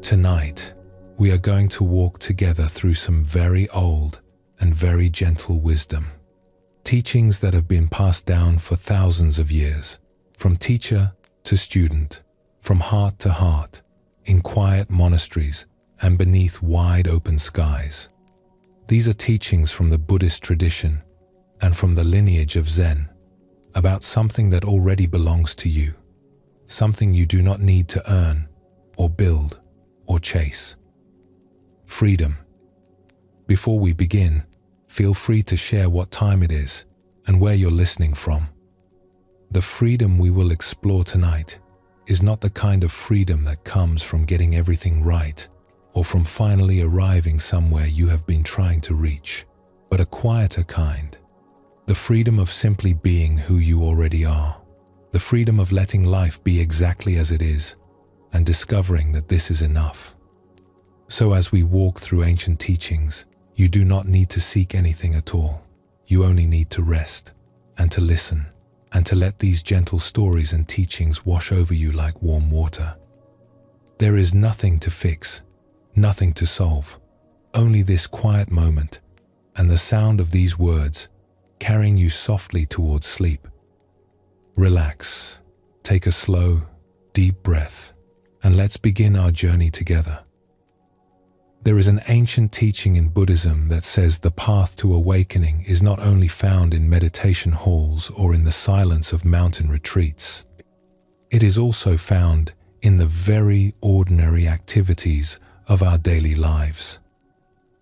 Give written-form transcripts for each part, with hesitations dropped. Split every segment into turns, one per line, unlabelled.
Tonight, we are going to walk together through some very old and very gentle wisdom. Teachings that have been passed down for thousands of years, from teacher to student, from heart to heart, in quiet monasteries and beneath wide open skies. These are teachings from the Buddhist tradition and from the lineage of Zen, about something that already belongs to you, something you do not need to earn or build or chase. Freedom. Before we begin, feel free to share what time it is and where you're listening from. The freedom we will explore tonight is not the kind of freedom that comes from getting everything right or from finally arriving somewhere you have been trying to reach, but a quieter kind. The freedom of simply being who you already are. The freedom of letting life be exactly as it is and discovering that this is enough. So as we walk through ancient teachings, you do not need to seek anything at all. You only need to rest and to listen and to let these gentle stories and teachings wash over you like warm water. There is nothing to fix, nothing to solve, only this quiet moment and the sound of these words carrying you softly towards sleep. Relax, take a slow, deep breath, and let's begin our journey together. There is an ancient teaching in Buddhism that says the path to awakening is not only found in meditation halls or in the silence of mountain retreats. It is also found in the very ordinary activities of our daily lives.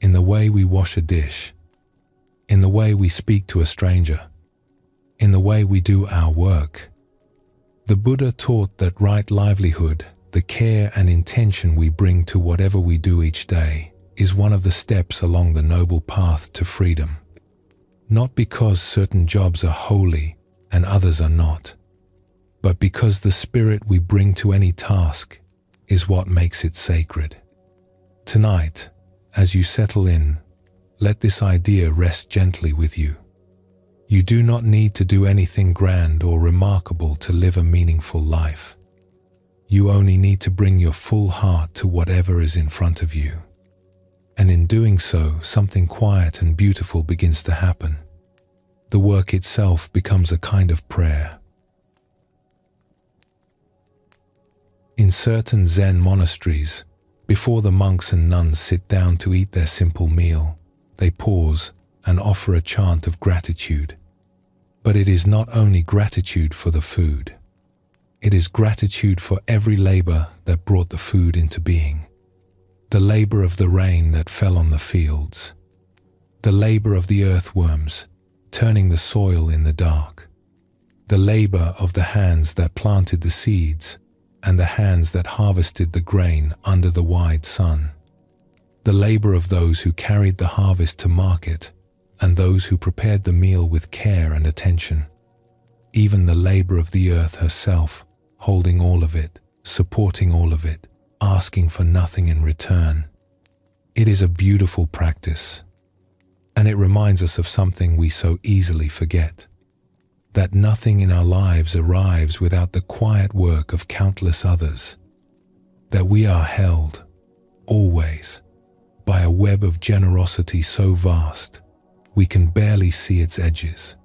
In the way we wash a dish, in the way we speak to a stranger, in the way we do our work. The Buddha taught that right livelihood, the care and intention we bring to whatever we do each day, is one of the steps along the noble path to freedom. Not because certain jobs are holy and others are not, but because the spirit we bring to any task is what makes it sacred. Tonight, as you settle in, let this idea rest gently with you. You do not need to do anything grand or remarkable to live a meaningful life. You only need to bring your full heart to whatever is in front of you. And in doing so, something quiet and beautiful begins to happen. The work itself becomes a kind of prayer. In certain Zen monasteries, before the monks and nuns sit down to eat their simple meal, they pause and offer a chant of gratitude. But it is not only gratitude for the food. It is gratitude for every labor that brought the food into being. The labor of the rain that fell on the fields. The labor of the earthworms, turning the soil in the dark. The labor of the hands that planted the seeds and the hands that harvested the grain under the wide sun. The labor of those who carried the harvest to market and those who prepared the meal with care and attention. Even the labor of the earth herself, holding all of it, supporting all of it, asking for nothing in return. It is a beautiful practice, and it reminds us of something we so easily forget, that nothing in our lives arrives without the quiet work of countless others, that we are held, always, by a web of generosity so vast we can barely see its edges,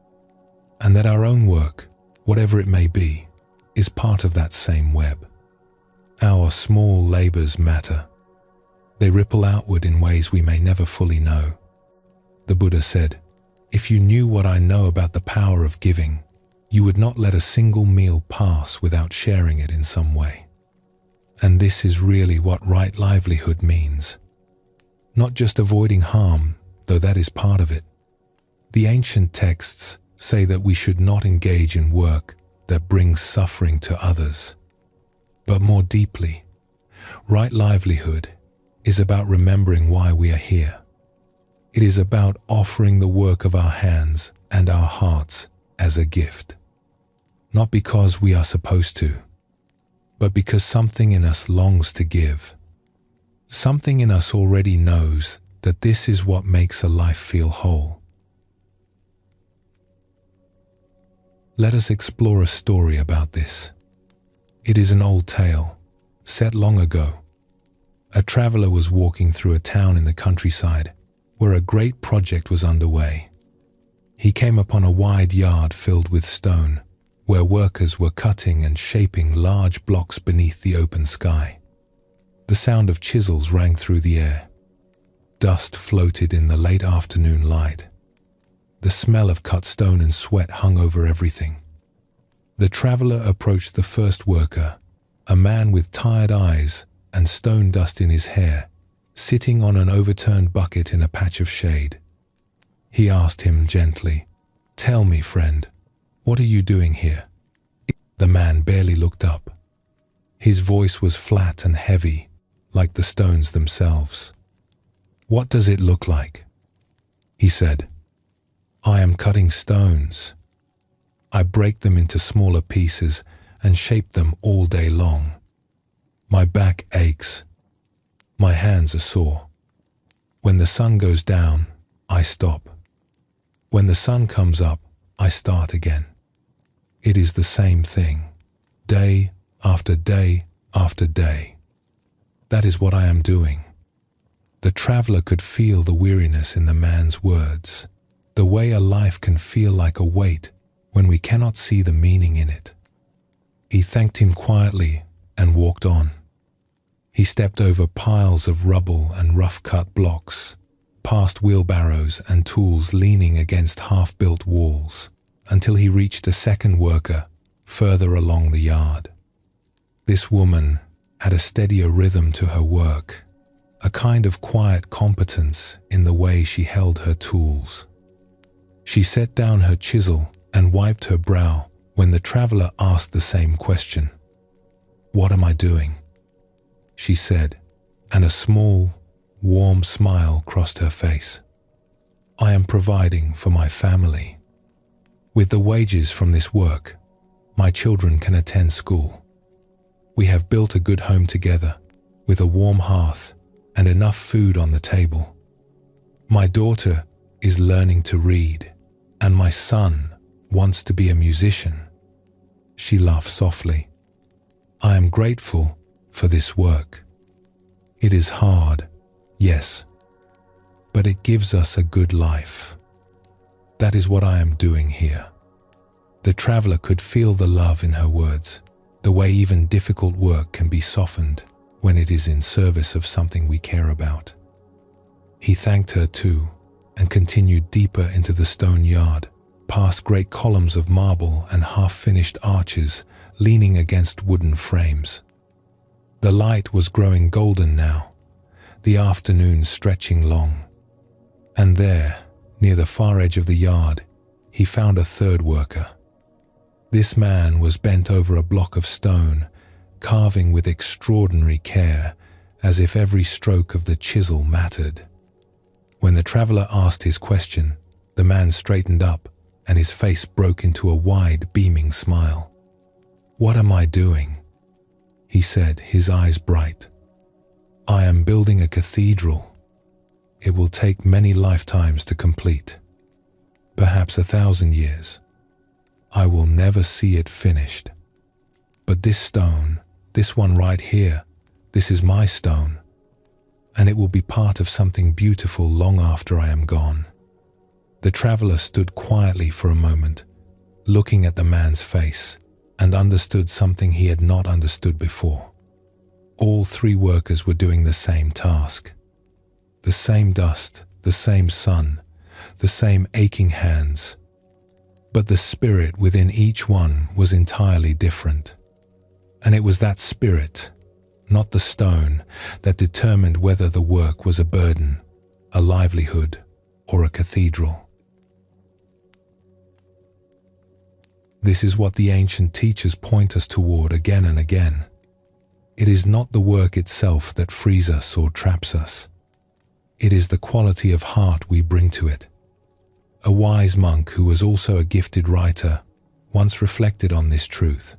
and that our own work, whatever it may be, is part of that same web. Our small labors matter. They ripple outward in ways we may never fully know. The Buddha said, "If you knew what I know about the power of giving, you would not let a single meal pass without sharing it in some way." And this is really what right livelihood means. Not just avoiding harm, though that is part of it. The ancient texts say that we should not engage in work that brings suffering to others. But more deeply, right livelihood is about remembering why we are here. It is about offering the work of our hands and our hearts as a gift. Not because we are supposed to, but because something in us longs to give. Something in us already knows that this is what makes a life feel whole. Let us explore a story about this. It is an old tale, set long ago. A traveler was walking through a town in the countryside where a great project was underway. He came upon a wide yard filled with stone, where workers were cutting and shaping large blocks beneath the open sky. The sound of chisels rang through the air. Dust floated in the late afternoon light. The smell of cut stone and sweat hung over everything. The traveler approached the first worker, a man with tired eyes and stone dust in his hair, sitting on an overturned bucket in a patch of shade. He asked him gently, "Tell me, friend, what are you doing here?" The man barely looked up. His voice was flat and heavy, like the stones themselves. "What does it look like?" he said. "I am cutting stones. I break them into smaller pieces and shape them all day long. My back aches. My hands are sore. When the sun goes down, I stop. When the sun comes up, I start again. It is the same thing, day after day after day. That is what I am doing." The traveler could feel the weariness in the man's words, the way a life can feel like a weight when we cannot see the meaning in it. He thanked him quietly and walked on. He stepped over piles of rubble and rough-cut blocks, past wheelbarrows and tools leaning against half-built walls, until he reached a second worker further along the yard. This woman had a steadier rhythm to her work, a kind of quiet competence in the way she held her tools. She set down her chisel and wiped her brow when the traveler asked the same question. "What am I doing?" she said, and a small, warm smile crossed her face. "I am providing for my family. With the wages from this work, my children can attend school. We have built a good home together, with a warm hearth and enough food on the table. My daughter is learning to read, and my son wants to be a musician." She laughed softly. "I am grateful for this work. It is hard, yes, but it gives us a good life. That is what I am doing here." The traveler could feel the love in her words, the way even difficult work can be softened when it is in service of something we care about. He thanked her too, and continued deeper into the stone yard, past great columns of marble and half-finished arches leaning against wooden frames. The light was growing golden now, the afternoon stretching long. And there, near the far edge of the yard, he found a third worker. This man was bent over a block of stone, carving with extraordinary care, as if every stroke of the chisel mattered. When the traveler asked his question, the man straightened up, and his face broke into a wide, beaming smile. "What am I doing?" he said, his eyes bright. "I am building a cathedral. It will take many lifetimes to complete, perhaps 1,000 years. I will never see it finished. But this stone, this one right here, this is my stone, and it will be part of something beautiful long after I am gone." The traveler stood quietly for a moment, looking at the man's face, and understood something he had not understood before. All three workers were doing the same task. The same dust, the same sun, the same aching hands. But the spirit within each one was entirely different. And it was that spirit, not the stone, that determined whether the work was a burden, a livelihood, or a cathedral. This is what the ancient teachers point us toward again and again. It is not the work itself that frees us or traps us. It is the quality of heart we bring to it. A wise monk who was also a gifted writer once reflected on this truth.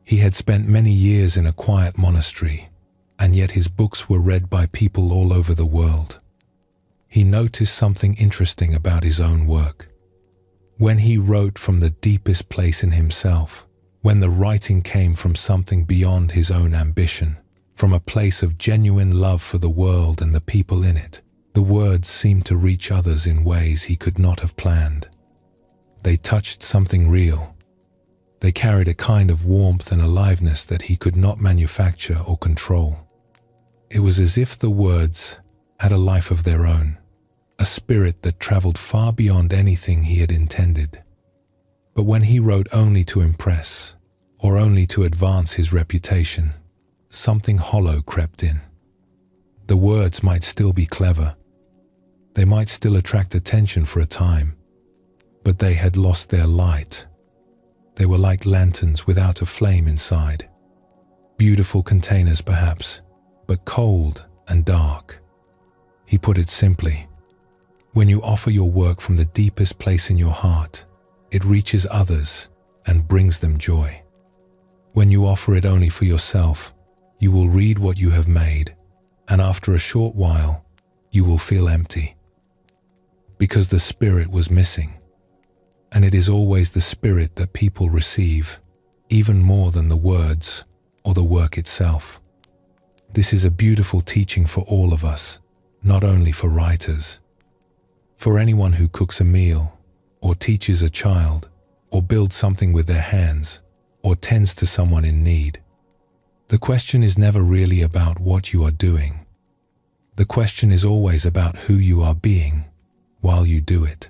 He had spent many years in a quiet monastery, and yet his books were read by people all over the world. He noticed something interesting about his own work. When he wrote from the deepest place in himself, when the writing came from something beyond his own ambition, from a place of genuine love for the world and the people in it. The words seemed to reach others in ways he could not have planned. They touched something real. They carried a kind of warmth and aliveness that he could not manufacture or control. It was as if the words had a life of their own, a spirit that traveled far beyond anything he had intended. But when he wrote only to impress, or only to advance his reputation, something hollow crept in. The words might still be clever. They might still attract attention for a time, but they had lost their light. They were like lanterns without a flame inside. Beautiful containers perhaps, but cold and dark. He put it simply, when you offer your work from the deepest place in your heart, it reaches others and brings them joy. When you offer it only for yourself, you will read what you have made, and after a short while, you will feel empty. Because the spirit was missing. And it is always the spirit that people receive, even more than the words or the work itself. This is a beautiful teaching for all of us, not only for writers. For anyone who cooks a meal, or teaches a child, or builds something with their hands, or tends to someone in need. The question is never really about what you are doing. The question is always about who you are being while you do it.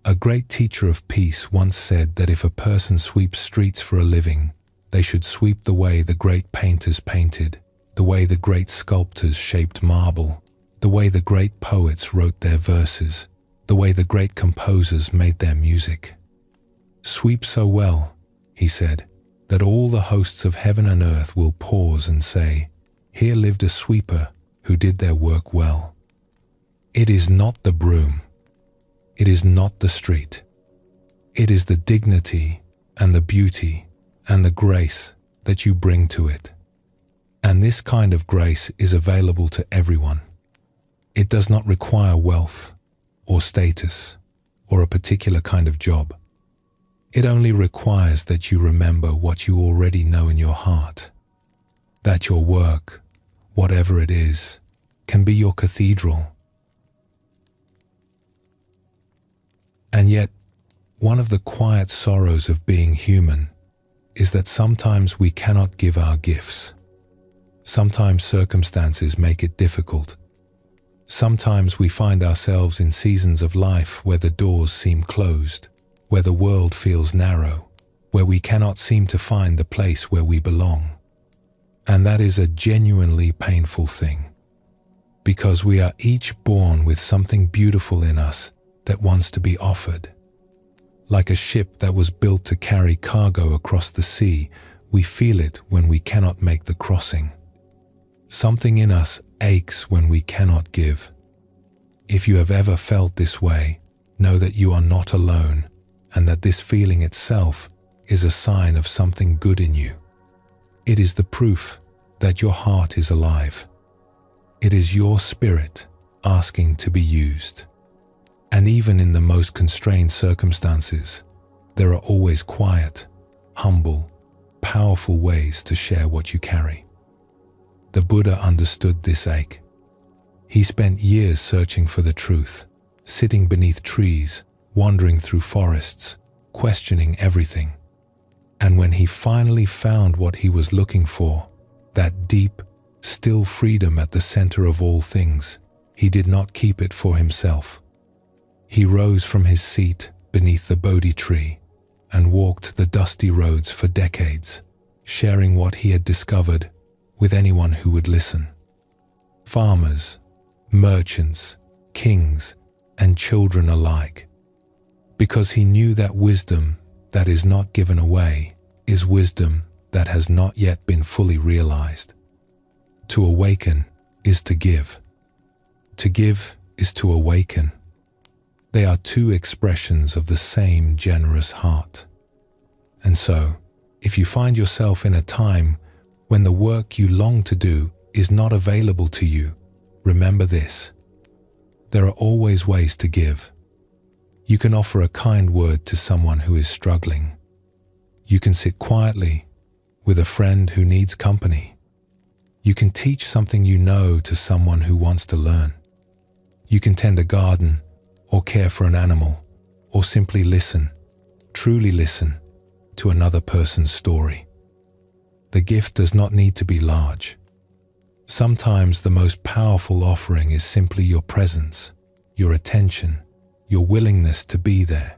A great teacher of peace once said that if a person sweeps streets for a living, they should sweep the way the great painters painted, the way the great sculptors shaped marble, the way the great poets wrote their verses, the way the great composers made their music. Sweep so well, he said, that all the hosts of heaven and earth will pause and say, here lived a sweeper who did their work well. It is not the broom. It is not the street. It is the dignity and the beauty and the grace that you bring to it. And this kind of grace is available to everyone. It does not require wealth or status or a particular kind of job. It only requires that you remember what you already know in your heart, that your work, whatever it is, can be your cathedral. And yet, one of the quiet sorrows of being human is that sometimes we cannot give our gifts. Sometimes circumstances make it difficult. Sometimes we find ourselves in seasons of life where the doors seem closed, where the world feels narrow, where we cannot seem to find the place where we belong. And that is a genuinely painful thing, because we are each born with something beautiful in us that wants to be offered. Like a ship that was built to carry cargo across the sea, we feel it when we cannot make the crossing. Something in us aches when we cannot give. If you have ever felt this way, know that you are not alone, and that this feeling itself is a sign of something good in you. It is the proof that your heart is alive. It is your spirit asking to be used. And even in the most constrained circumstances, there are always quiet, humble, powerful ways to share what you carry. The Buddha understood this ache. He spent years searching for the truth, sitting beneath trees, wandering through forests, questioning everything. And when he finally found what he was looking for, that deep, still freedom at the center of all things, he did not keep it for himself. He rose from his seat beneath the Bodhi tree and walked the dusty roads for decades, sharing what he had discovered with anyone who would listen. Farmers, merchants, kings, and children alike. Because he knew that wisdom that is not given away is wisdom that has not yet been fully realized. To awaken is to give. To give is to awaken. They are two expressions of the same generous heart. And so, if you find yourself in a time when the work you long to do is not available to you, remember this. There are always ways to give. You can offer a kind word to someone who is struggling. You can sit quietly with a friend who needs company. You can teach something you know to someone who wants to learn. You can tend a garden, or care for an animal, or simply listen, truly listen, to another person's story. The gift does not need to be large. Sometimes the most powerful offering is simply your presence, your attention, your willingness to be there.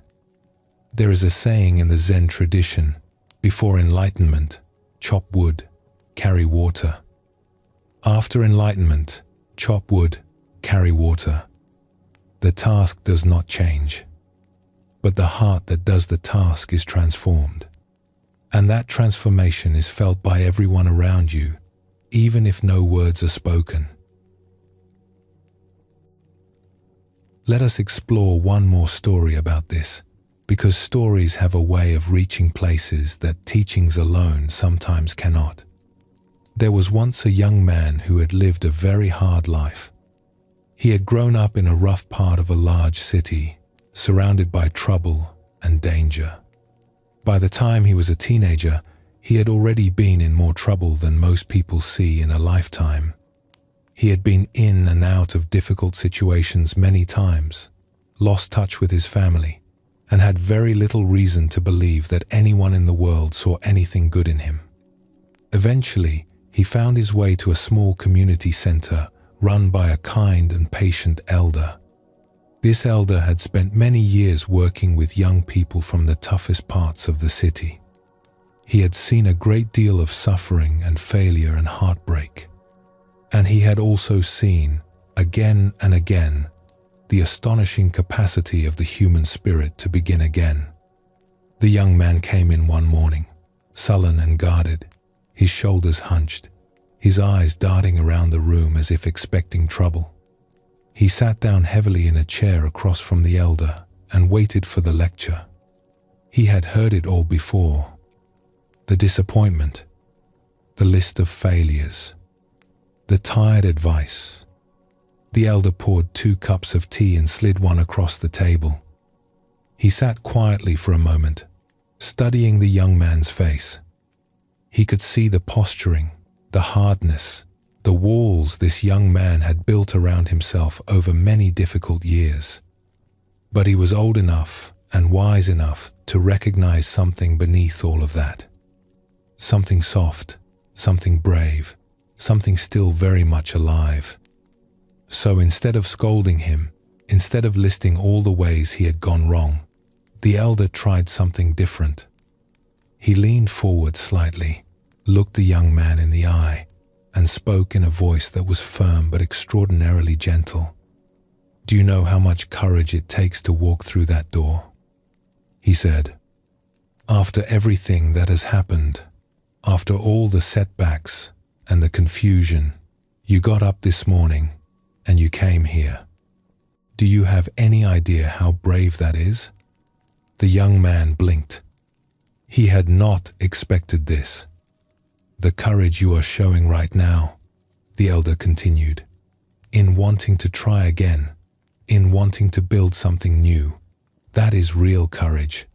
There is a saying in the Zen tradition, before enlightenment, chop wood, carry water. After enlightenment, chop wood, carry water. The task does not change, but the heart that does the task is transformed. And that transformation is felt by everyone around you, even if no words are spoken. Let us explore one more story about this, because stories have a way of reaching places that teachings alone sometimes cannot. There was once a young man who had lived a very hard life. He had grown up in a rough part of a large city, surrounded by trouble and danger. By the time he was a teenager, he had already been in more trouble than most people see in a lifetime. He had been in and out of difficult situations many times, lost touch with his family, and had very little reason to believe that anyone in the world saw anything good in him. Eventually, he found his way to a small community center run by a kind and patient elder. This elder had spent many years working with young people from the toughest parts of the city. He had seen a great deal of suffering and failure and heartbreak. And he had also seen, again and again, the astonishing capacity of the human spirit to begin again. The young man came in one morning, sullen and guarded, his shoulders hunched, his eyes darting around the room as if expecting trouble. He sat down heavily in a chair across from the elder and waited for the lecture. He had heard it all before. The disappointment, the list of failures, the tired advice. The elder poured 2 cups of tea and slid one across the table. He sat quietly for a moment, studying the young man's face. He could see the posturing, the hardness, the walls this young man had built around himself over many difficult years. But he was old enough and wise enough to recognize something beneath all of that. Something soft, something brave, something still very much alive. So instead of scolding him, instead of listing all the ways he had gone wrong, the elder tried something different. He leaned forward slightly, looked the young man in the eye, and spoke in a voice that was firm but extraordinarily gentle. "Do you know how much courage it takes to walk through that door?" he said. "After everything that has happened, after all the setbacks and the confusion, you got up this morning and you came here. Do you have any idea how brave that is?" The young man blinked. He had not expected this. "The courage you are showing right now," the elder continued, "in wanting to try again, in wanting to build something new, that is real courage.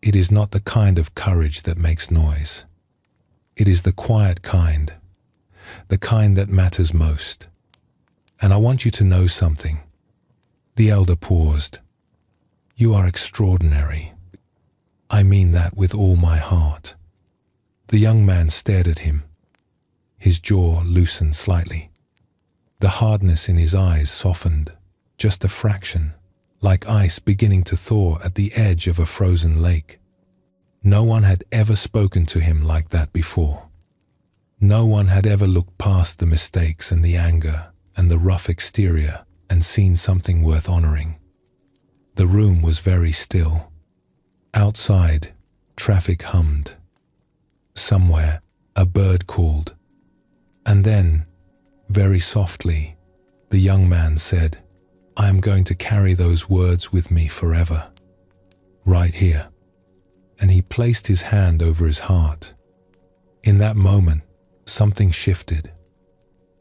It is not the kind of courage that makes noise. It is the quiet kind, the kind that matters most. And I want you to know something." The elder paused. "You are extraordinary. I mean that with all my heart." The young man stared at him. His jaw loosened slightly. The hardness in his eyes softened, just a fraction, like ice beginning to thaw at the edge of a frozen lake. No one had ever spoken to him like that before. No one had ever looked past the mistakes and the anger and the rough exterior and seen something worth honoring. The room was very still. Outside, traffic hummed. Somewhere, a bird called. And then, very softly, the young man said, "I am going to carry those words with me forever. Right here." And he placed his hand over his heart. In that moment, something shifted.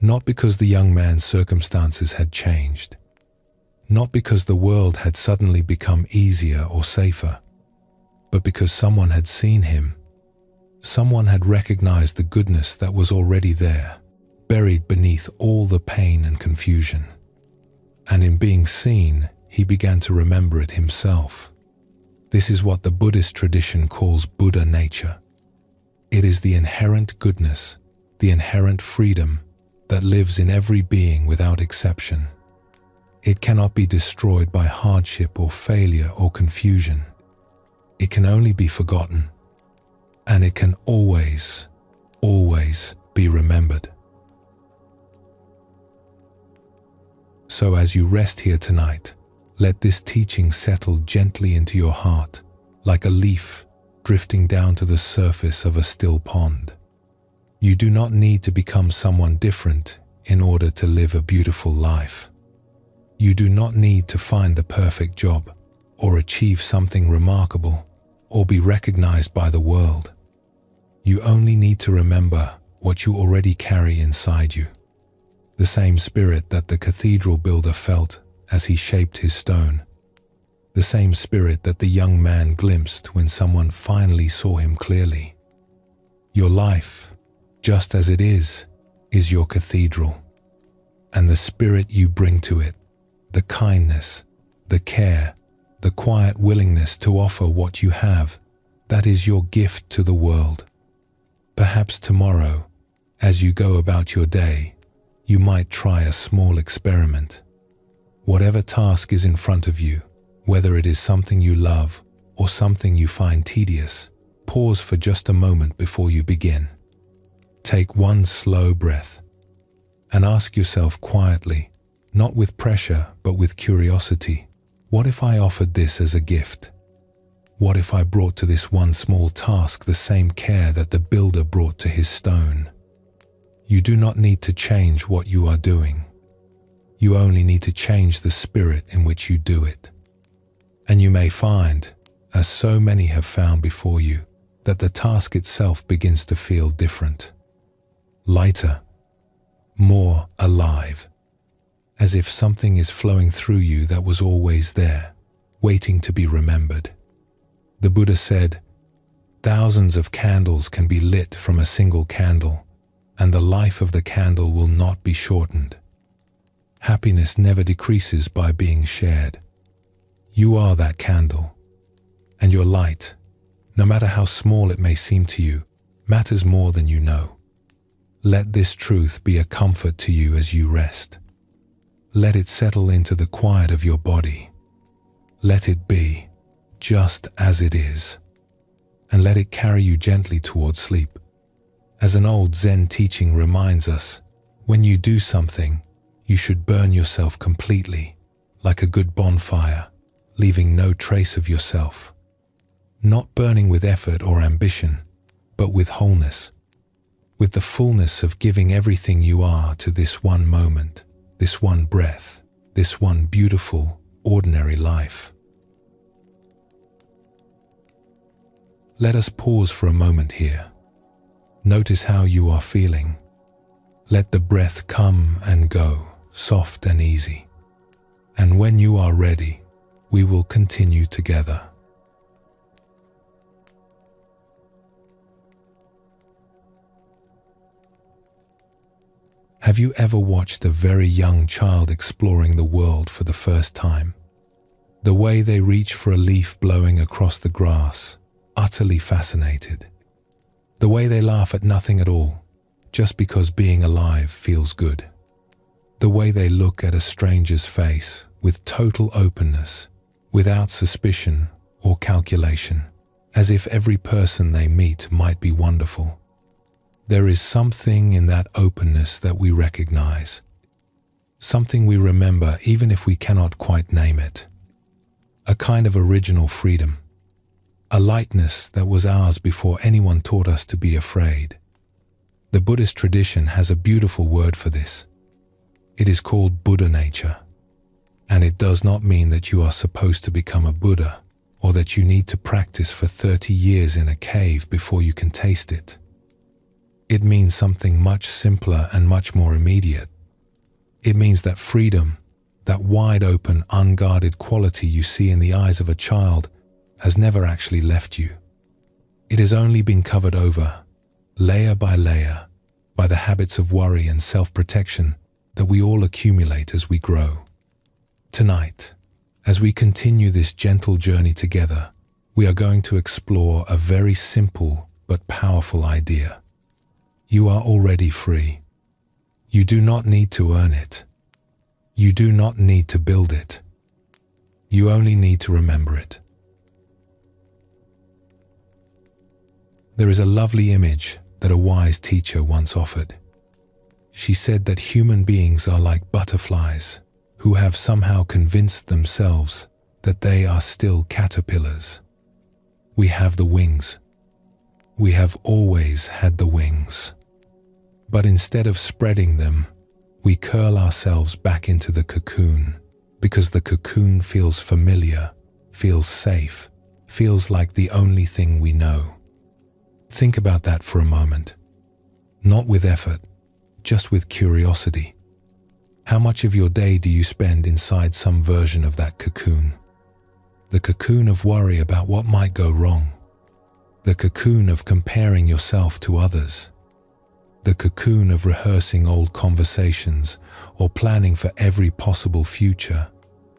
Not because the young man's circumstances had changed. Not because the world had suddenly become easier or safer. But because someone had seen him. Someone had recognized the goodness that was already there. buried beneath all the pain and confusion. And in being seen, he began to remember it himself. This is what the Buddhist tradition calls Buddha nature. It is the inherent goodness, the inherent freedom that lives in every being without exception. It cannot be destroyed by hardship or failure or confusion. It can only be forgotten, and it can always, always be remembered. So as you rest here tonight, let this teaching settle gently into your heart, like a leaf drifting down to the surface of a still pond. You do not need to become someone different in order to live a beautiful life. You do not need to find the perfect job, or achieve something remarkable, or be recognized by the world. You only need to remember what you already carry inside you. The same spirit that the cathedral builder felt as he shaped his stone. The same spirit that the young man glimpsed when someone finally saw him clearly. Your life, just as it is your cathedral. And the spirit you bring to it, the kindness, the care, the quiet willingness to offer what you have, that is your gift to the world. Perhaps tomorrow, as you go about your day, you might try a small experiment. Whatever task is in front of you, whether it is something you love or something you find tedious, pause for just a moment before you begin. Take one slow breath and ask yourself quietly, not with pressure but with curiosity, what if I offered this as a gift? What if I brought to this one small task the same care that the builder brought to his stone? You do not need to change what you are doing. You only need to change the spirit in which you do it. And you may find, as so many have found before you, that the task itself begins to feel different. Lighter, more alive, as if something is flowing through you that was always there, waiting to be remembered. The Buddha said, "Thousands of candles can be lit from a single candle, and the life of the candle will not be shortened. Happiness never decreases by being shared. You are that candle, and your light, no matter how small it may seem to you, matters more than you know. Let this truth be a comfort to you as you rest. Let it settle into the quiet of your body. Let it be just as it is, and let it carry you gently towards sleep. As an old Zen teaching reminds us, when you do something, you should burn yourself completely, like a good bonfire, leaving no trace of yourself. Not burning with effort or ambition, but with wholeness, with the fullness of giving everything you are to this one moment, this one breath, this one beautiful, ordinary life." Let us pause for a moment here. Notice how you are feeling. Let the breath come and go, soft and easy. And when you are ready, we will continue together. Have you ever watched a very young child exploring the world for the first time? The way they reach for a leaf blowing across the grass, utterly fascinated. The way they laugh at nothing at all, just because being alive feels good. The way they look at a stranger's face with total openness, without suspicion or calculation, as if every person they meet might be wonderful. There is something in that openness that we recognize, something we remember even if we cannot quite name it. A kind of original freedom, a lightness that was ours before anyone taught us to be afraid. The Buddhist tradition has a beautiful word for this. It is called Buddha nature, and it does not mean that you are supposed to become a Buddha or that you need to practice for 30 years in a cave before you can taste it. It means something much simpler and much more immediate. It means that freedom, that wide open, unguarded quality you see in the eyes of a child, has never actually left you. It has only been covered over, layer by layer, by the habits of worry and self-protection that we all accumulate as we grow. Tonight, as we continue this gentle journey together, we are going to explore a very simple but powerful idea. You are already free. You do not need to earn it. You do not need to build it. You only need to remember it. There is a lovely image that a wise teacher once offered. She said that human beings are like butterflies who have somehow convinced themselves that they are still caterpillars. We have the wings. We have always had the wings. But instead of spreading them, we curl ourselves back into the cocoon because the cocoon feels familiar, feels safe, feels like the only thing we know. Think about that for a moment. Not with effort, just with curiosity. How much of your day do you spend inside some version of that cocoon? The cocoon of worry about what might go wrong. The cocoon of comparing yourself to others. The cocoon of rehearsing old conversations or planning for every possible future,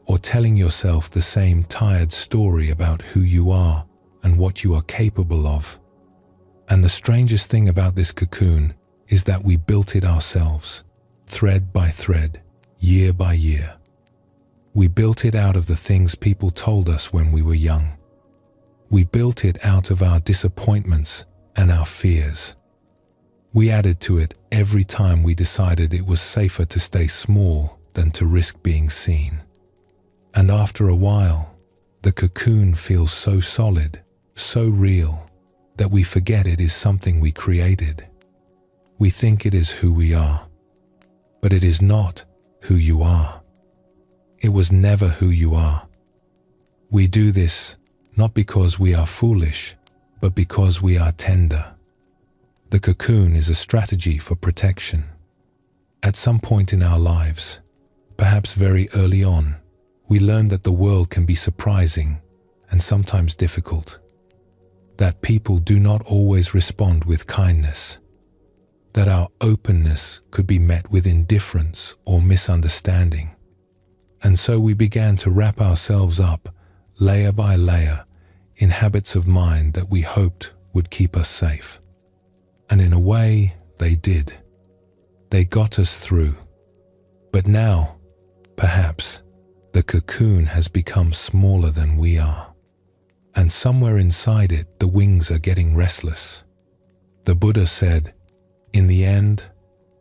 or telling yourself the same tired story about who you are and what you are capable of. And the strangest thing about this cocoon is that we built it ourselves, thread by thread, year by year. We built it out of the things people told us when we were young. We built it out of our disappointments and our fears. We added to it every time we decided it was safer to stay small than to risk being seen. And after a while, the cocoon feels so solid, so real, that we forget it is something we created. We think it is who we are, but it is not who you are. It was never who you are. We do this not because we are foolish, but because we are tender. The cocoon is a strategy for protection. At some point in our lives, perhaps very early on, we learn that the world can be surprising and sometimes difficult. That people do not always respond with kindness. That our openness could be met with indifference or misunderstanding. And so we began to wrap ourselves up, layer by layer, in habits of mind that we hoped would keep us safe. And in a way, they did. They got us through. But now, perhaps, the cocoon has become smaller than we are. And somewhere inside it, the wings are getting restless. The Buddha said, in the end,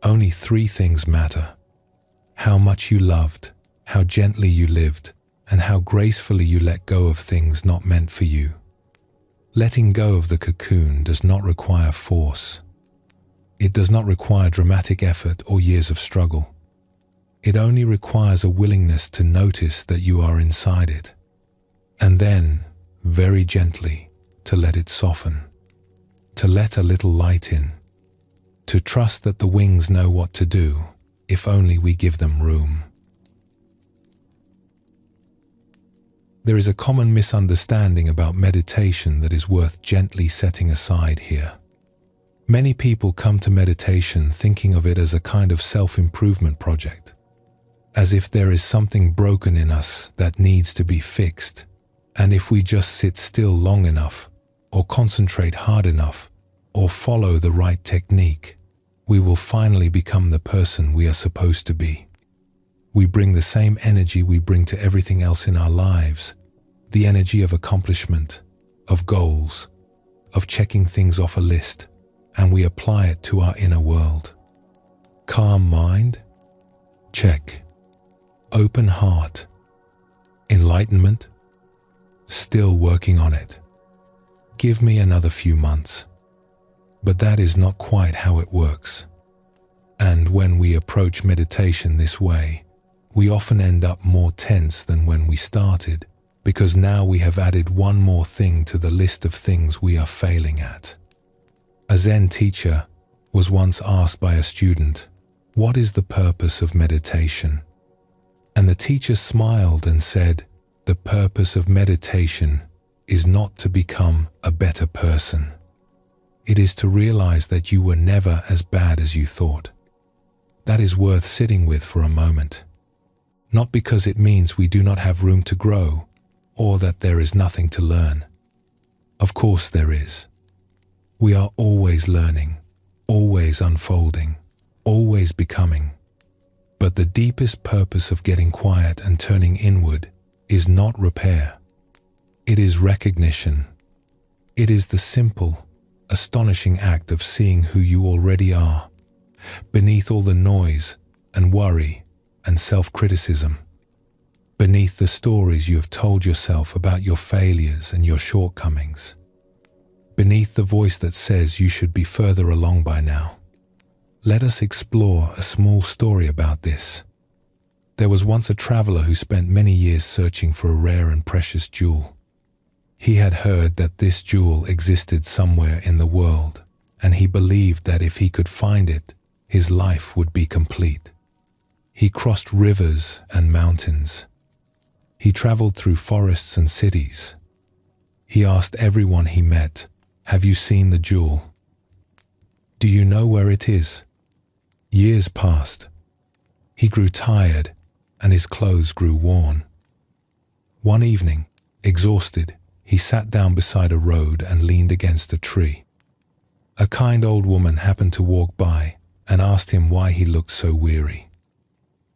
only 3 things matter: how much you loved, how gently you lived, and how gracefully you let go of things not meant for you. Letting go of the cocoon does not require force. It does not require dramatic effort or years of struggle. It only requires a willingness to notice that you are inside it, and then, very gently, to let it soften, to let a little light in, to trust that the wings know what to do if only we give them room. There is a common misunderstanding about meditation that is worth gently setting aside here. Many people come to meditation thinking of it as a kind of self-improvement project, as if there is something broken in us that needs to be fixed, and if we just sit still long enough, or concentrate hard enough, or follow the right technique, we will finally become the person we are supposed to be. We bring the same energy we bring to everything else in our lives, the energy of accomplishment, of goals, of checking things off a list, and we apply it to our inner world. Calm mind? Check. Open heart? Enlightenment? Still working on it. Give me another few months. But that is not quite how it works. And when we approach meditation this way, we often end up more tense than when we started, because now we have added one more thing to the list of things we are failing at. A Zen teacher was once asked by a student, "What is the purpose of meditation?" And the teacher smiled and said, "The purpose of meditation is not to become a better person. It is to realize that you were never as bad as you thought. That is worth sitting with for a moment. Not because it means we do not have room to grow, or that there is nothing to learn. Of course there is. We are always learning, always unfolding, always becoming. But the deepest purpose of getting quiet and turning inward is not repair. It is recognition. It is the simple, astonishing act of seeing who you already are, beneath all the noise and worry and self-criticism, beneath the stories you have told yourself about your failures and your shortcomings, beneath the voice that says you should be further along by now. Let us explore a small story about this. There was once a traveler who spent many years searching for a rare and precious jewel. He had heard that this jewel existed somewhere in the world, and he believed that if he could find it, his life would be complete. He crossed rivers and mountains. He traveled through forests and cities. He asked everyone he met, "Have you seen the jewel? Do you know where it is?" Years passed. He grew tired, and his clothes grew worn. One evening, exhausted, he sat down beside a road and leaned against a tree. A kind old woman happened to walk by and asked him why he looked so weary.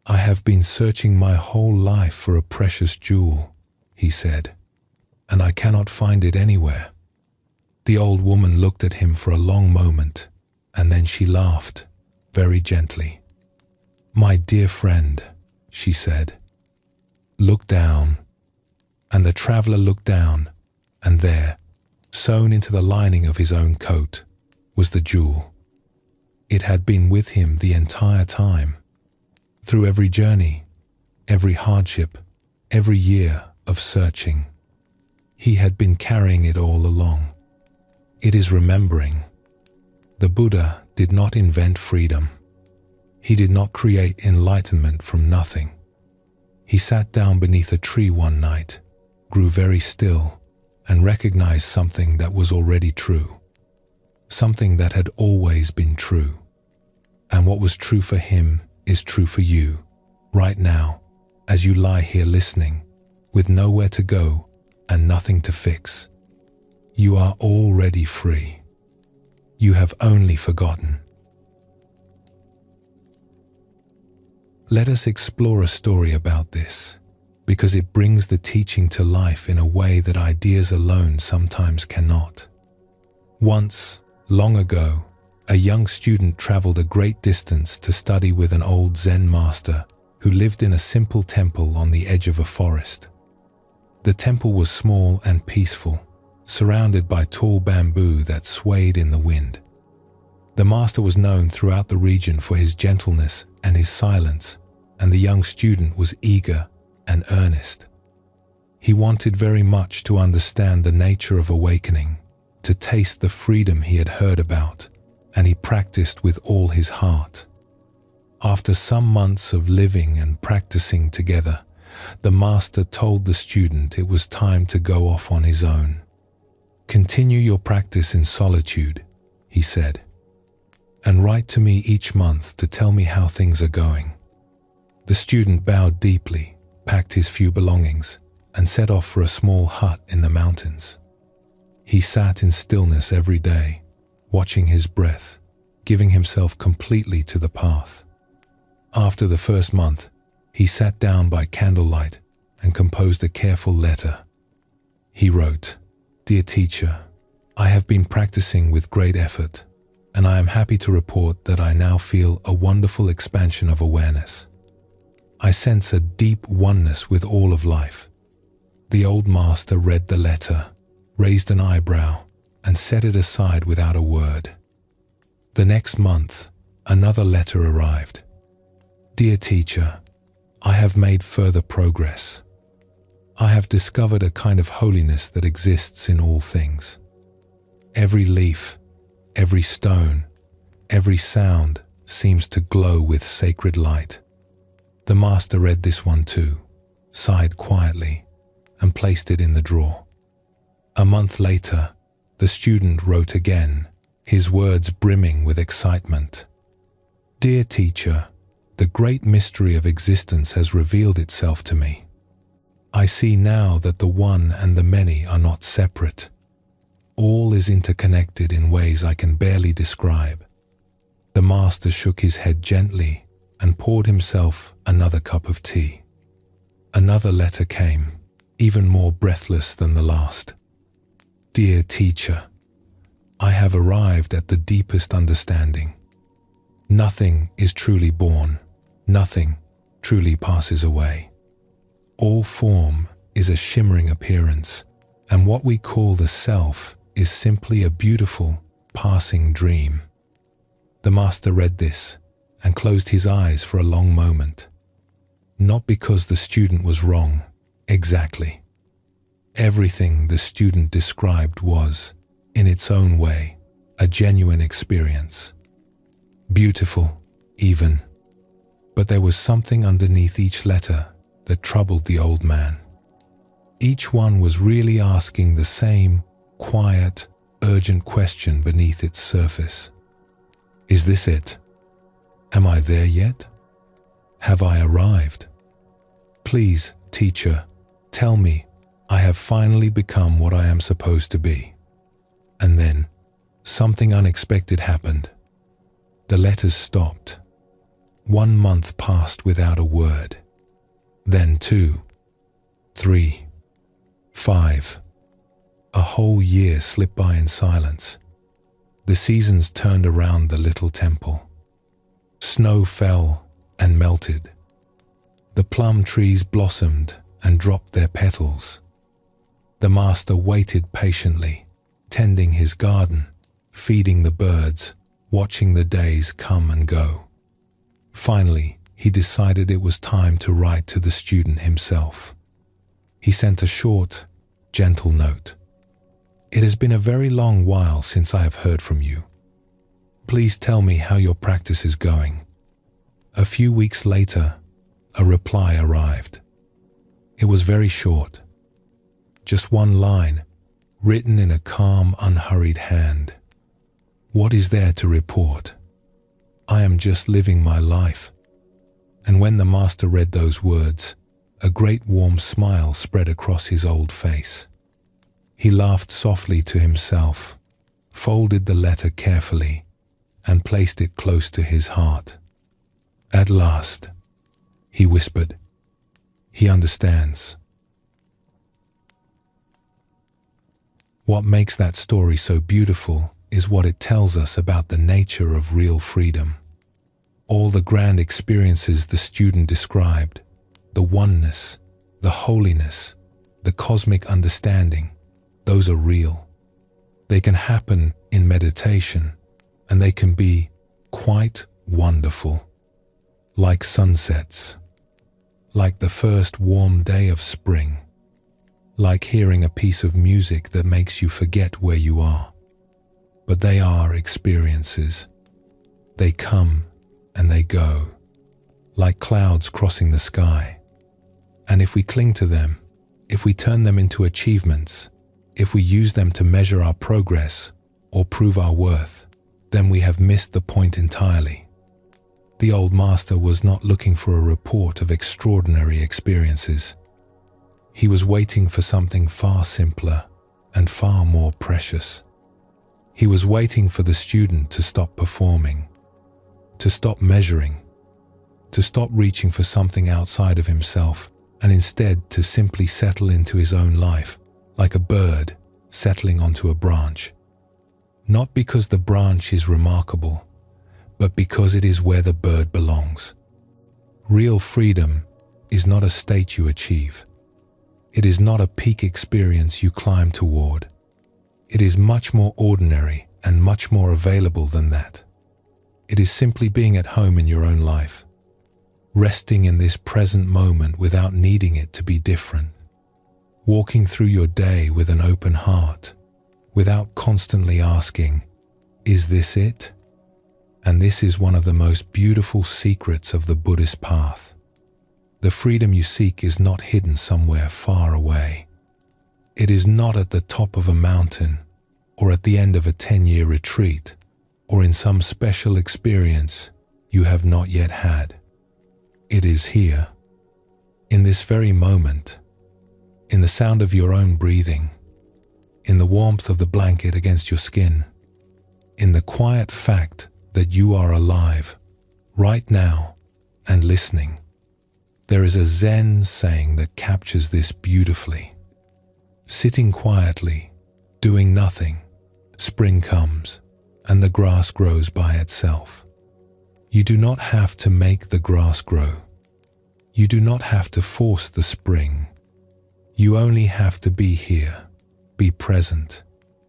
"I have been searching my whole life for a precious jewel," he said, "and I cannot find it anywhere." The old woman looked at him for a long moment, and then she laughed, very gently. "My dear friend," she said, "look down." And the traveler looked down, and there, sewn into the lining of his own coat, was the jewel. It had been with him the entire time. Through every journey, every hardship, every year of searching, he had been carrying it all along. It is remembering. The Buddha did not invent freedom. He did not create enlightenment from nothing. He sat down beneath a tree one night, grew very still, and recognized something that was already true. Something that had always been true. And what was true for him is true for you, right now, as you lie here listening, with nowhere to go and nothing to fix. You are already free. You have only forgotten. Let us explore a story about this, because it brings the teaching to life in a way that ideas alone sometimes cannot. Once, long ago, a young student traveled a great distance to study with an old Zen master who lived in a simple temple on the edge of a forest. The temple was small and peaceful, surrounded by tall bamboo that swayed in the wind. The master was known throughout the region for his gentleness and his silence, and the young student was eager and earnest. He wanted very much to understand the nature of awakening, to taste the freedom he had heard about, and he practiced with all his heart. After some months of living and practicing together, the master told the student it was time to go off on his own. "Continue your practice in solitude," he said, "and write to me each month to tell me how things are going." The student bowed deeply, packed his few belongings, and set off for a small hut in the mountains. He sat in stillness every day, watching his breath, giving himself completely to the path. After the first month, he sat down by candlelight and composed a careful letter. He wrote, "Dear teacher, I have been practicing with great effort, and I am happy to report that I now feel a wonderful expansion of awareness. I sense a deep oneness with all of life." The old master read the letter, raised an eyebrow, and set it aside without a word. The next month, another letter arrived. "Dear teacher, I have made further progress. I have discovered a kind of holiness that exists in all things. Every leaf, every stone, every sound seems to glow with sacred light." The master read this one too, sighed quietly, and placed it in the drawer. A month later, the student wrote again, his words brimming with excitement. "Dear teacher, the great mystery of existence has revealed itself to me. I see now that the one and the many are not separate. All is interconnected in ways I can barely describe." The master shook his head gently and poured himself another cup of tea. Another letter came, even more breathless than the last. "Dear teacher, I have arrived at the deepest understanding. Nothing is truly born, nothing truly passes away. All form is a shimmering appearance, and what we call the self is simply a beautiful, passing dream." The master read this and closed his eyes for a long moment. Not because the student was wrong, exactly. Everything the student described was, in its own way, a genuine experience. Beautiful, even. But there was something underneath each letter that troubled the old man. Each one was really asking the same quiet, urgent question beneath its surface. Is this it? Am I there yet? Have I arrived? Please, teacher, tell me I have finally become what I am supposed to be. And then, something unexpected happened. The letters stopped. 1 month passed without a word. Then 2, 3, 5. A whole year slipped by in silence. The seasons turned around the little temple. Snow fell and melted. The plum trees blossomed and dropped their petals. The master waited patiently, tending his garden, feeding the birds, watching the days come and go. Finally, he decided it was time to write to the student himself. He sent a short, gentle note. "It has been a very long while since I have heard from you. Please tell me how your practice is going." A few weeks later, a reply arrived. It was very short. Just one line, written in a calm, unhurried hand. "What is there to report? I am just living my life." And when the master read those words, a great warm smile spread across his old face. He laughed softly to himself, folded the letter carefully, and placed it close to his heart. "At last," he whispered, "he understands." What makes that story so beautiful is what it tells us about the nature of real freedom. All the grand experiences the student described, the oneness, the holiness, the cosmic understanding, those are real. They can happen in meditation, and they can be quite wonderful. Like sunsets, like the first warm day of spring, like hearing a piece of music that makes you forget where you are. But they are experiences. They come and they go, like clouds crossing the sky. And if we cling to them, if we turn them into achievements, if we use them to measure our progress or prove our worth, then we have missed the point entirely. The old master was not looking for a report of extraordinary experiences. He was waiting for something far simpler and far more precious. He was waiting for the student to stop performing, to stop measuring, to stop reaching for something outside of himself, and instead to simply settle into his own life, like a bird settling onto a branch. Not because the branch is remarkable, but because it is where the bird belongs. Real freedom is not a state you achieve. It is not a peak experience you climb toward. It is much more ordinary and much more available than that. It is simply being at home in your own life, resting in this present moment without needing it to be different, walking through your day with an open heart, without constantly asking, "Is this it?" And this is one of the most beautiful secrets of the Buddhist path. The freedom you seek is not hidden somewhere far away. It is not at the top of a mountain or at the end of a 10-year retreat. or in some special experience you have not yet had. It is here, in this very moment, in the sound of your own breathing, in the warmth of the blanket against your skin, in the quiet fact that you are alive, right now, and listening. There is a Zen saying that captures this beautifully. Sitting quietly, doing nothing, spring comes, and the grass grows by itself. You do not have to make the grass grow. You do not have to force the spring. You only have to be here, be present,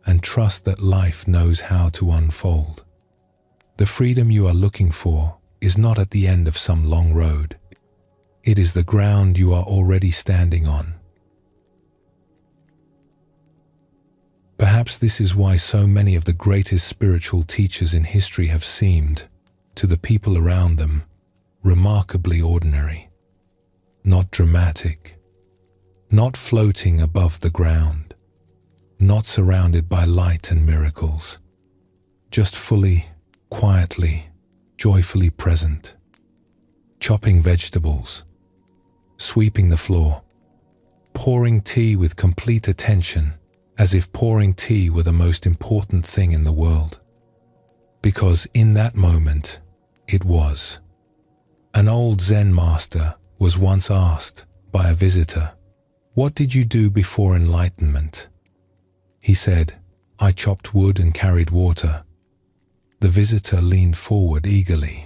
and trust that life knows how to unfold. The freedom you are looking for is not at the end of some long road. It is the ground you are already standing on. Perhaps this is why so many of the greatest spiritual teachers in history have seemed, to the people around them, remarkably ordinary. Not dramatic, not floating above the ground, not surrounded by light and miracles, just fully, quietly, joyfully present, chopping vegetables, sweeping the floor, pouring tea with complete attention, as if pouring tea were the most important thing in the world. Because in that moment, it was. An old Zen master was once asked by a visitor, "What did you do before enlightenment?" He said, "I chopped wood and carried water." The visitor leaned forward eagerly.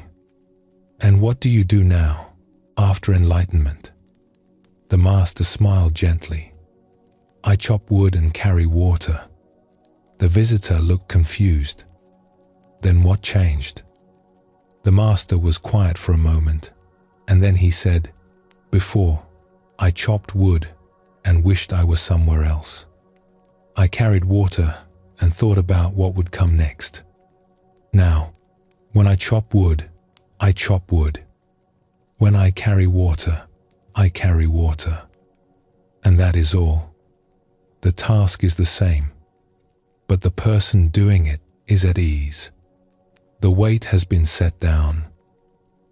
"And what do you do now, after enlightenment?" The master smiled gently. "I chop wood and carry water." The visitor looked confused. Then what changed? The master was quiet for a moment, and then he said, "Before, I chopped wood and wished I was somewhere else. I carried water and thought about what would come next. Now, when I chop wood, I chop wood. When I carry water, I carry water. And that is all. The task is the same, but the person doing it is at ease. The weight has been set down.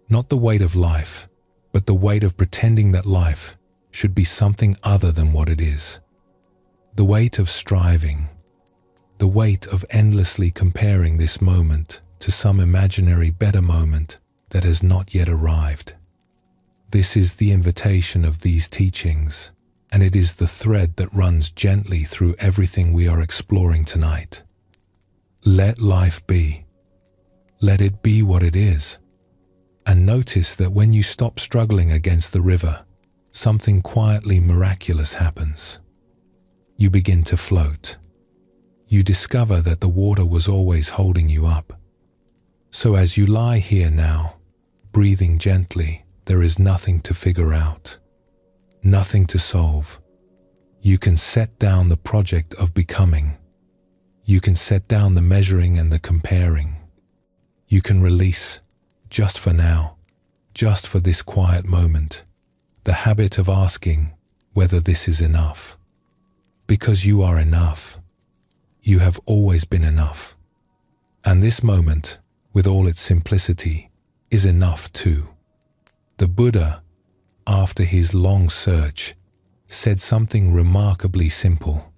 Not the weight of life, but the weight of pretending that life should be something other than what it is. The weight of striving. The weight of endlessly comparing this moment to some imaginary better moment that has not yet arrived. This is the invitation of these teachings, and it is the thread that runs gently through everything we are exploring tonight. Let life be. Let it be what it is. And notice that when you stop struggling against the river, something quietly miraculous happens. You begin to float. You discover that the water was always holding you up. So as you lie here now, breathing gently, there is nothing to figure out, nothing to solve. You can set down the project of becoming. You can set down the measuring and the comparing. You can release, just for now, just for this quiet moment, the habit of asking whether this is enough. Because you are enough. You have always been enough. And this moment, with all its simplicity, is enough too. The Buddha, after his long search, said something remarkably simple.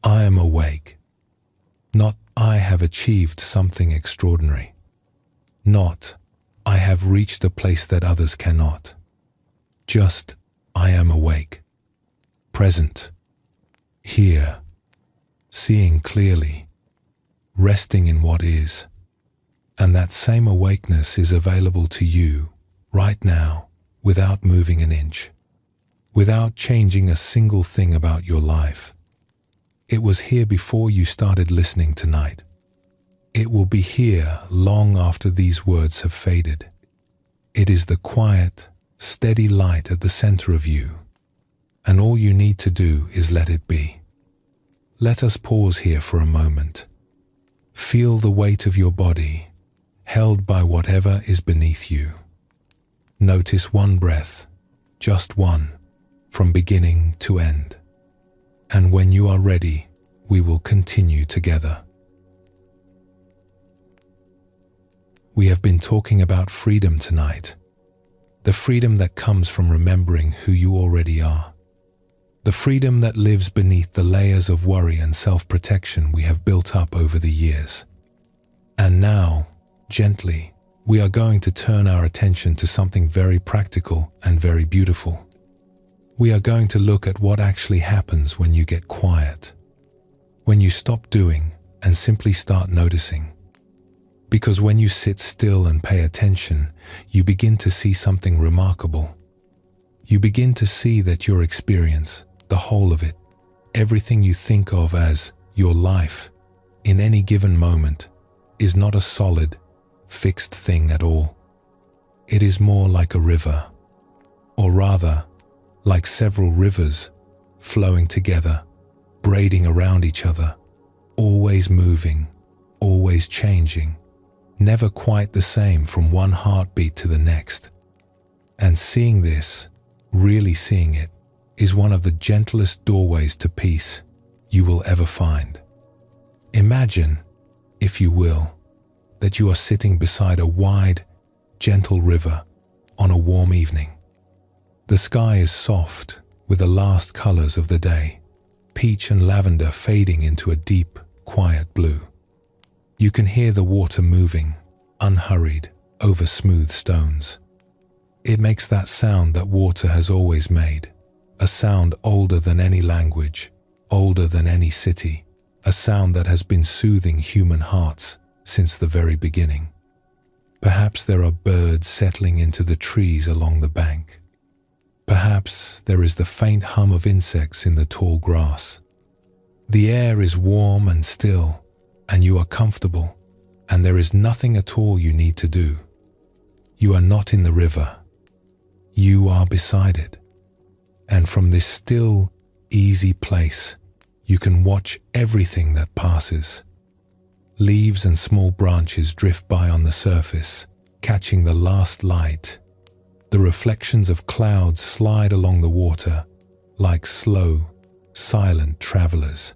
I am awake. Not I have achieved something extraordinary. Not I have reached a place that others cannot. Just I am awake. Present. Here. Seeing clearly. Resting in what is. And that same awakeness is available to you right now, without moving an inch, without changing a single thing about your life. It was here before you started listening tonight. It will be here long after these words have faded. It is the quiet, steady light at the center of you, and all you need to do is let it be. Let us pause here for a moment. Feel the weight of your body, held by whatever is beneath you. Notice one breath, just one, from beginning to end. And when you are ready, we will continue together. we have been talking about freedom tonight. The freedom that comes from remembering who you already are. The freedom that lives beneath the layers of worry and self-protection we have built up over the years. And now, gently, we are going to turn our attention to something very practical and very beautiful. We are going to look at what actually happens when you get quiet. When you stop doing and simply start noticing. Because when you sit still and pay attention, you begin to see something remarkable. You begin to see that your experience, the whole of it, everything you think of as your life, in any given moment, is not a solid, fixed thing at all. It is more like a river, or rather, like several rivers flowing together, braiding around each other, always moving, always changing, never quite the same from one heartbeat to the next. And seeing this, really seeing it, is one of the gentlest doorways to peace you will ever find. Imagine, if you will, that you are sitting beside a wide, gentle river on a warm evening. The sky is soft with the last colors of the day, peach and lavender fading into a deep, quiet blue. You can hear the water moving, unhurried, over smooth stones. It makes that sound that water has always made, a sound older than any language, older than any city, a sound that has been soothing human hearts since the very beginning. Perhaps there are birds settling into the trees along the bank. Perhaps there is the faint hum of insects in the tall grass. The air is warm and still, and you are comfortable, and there is nothing at all you need to do. You are not in the river. You are beside it. And from this still, easy place, you can watch everything that passes. Leaves and small branches drift by on the surface, catching the last light. The reflections of clouds slide along the water like slow, silent travelers.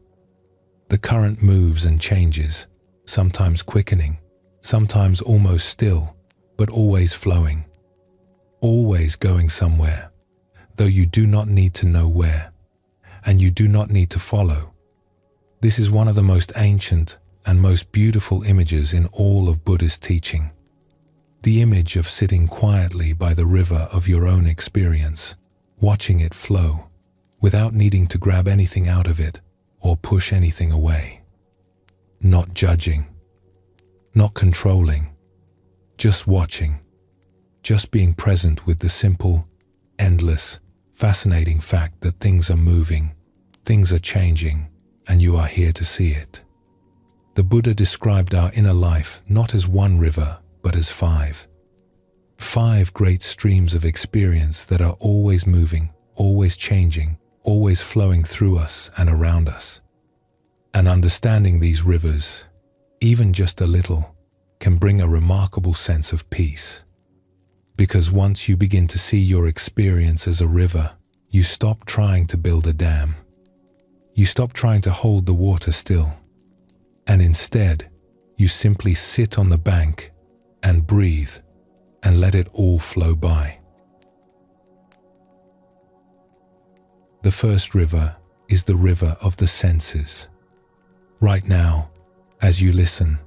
The current moves and changes, sometimes quickening, sometimes almost still, but always flowing. Always going somewhere, though you do not need to know where, and you do not need to follow. This is one of the most ancient and most beautiful images in all of Buddhist teaching. The image of sitting quietly by the river of your own experience, watching it flow, without needing to grab anything out of it or push anything away. Not judging, not controlling, just watching, just being present with the simple, endless, fascinating fact that things are moving, things are changing, and you are here to see it. The Buddha described our inner life not as one river, but as five. 5 great streams of experience that are always moving, always changing, always flowing through us and around us. And understanding these rivers, even just a little, can bring a remarkable sense of peace. Because once you begin to see your experience as a river, you stop trying to build a dam. You stop trying to hold the water still. And instead, you simply sit on the bank and breathe and let it all flow by. The first river is the river of the senses. Right now, as you listen,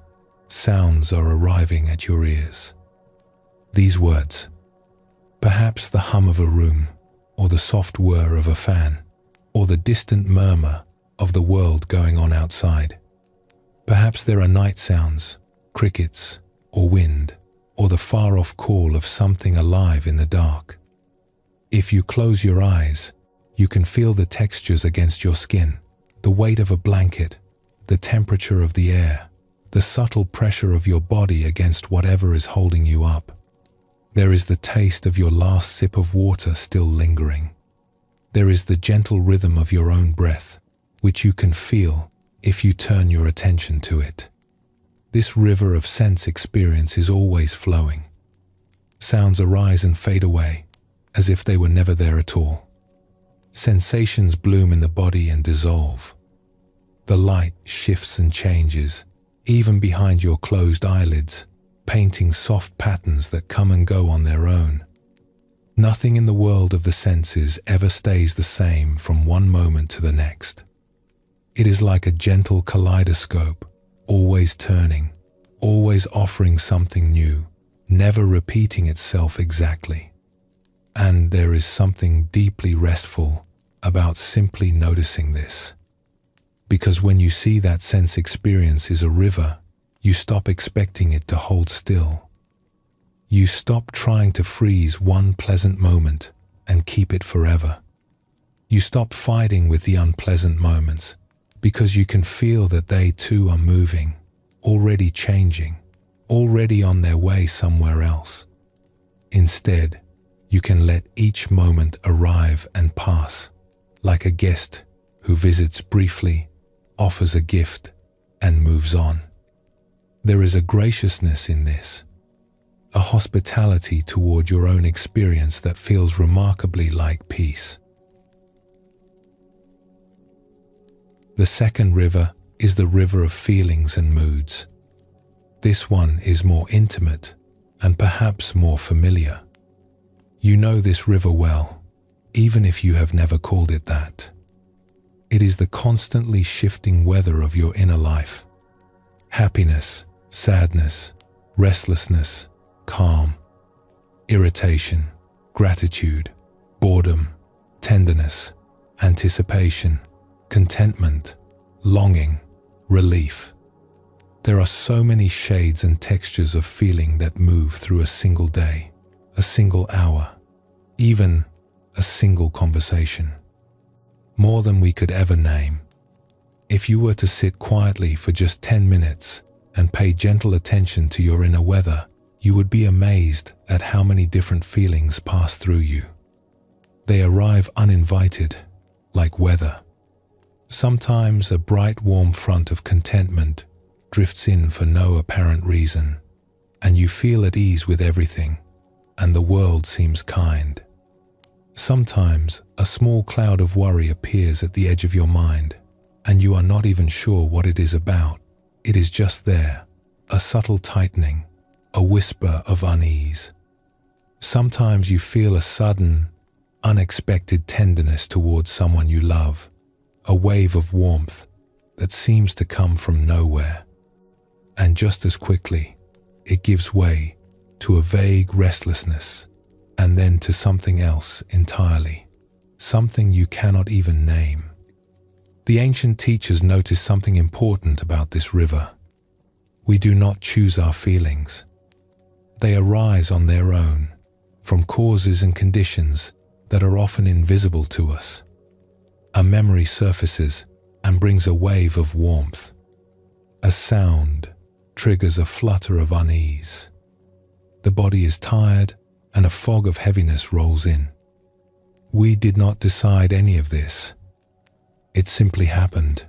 sounds are arriving at your ears. These words, perhaps the hum of a room, or the soft whir of a fan, or the distant murmur of the world going on outside. Perhaps there are night sounds, crickets, or wind, or the far-off call of something alive in the dark. If you close your eyes, you can feel the textures against your skin, the weight of a blanket, the temperature of the air, the subtle pressure of your body against whatever is holding you up. There is the taste of your last sip of water still lingering. There is the gentle rhythm of your own breath, which you can feel if you turn your attention to it. This river of sense experience is always flowing. Sounds arise and fade away, as if they were never there at all. Sensations bloom in the body and dissolve. The light shifts and changes, even behind your closed eyelids. painting soft patterns that come and go on their own. Nothing in the world of the senses ever stays the same from one moment to the next. It is like a gentle kaleidoscope, always turning, always offering something new, never repeating itself exactly. And there is something deeply restful about simply noticing this. Because when you see that sense experience is a river, you stop expecting it to hold still. You stop trying to freeze one pleasant moment and keep it forever. You stop fighting with the unpleasant moments because you can feel that they too are moving, already changing, already on their way somewhere else. Instead, you can let each moment arrive and pass, like a guest who visits briefly, offers a gift, and moves on. There is a graciousness in this, a hospitality toward your own experience that feels remarkably like peace. The second river is the river of feelings and moods. This one is more intimate and perhaps more familiar. You know this river well, even if you have never called it that. It is the constantly shifting weather of your inner life. Happiness, sadness, restlessness, calm, irritation, gratitude, boredom, tenderness, anticipation, contentment, longing, relief. There are so many shades and textures of feeling that move through a single day, a single hour, even a single conversation. More than we could ever name. If you were to sit quietly for just 10 minutes and pay gentle attention to your inner weather, you would be amazed at how many different feelings pass through you. They arrive uninvited, like weather. Sometimes a bright, warm front of contentment drifts in for no apparent reason, and you feel at ease with everything, and the world seems kind. Sometimes a small cloud of worry appears at the edge of your mind, and you are not even sure what it is about. It is just there, a subtle tightening, a whisper of unease. Sometimes you feel a sudden, unexpected tenderness towards someone you love, a wave of warmth that seems to come from nowhere. And just as quickly, it gives way to a vague restlessness, and then to something else entirely, something you cannot even name. The ancient teachers noticed something important about this river. We do not choose our feelings. They arise on their own, from causes and conditions that are often invisible to us. A memory surfaces and brings a wave of warmth. A sound triggers a flutter of unease. The body is tired and a fog of heaviness rolls in. We did not decide any of this. It simply happened.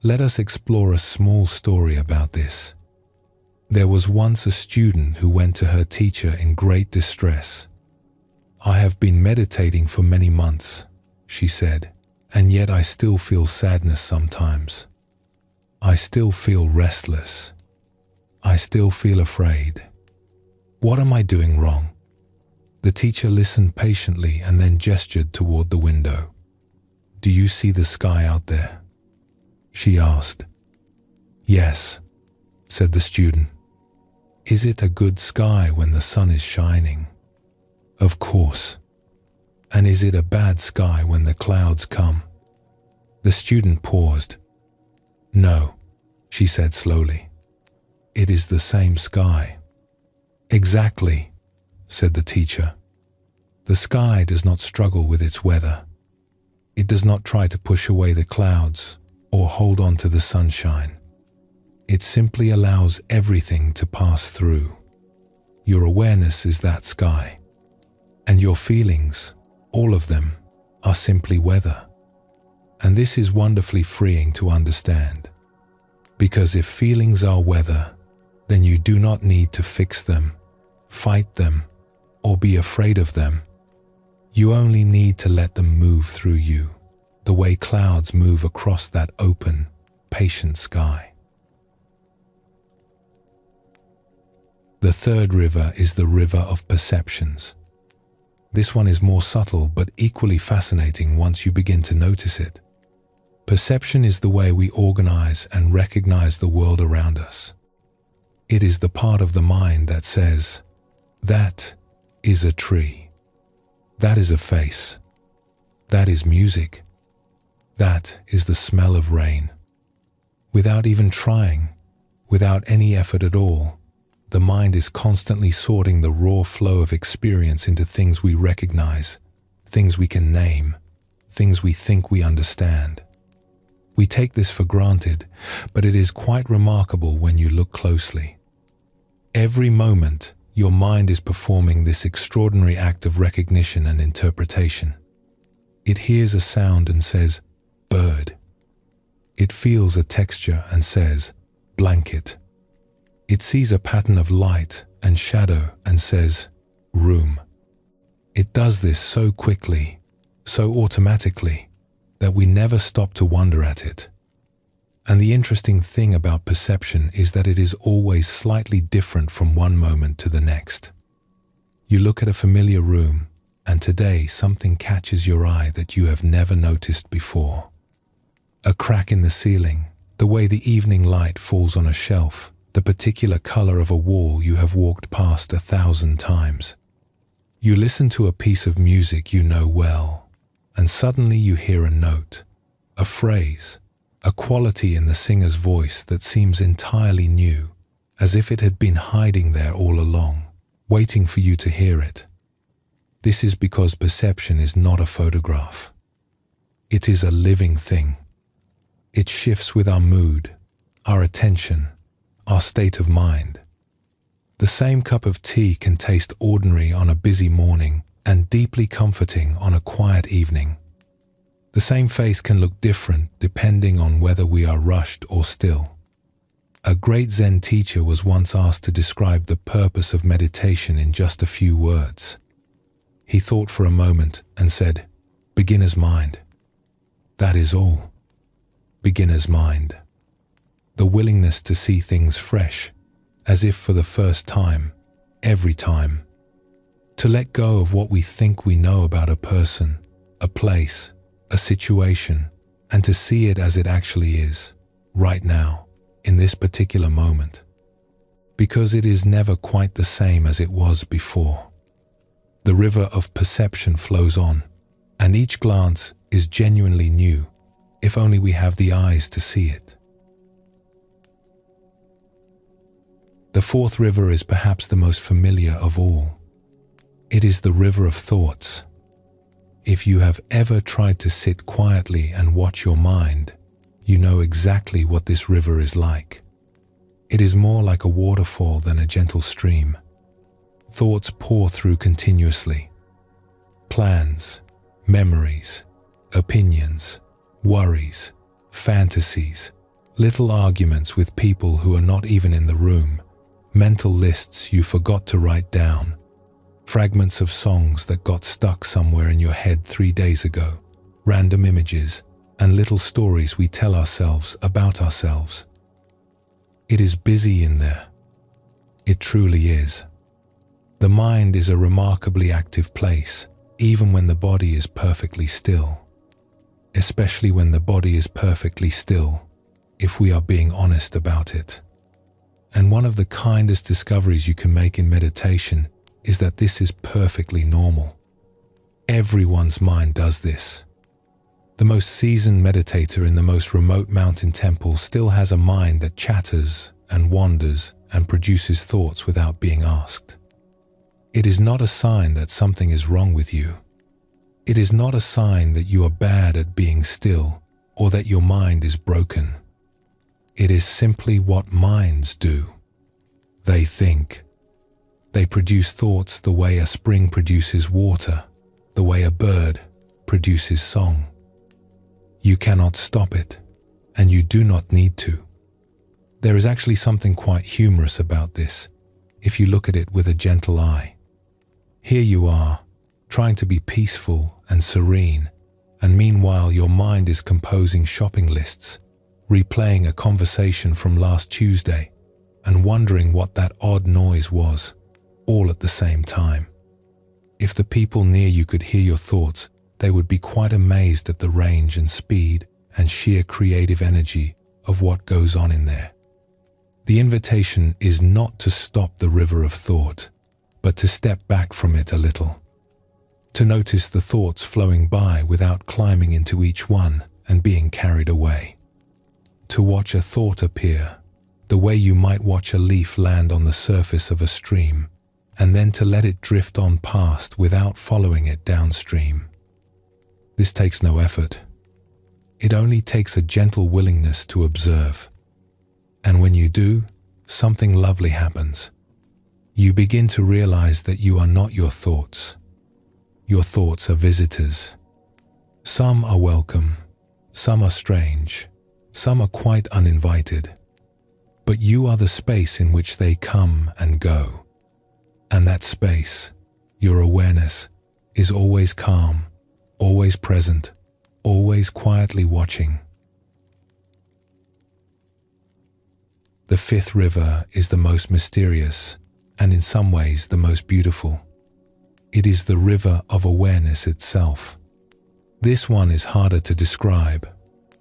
Let us explore a small story about this. There was once a student who went to her teacher in great distress. "I have been meditating for many months," she said, "and yet I still feel sadness sometimes. I still feel restless. I still feel afraid. What am I doing wrong?" The teacher listened patiently and then gestured toward the window. "Do you see the sky out there?" she asked. "Yes," said the student. "Is it a good sky when the sun is shining?" "Of course." "And is it a bad sky when the clouds come?" The student paused. "No," she said slowly. "It is the same sky." "Exactly," said the teacher. "The sky does not struggle with its weather. It does not try to push away the clouds or hold on to the sunshine. It simply allows everything to pass through. Your awareness is that sky, and your feelings, all of them, are simply weather. And this is wonderfully freeing to understand. Because if feelings are weather, then you do not need to fix them, fight them, or be afraid of them. You only need to let them move through you, the way clouds move across that open, patient sky. The third river is the river of perceptions. This one is more subtle but equally fascinating once you begin to notice it. Perception is the way we organize and recognize the world around us. It is the part of the mind that says, "That is a tree. That is a face. That is music. That is the smell of rain." Without even trying, without any effort at all, the mind is constantly sorting the raw flow of experience into things we recognize, things we can name, things we think we understand. We take this for granted, but it is quite remarkable when you look closely. Every moment, your mind is performing this extraordinary act of recognition and interpretation. It hears a sound and says, "bird." It feels a texture and says, "blanket." It sees a pattern of light and shadow and says, "room." It does this so quickly, so automatically, that we never stop to wonder at it. And the interesting thing about perception is that it is always slightly different from one moment to the next. You look at a familiar room, and today something catches your eye that you have never noticed before. A crack in the ceiling, the way the evening light falls on a shelf, the particular color of a wall you have walked past 1,000 times. You listen to a piece of music you know well, and suddenly you hear a note, a phrase, a quality in the singer's voice that seems entirely new, as if it had been hiding there all along, waiting for you to hear it. This is because perception is not a photograph. It is a living thing. It shifts with our mood, our attention, our state of mind. The same cup of tea can taste ordinary on a busy morning and deeply comforting on a quiet evening. The same face can look different depending on whether we are rushed or still. A great Zen teacher was once asked to describe the purpose of meditation in just a few words. He thought for a moment and said, "Beginner's mind." That is all. Beginner's mind. The willingness to see things fresh, as if for the first time, every time. To let go of what we think we know about a person, a place, a situation, and to see it as it actually is, right now, in this particular moment. Because it is never quite the same as it was before. The river of perception flows on, and each glance is genuinely new, if only we have the eyes to see it. The fourth river is perhaps the most familiar of all. It is the river of thoughts. If you have ever tried to sit quietly and watch your mind, you know exactly what this river is like. It is more like a waterfall than a gentle stream. Thoughts pour through continuously. Plans, memories, opinions, worries, fantasies, little arguments with people who are not even in the room, mental lists you forgot to write down, fragments of songs that got stuck somewhere in your head 3 days ago, random images, and little stories we tell ourselves about ourselves. It is busy in there. It truly is. The mind is a remarkably active place, even when the body is perfectly still. Especially when the body is perfectly still, if we are being honest about it. And one of the kindest discoveries you can make in meditation is that this is perfectly normal. Everyone's mind does this. The most seasoned meditator in the most remote mountain temple still has a mind that chatters and wanders and produces thoughts without being asked. It is not a sign that something is wrong with you. It is not a sign that you are bad at being still or that your mind is broken. It is simply what minds do. They think. They produce thoughts the way a spring produces water, the way a bird produces song. You cannot stop it, and you do not need to. There is actually something quite humorous about this, if you look at it with a gentle eye. Here you are, trying to be peaceful and serene, and meanwhile your mind is composing shopping lists, replaying a conversation from last Tuesday, and wondering what that odd noise was, all at the same time. If the people near you could hear your thoughts, they would be quite amazed at the range and speed and sheer creative energy of what goes on in there. The invitation is not to stop the river of thought, but to step back from it a little. To notice the thoughts flowing by without climbing into each one and being carried away. To watch a thought appear, the way you might watch a leaf land on the surface of a stream, and then to let it drift on past without following it downstream. This takes no effort. It only takes a gentle willingness to observe. And when you do, something lovely happens. You begin to realize that you are not your thoughts. Your thoughts are visitors. Some are welcome, some are strange, some are quite uninvited. But you are the space in which they come and go. And that space, your awareness, is always calm, always present, always quietly watching. The fifth river is the most mysterious and in some ways the most beautiful. It is the river of awareness itself. This one is harder to describe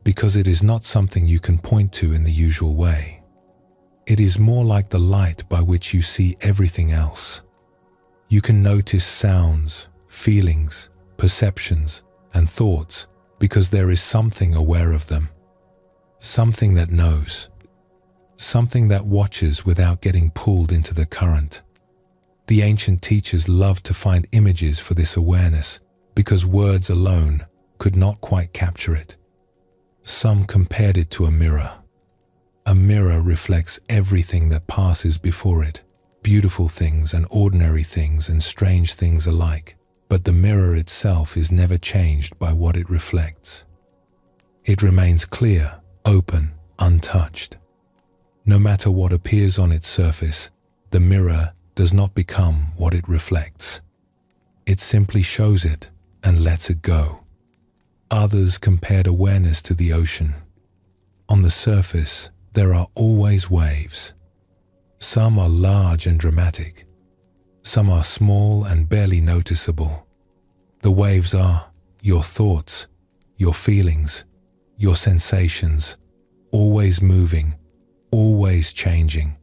because it is not something you can point to in the usual way. It is more like the light by which you see everything else. You can notice sounds, feelings, perceptions, and thoughts because there is something aware of them. Something that knows. Something that watches without getting pulled into the current. The ancient teachers loved to find images for this awareness because words alone could not quite capture it. Some compared it to a mirror. A mirror reflects everything that passes before it, beautiful things and ordinary things and strange things alike, but the mirror itself is never changed by what it reflects. It remains clear, open, untouched. No matter what appears on its surface, the mirror does not become what it reflects. It simply shows it and lets it go. Others compared awareness to the ocean. On the surface, there are always waves. Some are large and dramatic. Some are small and barely noticeable. The waves are your thoughts, your feelings, your sensations, always moving, always changing.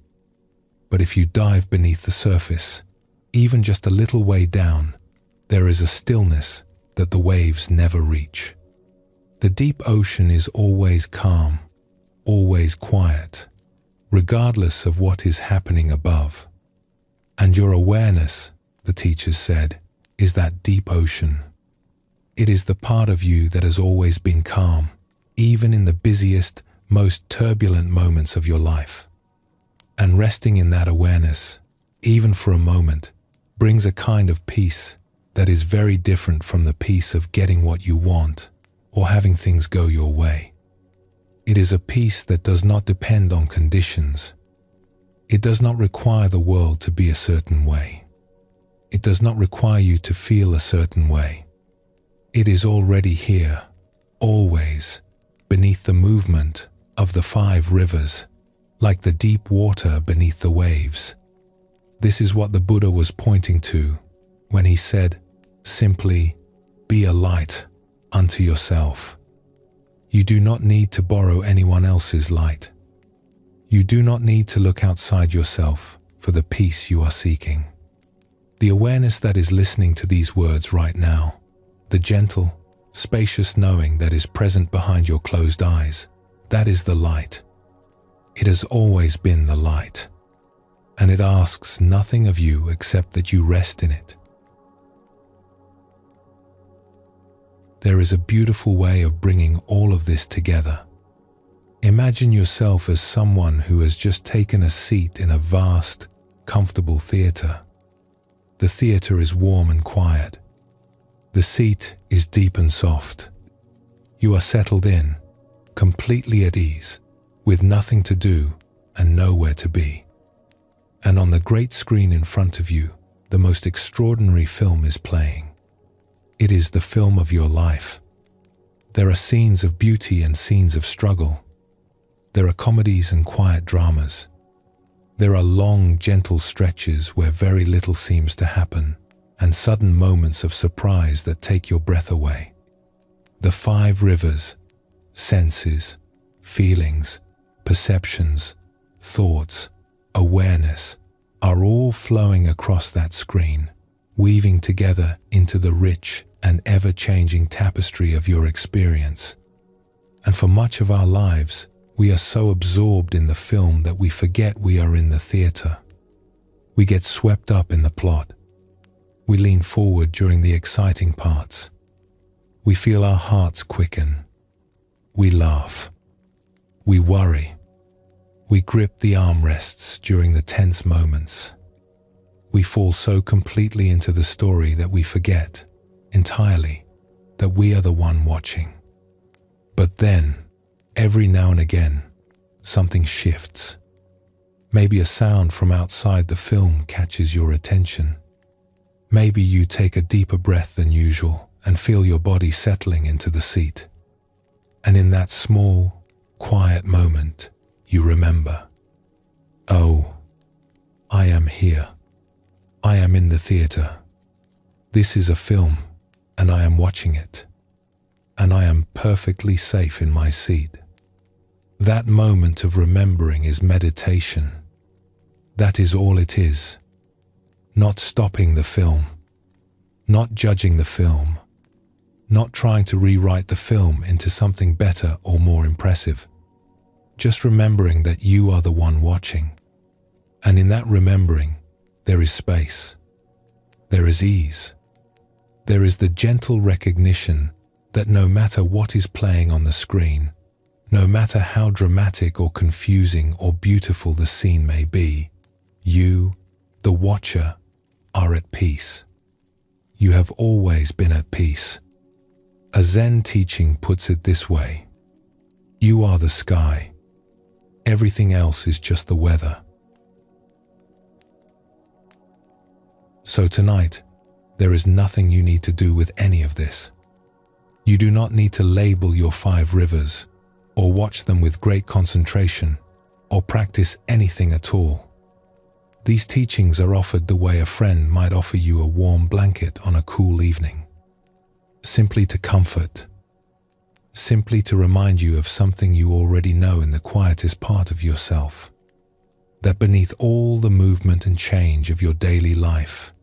But if you dive beneath the surface, even just a little way down, there is a stillness that the waves never reach. The deep ocean is always calm, always quiet, regardless of what is happening above. And your awareness, the teachers said, is that deep ocean. It is the part of you that has always been calm, even in the busiest, most turbulent moments of your life. And resting in that awareness, even for a moment, brings a kind of peace that is very different from the peace of getting what you want or having things go your way. It is a peace that does not depend on conditions. It does not require the world to be a certain way. It does not require you to feel a certain way. It is already here, always, beneath the movement of the 5 rivers, like the deep water beneath the waves. This is what the Buddha was pointing to when he said, simply, be a light unto yourself. You do not need to borrow anyone else's light. You do not need to look outside yourself for the peace you are seeking. The awareness that is listening to these words right now, the gentle, spacious knowing that is present behind your closed eyes, that is the light. It has always been the light, and it asks nothing of you except that you rest in it. There is a beautiful way of bringing all of this together. Imagine yourself as someone who has just taken a seat in a vast, comfortable theater. The theater is warm and quiet. The seat is deep and soft. You are settled in, completely at ease, with nothing to do and nowhere to be. And on the great screen in front of you, the most extraordinary film is playing. It is the film of your life. There are scenes of beauty and scenes of struggle. There are comedies and quiet dramas. There are long, gentle stretches where very little seems to happen, and sudden moments of surprise that take your breath away. The 5 rivers, senses, feelings, perceptions, thoughts, awareness, are all flowing across that screen, weaving together into the rich and ever-changing tapestry of your experience. And for much of our lives, we are so absorbed in the film that we forget we are in the theater. We get swept up in the plot. We lean forward during the exciting parts. We feel our hearts quicken. We laugh. We worry. We grip the armrests during the tense moments. We fall so completely into the story that we forget entirely that we are the one watching. But then, every now and again, something shifts. Maybe a sound from outside the film catches your attention. Maybe you take a deeper breath than usual and feel your body settling into the seat. And in that small, quiet moment, you remember, oh, I am here. I am in the theater. This is a film, and I am watching it. And I am perfectly safe in my seat. That moment of remembering is meditation. That is all it is. Not stopping the film, not judging the film, not trying to rewrite the film into something better or more impressive. Just remembering that you are the one watching. And in that remembering, there is space. There is ease. There is the gentle recognition that no matter what is playing on the screen, no matter how dramatic or confusing or beautiful the scene may be, you, the watcher, are at peace. You have always been at peace. A Zen teaching puts it this way: you are the sky. Everything else is just the weather. So tonight, there is nothing you need to do with any of this. You do not need to label your 5 rivers, or watch them with great concentration, or practice anything at all. These teachings are offered the way a friend might offer you a warm blanket on a cool evening. Simply to comfort. Simply to remind you of something you already know in the quietest part of yourself. That beneath all the movement and change of your daily life,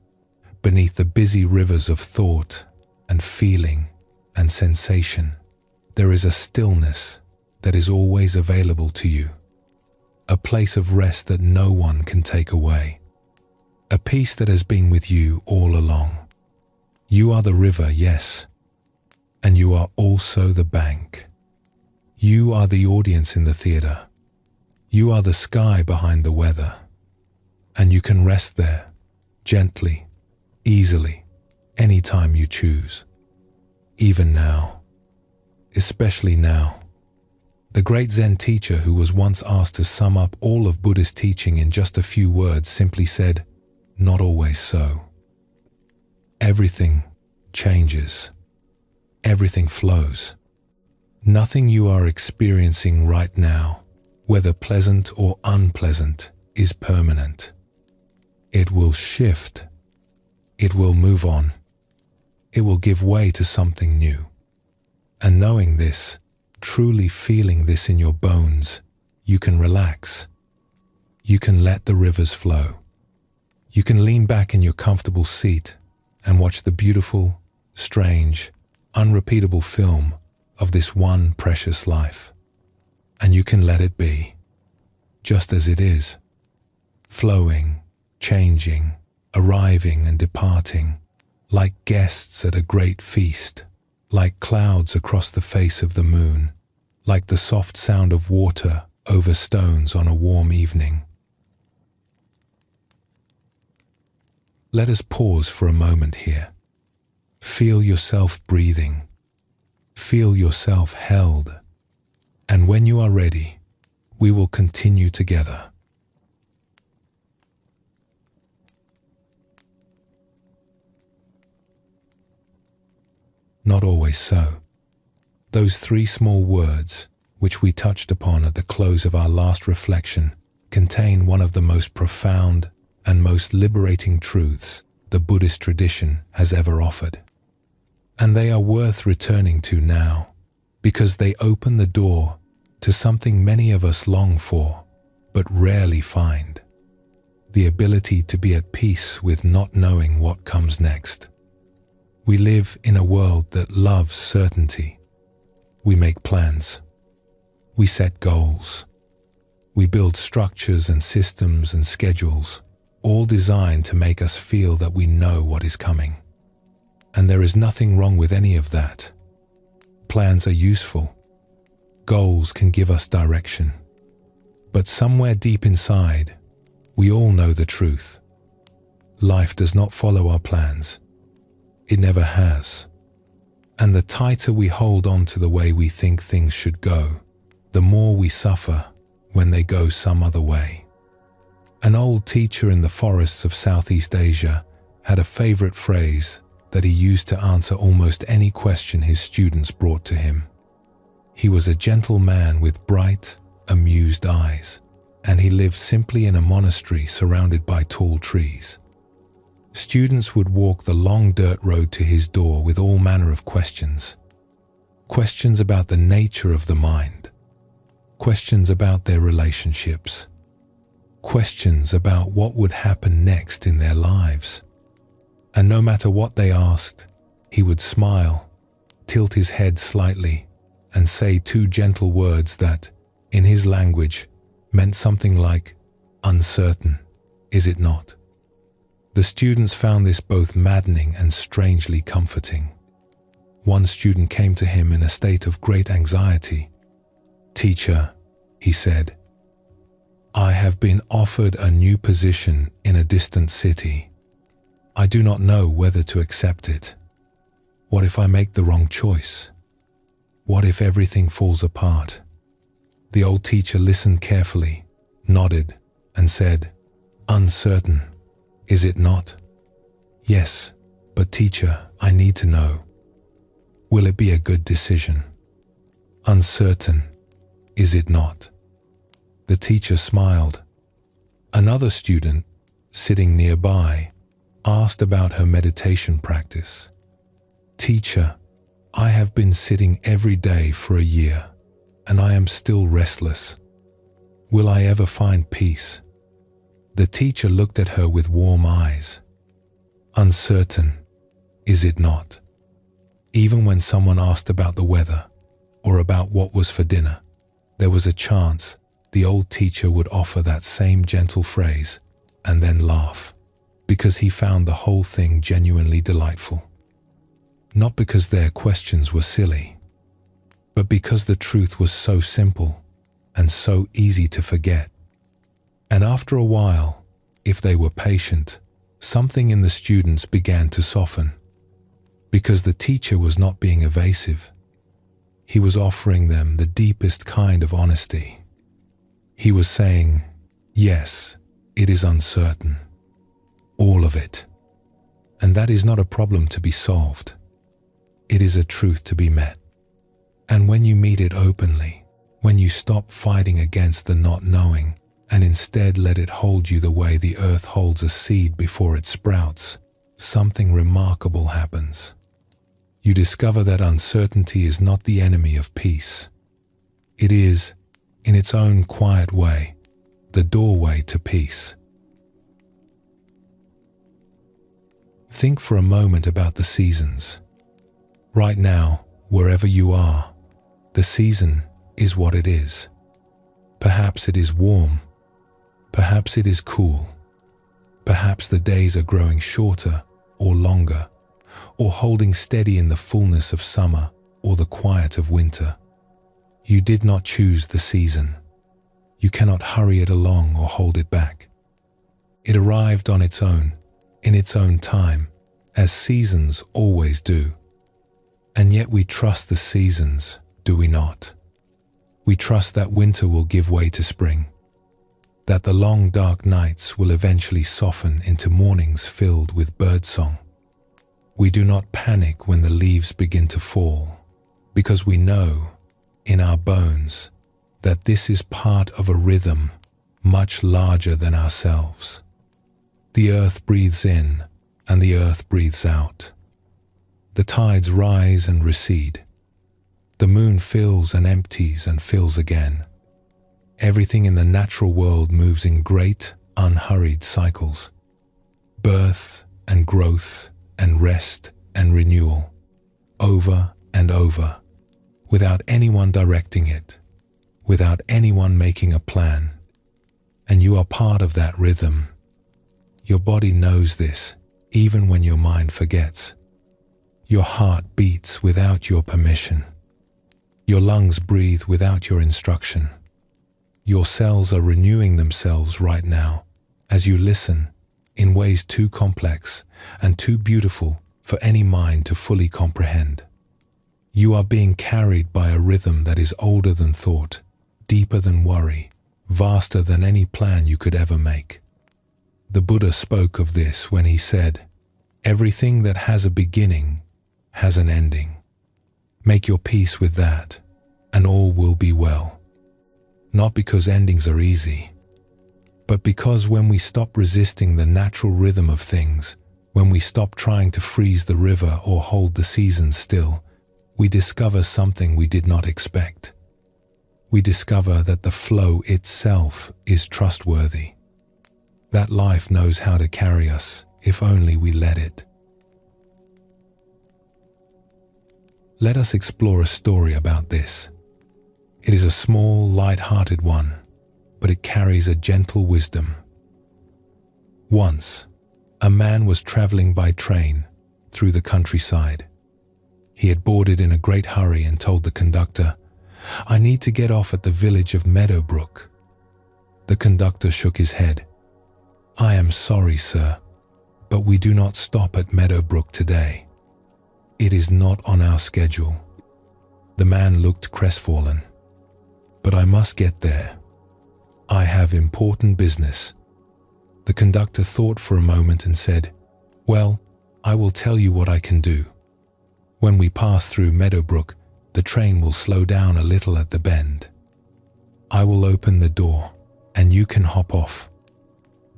beneath the busy rivers of thought and feeling and sensation, there is a stillness that is always available to you, a place of rest that no one can take away, a peace that has been with you all along. You are the river, yes, and you are also the bank. You are the audience in the theater. You are the sky behind the weather, and you can rest there, gently, easily, anytime you choose. Even now, especially now. The great Zen teacher who was once asked to sum up all of Buddhist teaching in just a few words simply said, "Not always so." Everything changes. Everything flows. Nothing you are experiencing right now, whether pleasant or unpleasant, is permanent. It will shift. It will move on. It will give way to something new. And knowing this, truly feeling this in your bones, you can relax. You can let the rivers flow. You can lean back in your comfortable seat and watch the beautiful, strange, unrepeatable film of this one precious life. And you can let it be, just as it is, flowing, changing, arriving and departing, like guests at a great feast, like clouds across the face of the moon, like the soft sound of water over stones on a warm evening. Let us pause for a moment here. Feel yourself breathing. Feel yourself held. And when you are ready, we will continue together. Not always so. Those 3 small words, which we touched upon at the close of our last reflection, contain one of the most profound and most liberating truths the Buddhist tradition has ever offered. And they are worth returning to now, because they open the door to something many of us long for, but rarely find: the ability to be at peace with not knowing what comes next. We live in a world that loves certainty. We make plans. We set goals. We build structures and systems and schedules, all designed to make us feel that we know what is coming. And there is nothing wrong with any of that. Plans are useful. Goals can give us direction. But somewhere deep inside, we all know the truth. Life does not follow our plans. It never has. And the tighter we hold on to the way we think things should go, the more we suffer when they go some other way. An old teacher in the forests of Southeast Asia had a favorite phrase that he used to answer almost any question his students brought to him. He was a gentle man with bright, amused eyes, and he lived simply in a monastery surrounded by tall trees. Students would walk the long dirt road to his door with all manner of questions. Questions about the nature of the mind. Questions about their relationships. Questions about what would happen next in their lives. And no matter what they asked, he would smile, tilt his head slightly, and say two gentle words that, in his language, meant something like, "Uncertain, is it not?" The students found this both maddening and strangely comforting. One student came to him in a state of great anxiety. "Teacher," he said, "I have been offered a new position in a distant city. I do not know whether to accept it. What if I make the wrong choice? What if everything falls apart?" The old teacher listened carefully, nodded, and said, "Uncertain, is it not?" "Yes, but teacher, I need to know. Will it be a good decision?" "Uncertain, is it not?" The teacher smiled. Another student, sitting nearby, asked about her meditation practice. "Teacher, I have been sitting every day for a year, and I am still restless. Will I ever find peace?" The teacher looked at her with warm eyes. "Uncertain, is it not?" Even when someone asked about the weather or about what was for dinner, there was a chance the old teacher would offer that same gentle phrase and then laugh, because he found the whole thing genuinely delightful. Not because their questions were silly, but because the truth was so simple and so easy to forget. And after a while, if they were patient, something in the students began to soften, because the teacher was not being evasive. He was offering them the deepest kind of honesty. He was saying, "Yes, it is uncertain. All of it. And that is not a problem to be solved. It is a truth to be met. And when you meet it openly, when you stop fighting against the not knowing and instead let it hold you the way the earth holds a seed before it sprouts, something remarkable happens. You discover that uncertainty is not the enemy of peace. It is, in its own quiet way, the doorway to peace." Think for a moment about the seasons. Right now, wherever you are, the season is what it is. Perhaps it is warm. Perhaps it is cool. Perhaps the days are growing shorter or longer, or holding steady in the fullness of summer or the quiet of winter. You did not choose the season. You cannot hurry it along or hold it back. It arrived on its own, in its own time, as seasons always do. And yet we trust the seasons, do we not? We trust that winter will give way to spring, that the long dark nights will eventually soften into mornings filled with birdsong. We do not panic when the leaves begin to fall, because we know, in our bones, that this is part of a rhythm much larger than ourselves. The earth breathes in and the earth breathes out. The tides rise and recede. The moon fills and empties and fills again. Everything in the natural world moves in great, unhurried cycles. Birth and growth and rest and renewal, over and over, without anyone directing it, without anyone making a plan. And you are part of that rhythm. Your body knows this, even when your mind forgets. Your heart beats without your permission. Your lungs breathe without your instruction. Your cells are renewing themselves right now as you listen in ways too complex and too beautiful for any mind to fully comprehend. You are being carried by a rhythm that is older than thought, deeper than worry, vaster than any plan you could ever make. The Buddha spoke of this when he said, "Everything that has a beginning has an ending. Make your peace with that, and all will be well." Not because endings are easy, but because when we stop resisting the natural rhythm of things, when we stop trying to freeze the river or hold the seasons still, we discover something we did not expect. We discover that the flow itself is trustworthy, that life knows how to carry us if only we let it. Let us explore a story about this. It is a small, light-hearted one, but it carries a gentle wisdom. Once, a man was traveling by train through the countryside. He had boarded in a great hurry and told the conductor, "I need to get off at the village of Meadowbrook." The conductor shook his head. "I am sorry, sir, but we do not stop at Meadowbrook today. It is not on our schedule." The man looked crestfallen. "But I must get there. I have important business." The conductor thought for a moment and said, "Well, I will tell you what I can do. When we pass through Meadowbrook, the train will slow down a little at the bend. I will open the door, and you can hop off.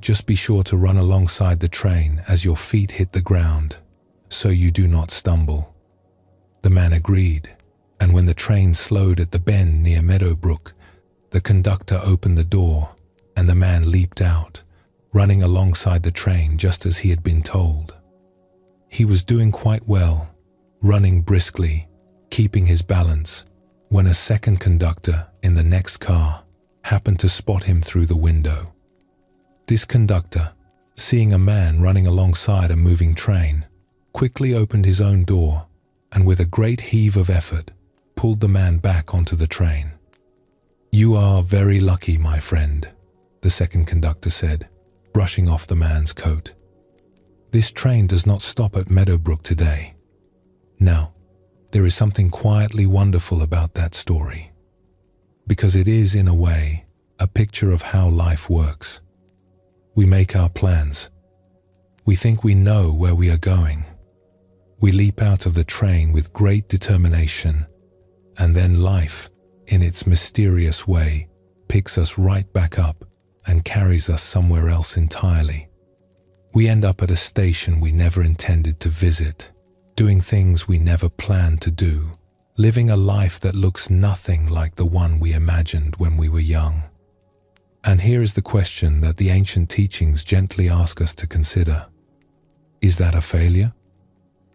Just be sure to run alongside the train as your feet hit the ground, so you do not stumble." The man agreed, and when the train slowed at the bend near Meadowbrook, the conductor opened the door, and the man leaped out, running alongside the train just as he had been told. He was doing quite well, running briskly, keeping his balance, when a second conductor in the next car happened to spot him through the window. This conductor, seeing a man running alongside a moving train, quickly opened his own door and with a great heave of effort, pulled the man back onto the train. "You are very lucky, my friend," the second conductor said, brushing off the man's coat. "This train does not stop at Meadowbrook today." Now, there is something quietly wonderful about that story, because it is, in a way, a picture of how life works. We make our plans. We think we know where we are going. We leap out of the train with great determination, and then life, in its mysterious way, picks us right back up and carries us somewhere else entirely. We end up at a station we never intended to visit, doing things we never planned to do, living a life that looks nothing like the one we imagined when we were young. And here is the question that the ancient teachings gently ask us to consider. Is that a failure?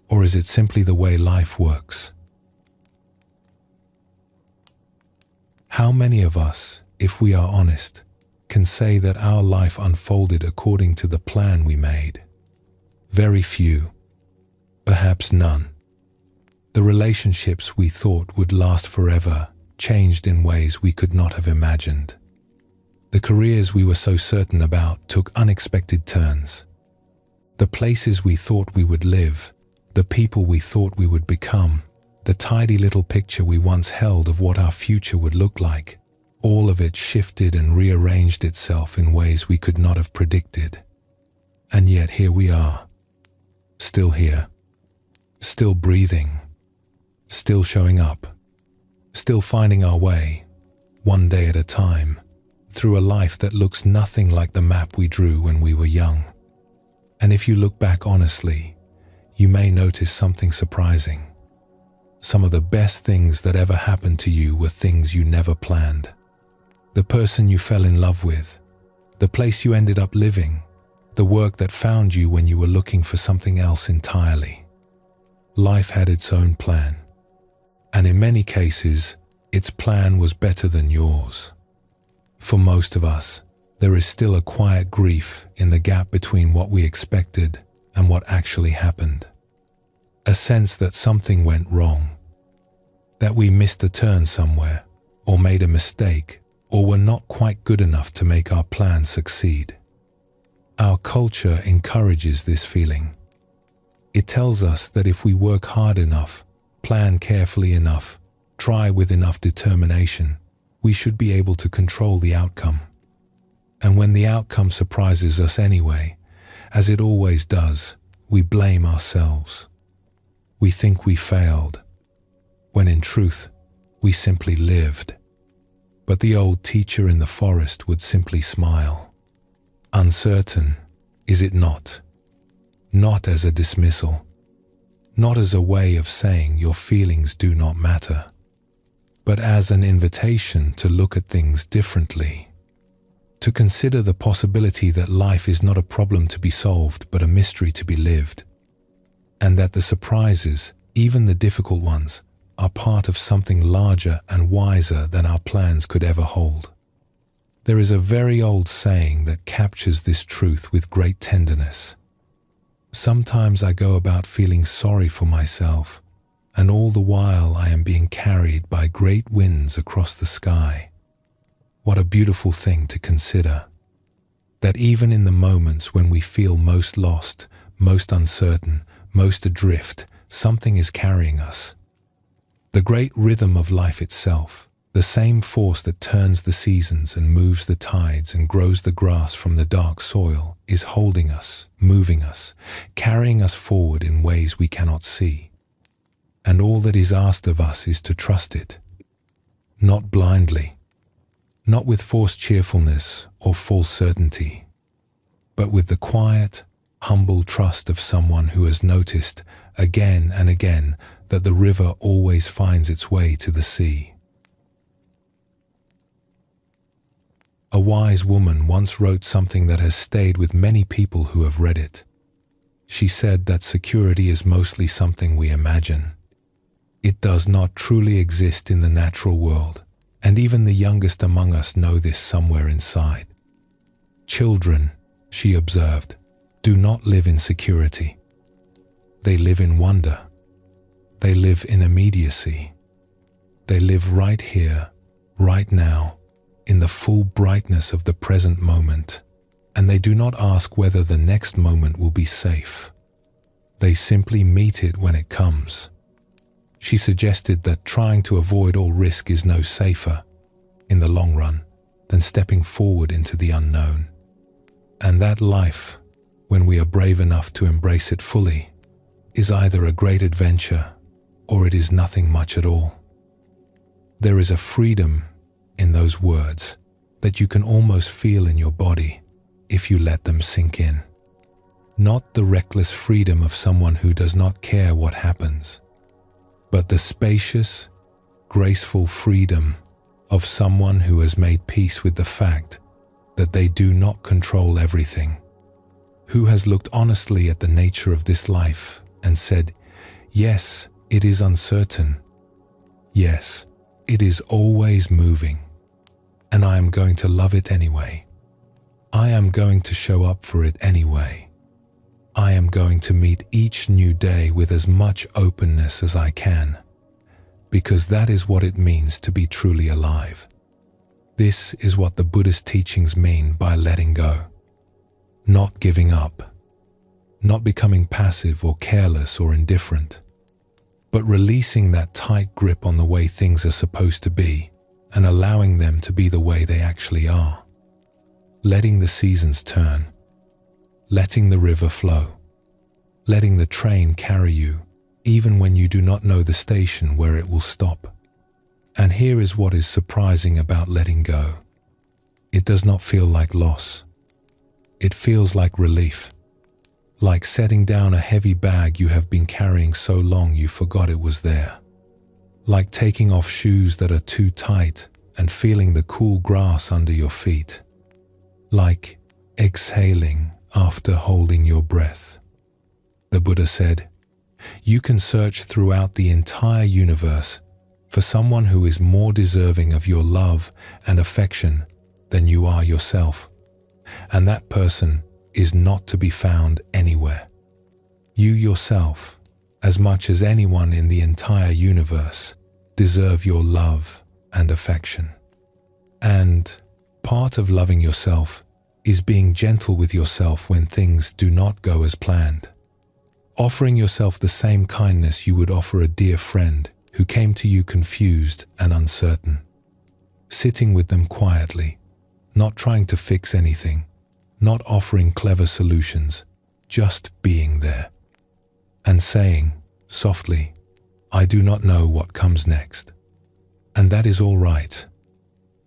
Or is it simply the way life works? How many of us, if we are honest, can say that our life unfolded according to the plan we made? Very few, perhaps none. The relationships we thought would last forever changed in ways we could not have imagined. The careers we were so certain about took unexpected turns. The places we thought we would live, the people we thought we would become, the tidy little picture we once held of what our future would look like, all of it shifted and rearranged itself in ways we could not have predicted. And yet here we are, still here, still breathing, still showing up, still finding our way, one day at a time, through a life that looks nothing like the map we drew when we were young. And if you look back honestly, you may notice something surprising. Some of the best things that ever happened to you were things you never planned. The person you fell in love with, the place you ended up living, the work that found you when you were looking for something else entirely. Life had its own plan. And in many cases, its plan was better than yours. For most of us, there is still a quiet grief in the gap between what we expected and what actually happened. A sense that something went wrong, that we missed a turn somewhere, or made a mistake, or were not quite good enough to make our plan succeed. Our culture encourages this feeling. It tells us that if we work hard enough, plan carefully enough, try with enough determination, we should be able to control the outcome. And when the outcome surprises us anyway, as it always does, we blame ourselves. We think we failed, when in truth, we simply lived. But the old teacher in the forest would simply smile. Uncertain, is it not? Not as a dismissal, not as a way of saying your feelings do not matter, but as an invitation to look at things differently, to consider the possibility that life is not a problem to be solved but a mystery to be lived, and that the surprises, even the difficult ones, are part of something larger and wiser than our plans could ever hold. There is a very old saying that captures this truth with great tenderness. Sometimes I go about feeling sorry for myself, and all the while I am being carried by great winds across the sky. What a beautiful thing to consider. That even in the moments when we feel most lost, most uncertain, most adrift, something is carrying us. The great rhythm of life itself, the same force that turns the seasons and moves the tides and grows the grass from the dark soil, is holding us, moving us, carrying us forward in ways we cannot see. And all that is asked of us is to trust it. Not blindly, not with forced cheerfulness or false certainty, but with the quiet, humble trust of someone who has noticed again and again that the river always finds its way to the sea. A wise woman once wrote something that has stayed with many people who have read it. She said that security is mostly something we imagine. It does not truly exist in the natural world, and even the youngest among us know this somewhere inside. Children, she observed, do not live in security. They live in wonder. They live in immediacy. They live right here, right now, in the full brightness of the present moment, and they do not ask whether the next moment will be safe. They simply meet it when it comes. She suggested that trying to avoid all risk is no safer, in the long run, than stepping forward into the unknown. And that life, when we are brave enough to embrace it fully, is either a great adventure or it is nothing much at all. There is a freedom in those words that you can almost feel in your body if you let them sink in. Not the reckless freedom of someone who does not care what happens, but the spacious, graceful freedom of someone who has made peace with the fact that they do not control everything, who has looked honestly at the nature of this life and said, yes, it is uncertain. Yes, it is always moving. And I am going to love it anyway. I am going to show up for it anyway. I am going to meet each new day with as much openness as I can, because that is what it means to be truly alive. This is what the Buddhist teachings mean by letting go. Not giving up, not becoming passive or careless or indifferent, but releasing that tight grip on the way things are supposed to be and allowing them to be the way they actually are. Letting the seasons turn, letting the river flow, letting the train carry you even when you do not know the station where it will stop. And here is what is surprising about letting go. It does not feel like loss. It feels like relief, like setting down a heavy bag you have been carrying so long you forgot it was there, like taking off shoes that are too tight and feeling the cool grass under your feet, like exhaling after holding your breath. The Buddha said, "You can search throughout the entire universe for someone who is more deserving of your love and affection than you are yourself, and that person is not to be found anywhere. You yourself, as much as anyone in the entire universe, deserve your love and affection. And part of loving yourself is being gentle with yourself when things do not go as planned. Offering yourself the same kindness you would offer a dear friend who came to you confused and uncertain. Sitting with them quietly, not trying to fix anything, not offering clever solutions, just being there. And saying, softly, 'I do not know what comes next. And that is all right.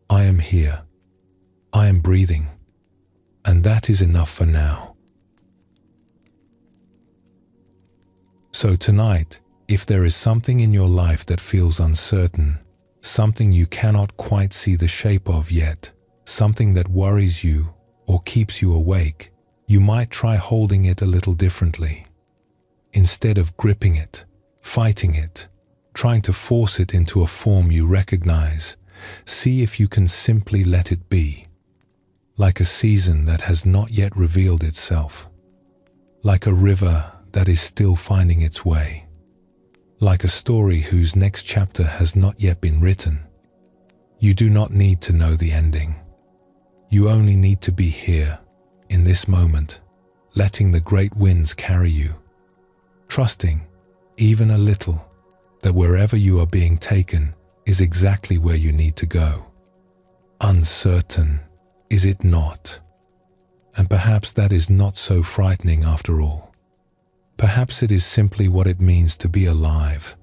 I am here. I am breathing. And that is enough for now.' So tonight, if there is something in your life that feels uncertain, something you cannot quite see the shape of yet, something that worries you or keeps you awake, you might try holding it a little differently. Instead of gripping it, fighting it, trying to force it into a form you recognize, see if you can simply let it be. Like a season that has not yet revealed itself. Like a river that is still finding its way. Like a story whose next chapter has not yet been written. You do not need to know the ending. You only need to be here, in this moment, letting the great winds carry you. Trusting, even a little, that wherever you are being taken is exactly where you need to go. Uncertain, is it not? And perhaps that is not so frightening after all. Perhaps it is simply what it means to be alive.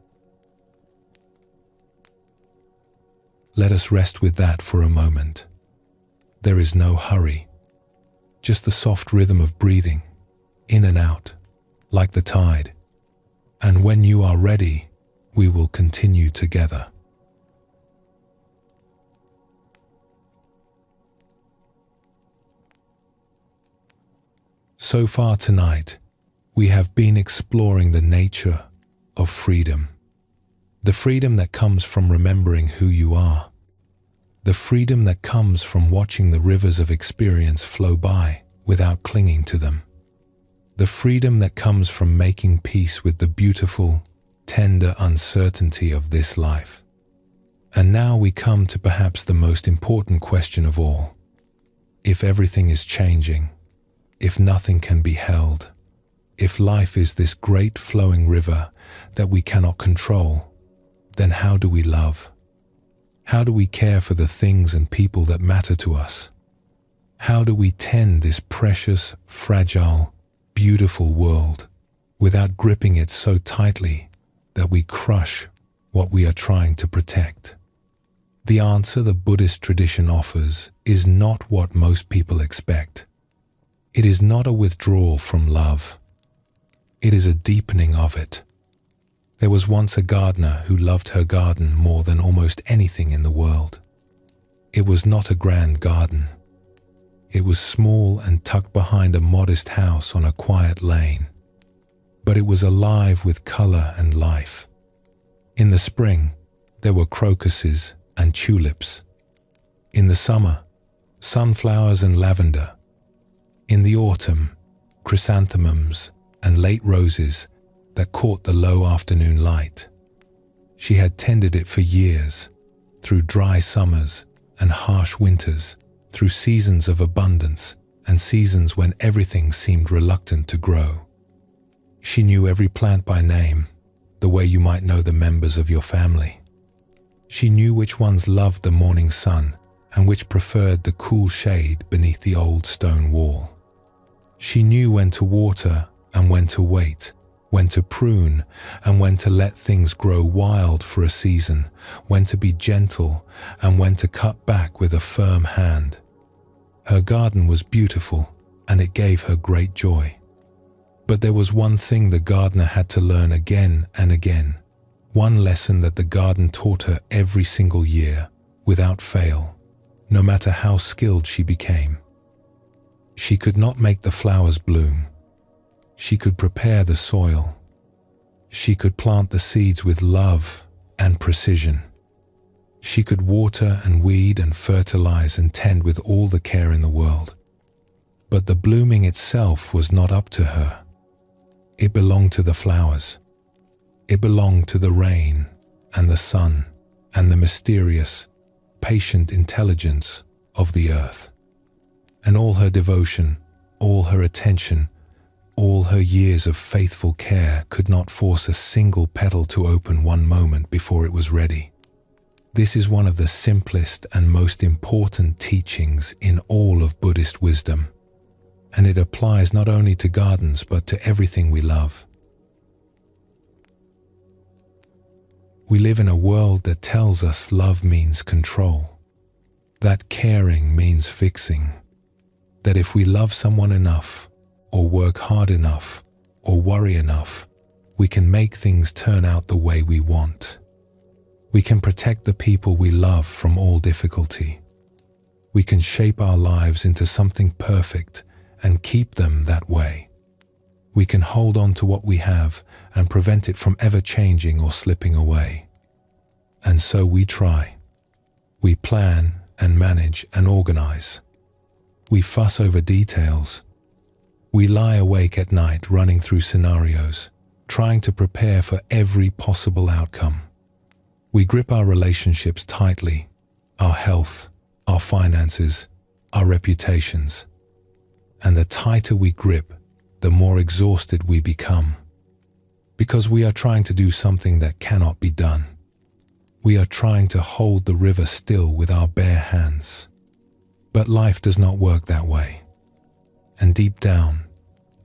Let us rest with that for a moment. There is no hurry, just the soft rhythm of breathing, in and out, like the tide. And when you are ready, we will continue together. So far tonight, we have been exploring the nature of freedom. The freedom that comes from remembering who you are. The freedom that comes from watching the rivers of experience flow by without clinging to them. The freedom that comes from making peace with the beautiful, tender uncertainty of this life. And now we come to perhaps the most important question of all. If everything is changing, if nothing can be held, if life is this great flowing river that we cannot control, then how do we love? How do we care for the things and people that matter to us? How do we tend this precious, fragile, beautiful world without gripping it so tightly that we crush what we are trying to protect? The answer the Buddhist tradition offers is not what most people expect. It is not a withdrawal from love. It is a deepening of it. There was once a gardener who loved her garden more than almost anything in the world. It was not a grand garden. It was small and tucked behind a modest house on a quiet lane. But it was alive with color and life. In the spring, there were crocuses and tulips. In the summer, sunflowers and lavender. In the autumn, chrysanthemums and late roses that caught the low afternoon light. She had tended it for years, through dry summers and harsh winters, through seasons of abundance and seasons when everything seemed reluctant to grow. She knew every plant by name, the way you might know the members of your family. She knew which ones loved the morning sun and which preferred the cool shade beneath the old stone wall. She knew when to water and when to wait, when to prune and when to let things grow wild for a season, when to be gentle and when to cut back with a firm hand. Her garden was beautiful, and it gave her great joy. But there was one thing the gardener had to learn again and again, one lesson that the garden taught her every single year, without fail, no matter how skilled she became. She could not make the flowers bloom. She could prepare the soil. She could plant the seeds with love and precision. She could water and weed and fertilize and tend with all the care in the world. But the blooming itself was not up to her. It belonged to the flowers. It belonged to the rain and the sun and the mysterious, patient intelligence of the earth. And all her devotion, all her attention, all her years of faithful care could not force a single petal to open one moment before it was ready. This is one of the simplest and most important teachings in all of Buddhist wisdom, and it applies not only to gardens but to everything we love. We live in a world that tells us love means control, that caring means fixing, that if we love someone enough, or work hard enough, or worry enough, we can make things turn out the way we want. We can protect the people we love from all difficulty. We can shape our lives into something perfect and keep them that way. We can hold on to what we have and prevent it from ever changing or slipping away. And so we try. We plan and manage and organize. We fuss over details. We lie awake at night running through scenarios, trying to prepare for every possible outcome. We grip our relationships tightly, our health, our finances, our reputations. And the tighter we grip, the more exhausted we become. Because we are trying to do something that cannot be done. We are trying to hold the river still with our bare hands. But life does not work that way. And deep down,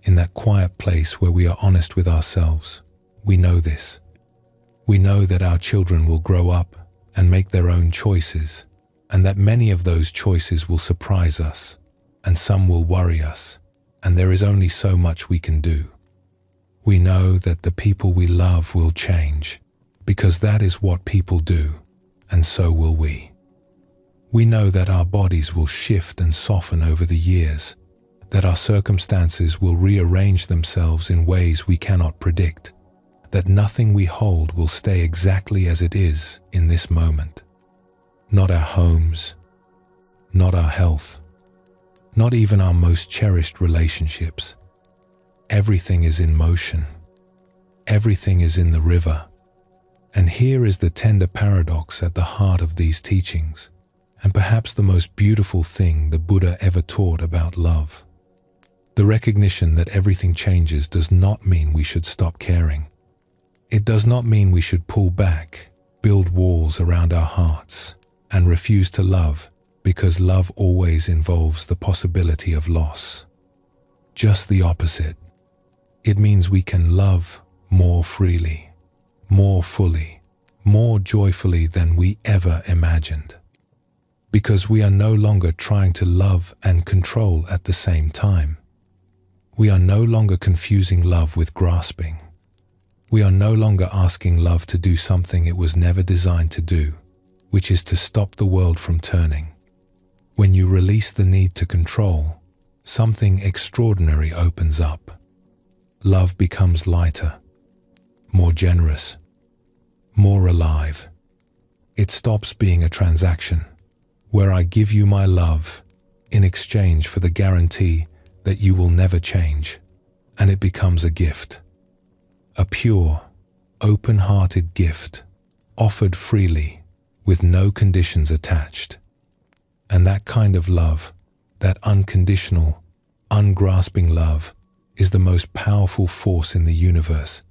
in that quiet place where we are honest with ourselves, we know this. We know that our children will grow up and make their own choices, and that many of those choices will surprise us, and some will worry us, and there is only so much we can do. We know that the people we love will change, because that is what people do, and so will we. We know that our bodies will shift and soften over the years, that our circumstances will rearrange themselves in ways we cannot predict, that nothing we hold will stay exactly as it is in this moment. Not our homes, not our health, not even our most cherished relationships. Everything is in motion. Everything is in the river. And here is the tender paradox at the heart of these teachings, and perhaps the most beautiful thing the Buddha ever taught about love. The recognition that everything changes does not mean we should stop caring. It does not mean we should pull back, build walls around our hearts, and refuse to love, because love always involves the possibility of loss. Just the opposite. It means we can love more freely, more fully, more joyfully than we ever imagined. Because we are no longer trying to love and control at the same time. We are no longer confusing love with grasping. We are no longer asking love to do something it was never designed to do, which is to stop the world from turning. When you release the need to control, something extraordinary opens up. Love becomes lighter, more generous, more alive. It stops being a transaction, where I give you my love in exchange for the guarantee that you will never change, and it becomes a gift. A pure, open-hearted gift, offered freely, with no conditions attached. And that kind of love, that unconditional, ungrasping love, is the most powerful force in the universe.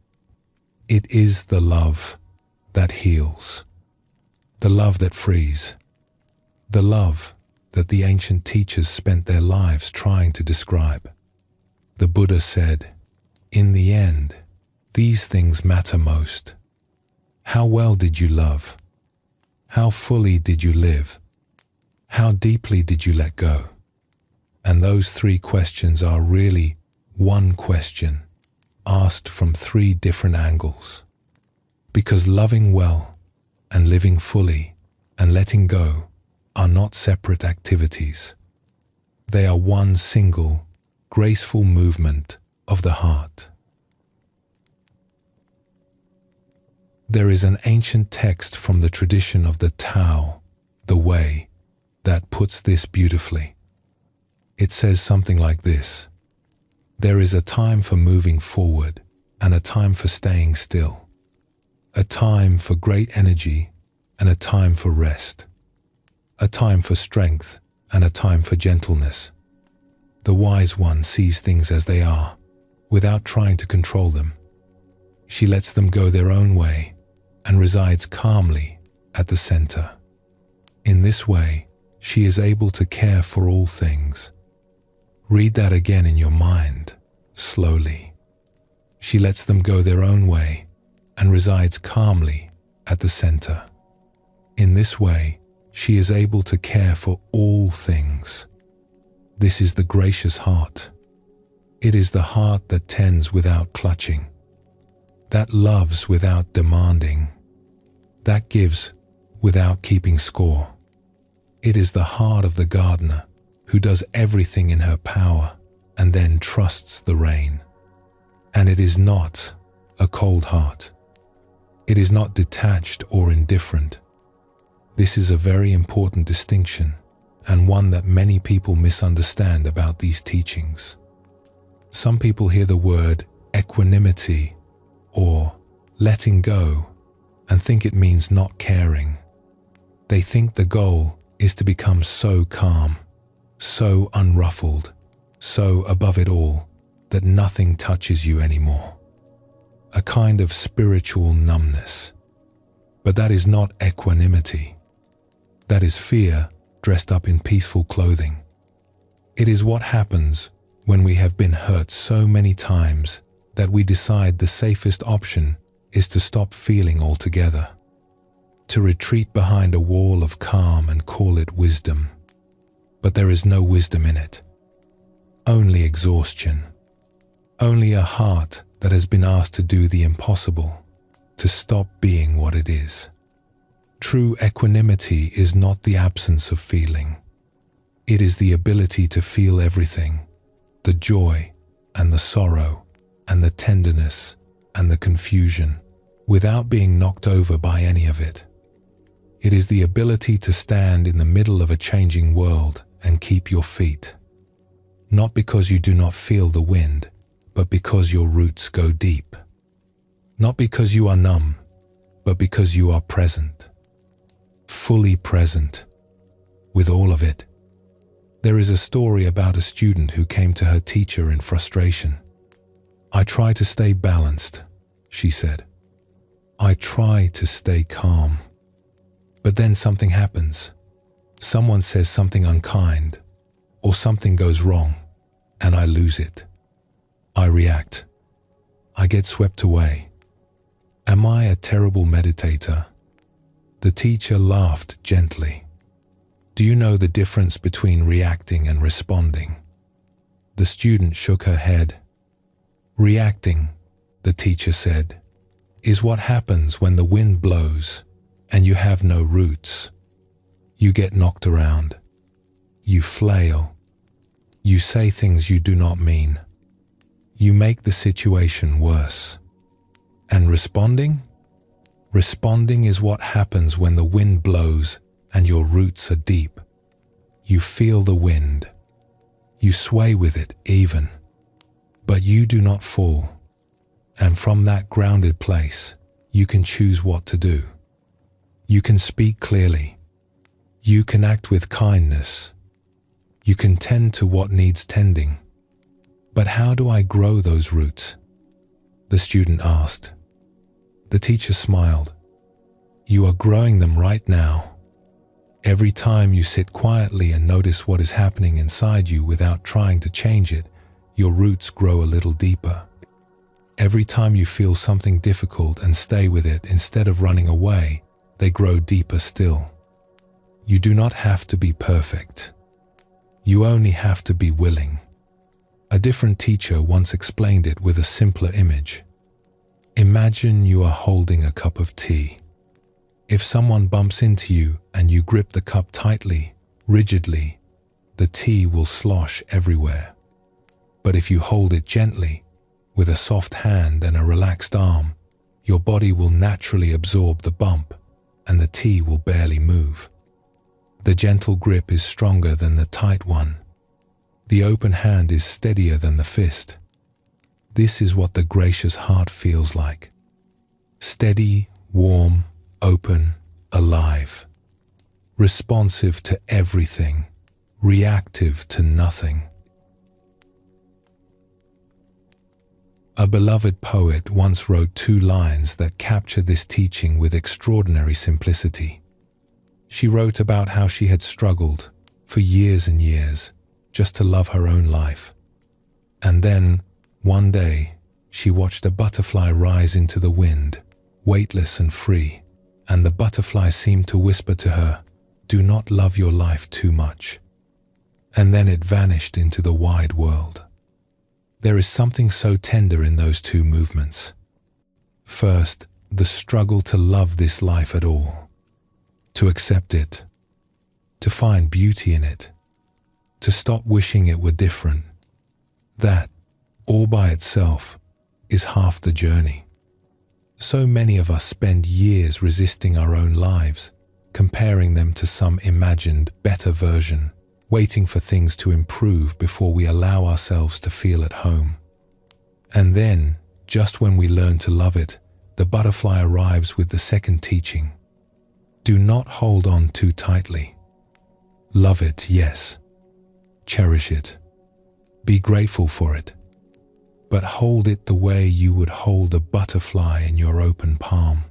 It is the love that heals, the love that frees, the love that the ancient teachers spent their lives trying to describe. The Buddha said, "In the end, these things matter most. How well did you love? How fully did you live? How deeply did you let go? And those 3 questions are really one question, asked from 3 different angles. Because loving well and living fully and letting go are not separate activities. They are one single, graceful movement of the heart. There is an ancient text from the tradition of the Tao, the Way, that puts this beautifully. It says something like this: there is a time for moving forward and a time for staying still, a time for great energy and a time for rest, a time for strength and a time for gentleness. The wise one sees things as they are, without trying to control them. She lets them go their own way and resides calmly at the center. In this way, she is able to care for all things. Read that again in your mind, slowly. She lets them go their own way and resides calmly at the center. In this way, she is able to care for all things. This is the gracious heart. It is the heart that tends without clutching, that loves without demanding, that gives without keeping score. It is the heart of the gardener who does everything in her power and then trusts the rain. And it is not a cold heart. It is not detached or indifferent. This is a very important distinction, and one that many people misunderstand about these teachings. Some people hear the word equanimity or letting go and think it means not caring. They think the goal is to become so calm, so unruffled, so above it all that nothing touches you anymore. A kind of spiritual numbness. But that is not equanimity. That is fear dressed up in peaceful clothing. It is what happens when we have been hurt so many times that we decide the safest option is to stop feeling altogether, to retreat behind a wall of calm and call it wisdom. But there is no wisdom in it. Only exhaustion. Only a heart that has been asked to do the impossible, to stop being what it is. True equanimity is not the absence of feeling. It is the ability to feel everything, the joy and the sorrow and the tenderness and the confusion, without being knocked over by any of it. It is the ability to stand in the middle of a changing world and keep your feet. Not because you do not feel the wind, but because your roots go deep. Not because you are numb, but because you are present. Fully present, with all of it. There is a story about a student who came to her teacher in frustration. "I try to stay balanced," she said. "I try to stay calm. But then something happens. Someone says something unkind, or something goes wrong, and I lose it. I react. I get swept away. Am I a terrible meditator?" The teacher laughed gently. "Do you know the difference between reacting and responding?" The student shook her head. "Reacting," the teacher said, "is what happens when the wind blows and you have no roots. You get knocked around. You flail. You say things you do not mean. You make the situation worse. And responding? Responding is what happens when the wind blows and your roots are deep. You feel the wind. You sway with it even. But you do not fall. And from that grounded place, you can choose what to do. You can speak clearly. You can act with kindness. You can tend to what needs tending. But how do I grow those roots?" the student asked. The teacher smiled. "You are growing them right now. Every time you sit quietly and notice what is happening inside you without trying to change it, your roots grow a little deeper. Every time you feel something difficult and stay with it instead of running away, they grow deeper still. You do not have to be perfect. You only have to be willing. A different teacher once explained it with a simpler image. Imagine you are holding a cup of tea. If someone bumps into you and you grip the cup tightly, rigidly, the tea will slosh everywhere. But if you hold it gently, with a soft hand and a relaxed arm, your body will naturally absorb the bump and the tea will barely move. The gentle grip is stronger than the tight one. The open hand is steadier than the fist. This is what the gracious heart feels like. Steady, warm, open, alive. Responsive to everything, reactive to nothing. A beloved poet once wrote 2 lines that capture this teaching with extraordinary simplicity. She wrote about how she had struggled for years and years just to love her own life. And then, one day, she watched a butterfly rise into the wind, weightless and free, and the butterfly seemed to whisper to her, "Do not love your life too much." And then it vanished into the wide world. There is something so tender in those 2 movements. First, the struggle to love this life at all, to accept it, to find beauty in it, to stop wishing it were different. That, all by itself, is half the journey. So many of us spend years resisting our own lives, comparing them to some imagined, better version, waiting for things to improve before we allow ourselves to feel at home. And then, just when we learn to love it, the butterfly arrives with the second teaching. Do not hold on too tightly. Love it, yes. Cherish it. Be grateful for it. But hold it the way you would hold a butterfly in your open palm.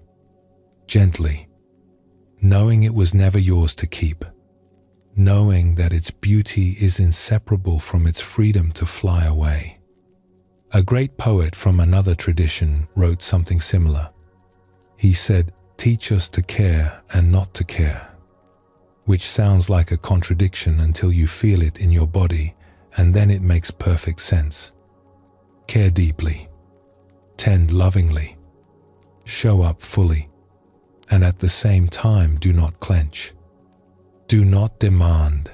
Gently, knowing it was never yours to keep. Knowing that its beauty is inseparable from its freedom to fly away. A great poet from another tradition wrote something similar. He said, "Teach us to care and not to care," which sounds like a contradiction until you feel it in your body, and then it makes perfect sense. Care deeply, tend lovingly, show up fully, and at the same time do not clench. Do not demand.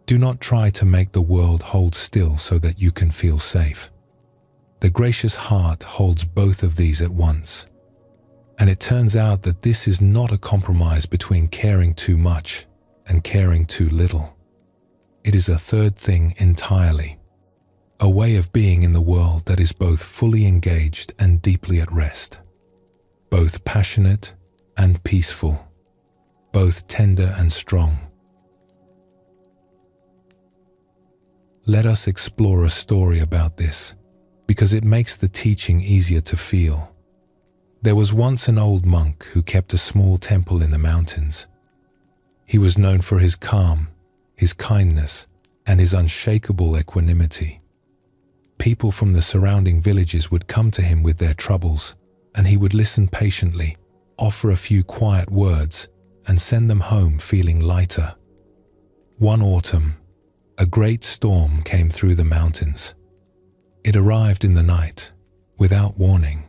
Do not try to make the world hold still so that you can feel safe. The gracious heart holds both of these at once. And it turns out that this is not a compromise between caring too much and caring too little. It is a third thing entirely. A way of being in the world that is both fully engaged and deeply at rest. Both passionate and peaceful. Both tender and strong. Let us explore a story about this, because it makes the teaching easier to feel. There was once an old monk who kept a small temple in the mountains. He was known for his calm, his kindness, and his unshakable equanimity. People from the surrounding villages would come to him with their troubles, and he would listen patiently, offer a few quiet words, and send them home feeling lighter. One autumn, a great storm came through the mountains. It arrived in the night, without warning.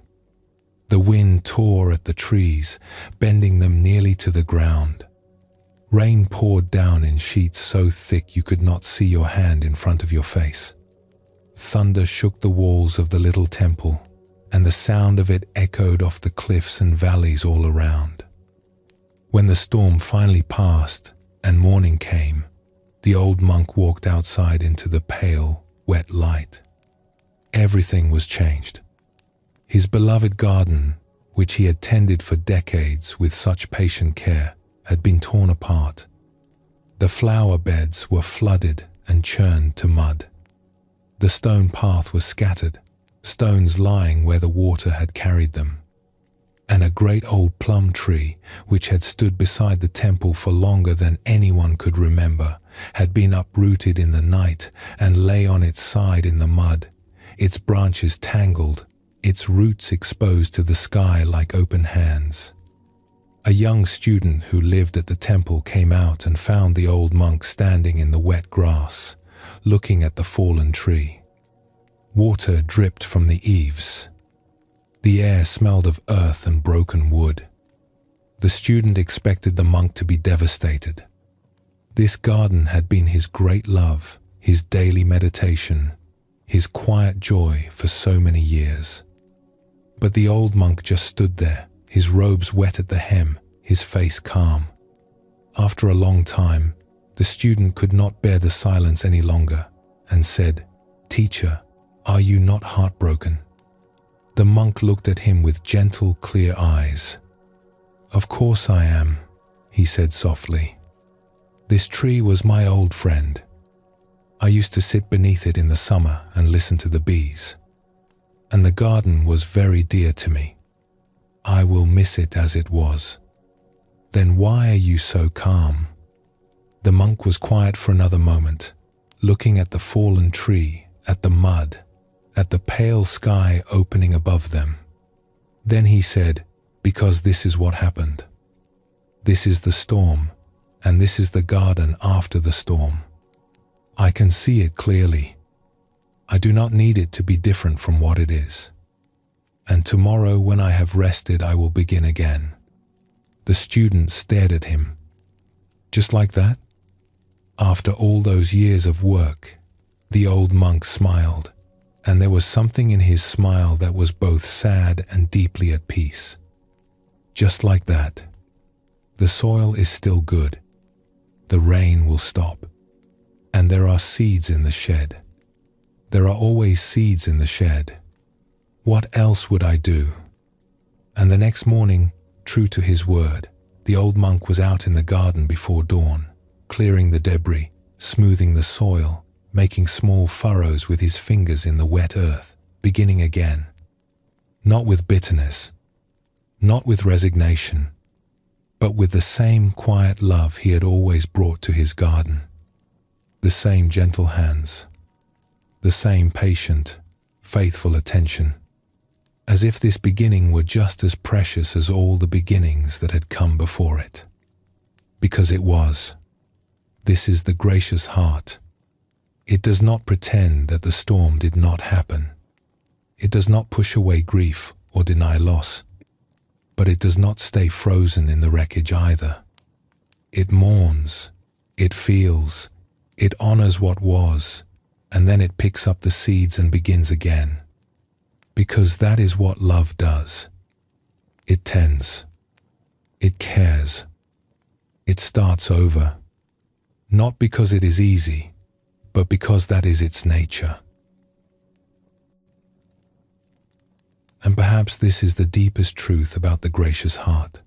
The wind tore at the trees, bending them nearly to the ground. Rain poured down in sheets so thick you could not see your hand in front of your face. Thunder shook the walls of the little temple, and the sound of it echoed off the cliffs and valleys all around. When the storm finally passed and morning came, the old monk walked outside into the pale, wet light. Everything was changed. His beloved garden, which he had tended for decades with such patient care, had been torn apart. The flower beds were flooded and churned to mud. The stone path was scattered, stones lying where the water had carried them. And a great old plum tree, which had stood beside the temple for longer than anyone could remember, had been uprooted in the night and lay on its side in the mud, its branches tangled, its roots exposed to the sky like open hands. A young student who lived at the temple came out and found the old monk standing in the wet grass, looking at the fallen tree. Water dripped from the eaves. The air smelled of earth and broken wood. The student expected the monk to be devastated. This garden had been his great love, his daily meditation, his quiet joy for so many years. But the old monk just stood there, his robes wet at the hem, his face calm. After a long time, the student could not bear the silence any longer and said, "Teacher, are you not heartbroken?" The monk looked at him with gentle, clear eyes. "Of course I am," he said softly. "This tree was my old friend. I used to sit beneath it in the summer and listen to the bees. And the garden was very dear to me. I will miss it as it was." "Then why are you so calm?" The monk was quiet for another moment, looking at the fallen tree, at the mud, at the pale sky opening above them. Then he said, "Because this is what happened. This is the storm, and this is the garden after the storm. I can see it clearly. I do not need it to be different from what it is. And tomorrow when I have rested, I will begin again." The student stared at him. "Just like that?" After all those years of work, the old monk smiled, and there was something in his smile that was both sad and deeply at peace. "Just like that. The soil is still good. The rain will stop. And there are seeds in the shed. There are always seeds in the shed. What else would I do?" And the next morning, true to his word, the old monk was out in the garden before dawn, clearing the debris, smoothing the soil, making small furrows with his fingers in the wet earth, beginning again. Not with bitterness, not with resignation, but with the same quiet love he had always brought to his garden. The same gentle hands, the same patient, faithful attention, as if this beginning were just as precious as all the beginnings that had come before it. Because it was. This is the gracious heart. It does not pretend that the storm did not happen. It does not push away grief or deny loss. But it does not stay frozen in the wreckage either. It mourns, it feels, it honors what was, and then it picks up the seeds and begins again. Because that is what love does. It tends. It cares. It starts over. Not because it is easy, but because that is its nature. And perhaps this is the deepest truth about the gracious heart.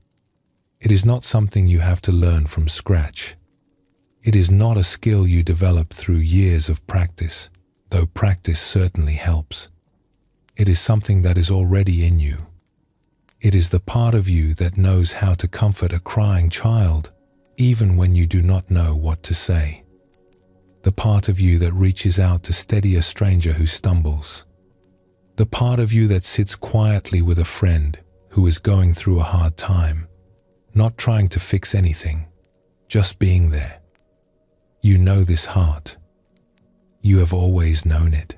It is not something you have to learn from scratch. It is not a skill you develop through years of practice, though practice certainly helps. It is something that is already in you. It is the part of you that knows how to comfort a crying child, even when you do not know what to say. The part of you that reaches out to steady a stranger who stumbles. The part of you that sits quietly with a friend who is going through a hard time, not trying to fix anything, just being there. You know this heart. You have always known it.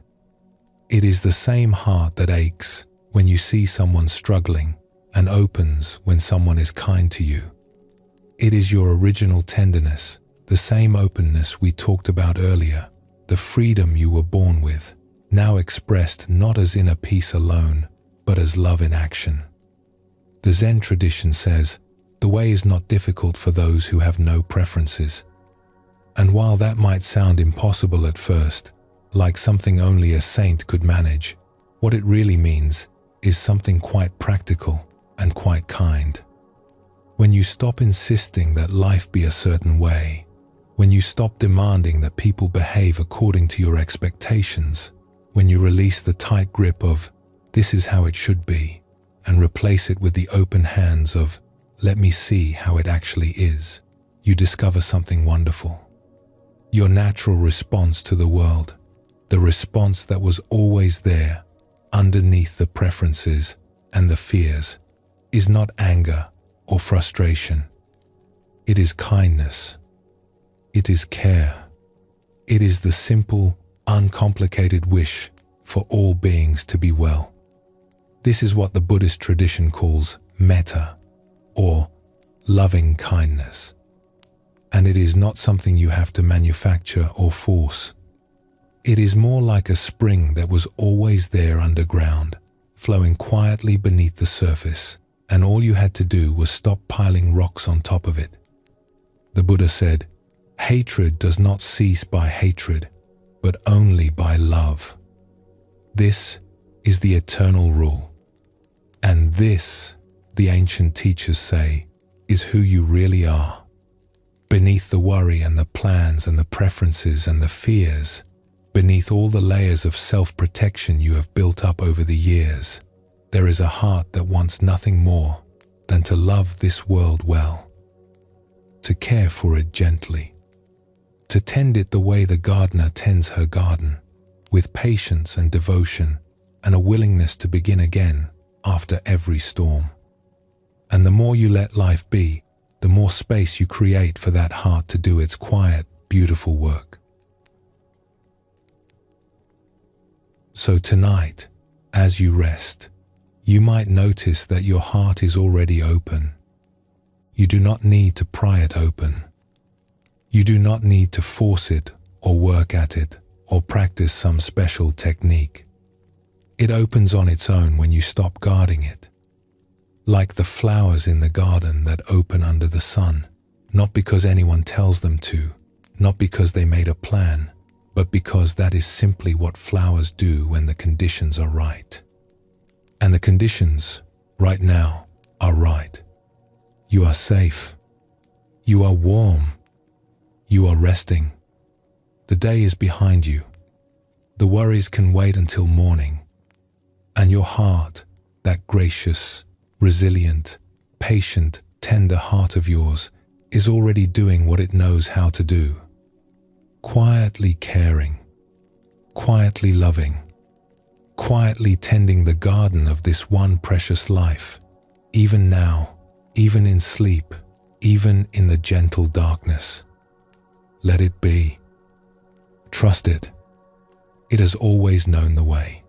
It is the same heart that aches when you see someone struggling and opens when someone is kind to you. It is your original tenderness, the same openness we talked about earlier, the freedom you were born with, now expressed not as inner peace alone, but as love in action. The Zen tradition says, the way is not difficult for those who have no preferences. And while that might sound impossible at first, like something only a saint could manage, what it really means is something quite practical and quite kind. When you stop insisting that life be a certain way, when you stop demanding that people behave according to your expectations, when you release the tight grip of, this is how it should be, and replace it with the open hands of, let me see how it actually is, you discover something wonderful. Your natural response to the world, the response that was always there, underneath the preferences and the fears, is not anger or frustration. It is kindness. It is care. It is the simple, uncomplicated wish for all beings to be well. This is what the Buddhist tradition calls metta, or loving kindness. And it is not something you have to manufacture or force. It is more like a spring that was always there underground, flowing quietly beneath the surface, and all you had to do was stop piling rocks on top of it. The Buddha said, "Hatred does not cease by hatred, but only by love." This is the eternal rule. And this, the ancient teachers say, is who you really are. Beneath the worry and the plans and the preferences and the fears, beneath all the layers of self-protection you have built up over the years, there is a heart that wants nothing more than to love this world well, to care for it gently, to tend it the way the gardener tends her garden, with patience and devotion and a willingness to begin again after every storm. And the more you let life be, the more space you create for that heart to do its quiet, beautiful work. So tonight, as you rest, you might notice that your heart is already open. You do not need to pry it open. You do not need to force it or work at it or practice some special technique. It opens on its own when you stop guarding it. Like the flowers in the garden that open under the sun, not because anyone tells them to, not because they made a plan, but because that is simply what flowers do when the conditions are right. And the conditions, right now, are right. You are safe. You are warm. You are resting. The day is behind you. The worries can wait until morning. And your heart, that gracious, resilient, patient, tender heart of yours, is already doing what it knows how to do. Quietly caring, quietly loving, quietly tending the garden of this one precious life, even now, even in sleep, even in the gentle darkness. Let it be. Trust it. It has always known the way.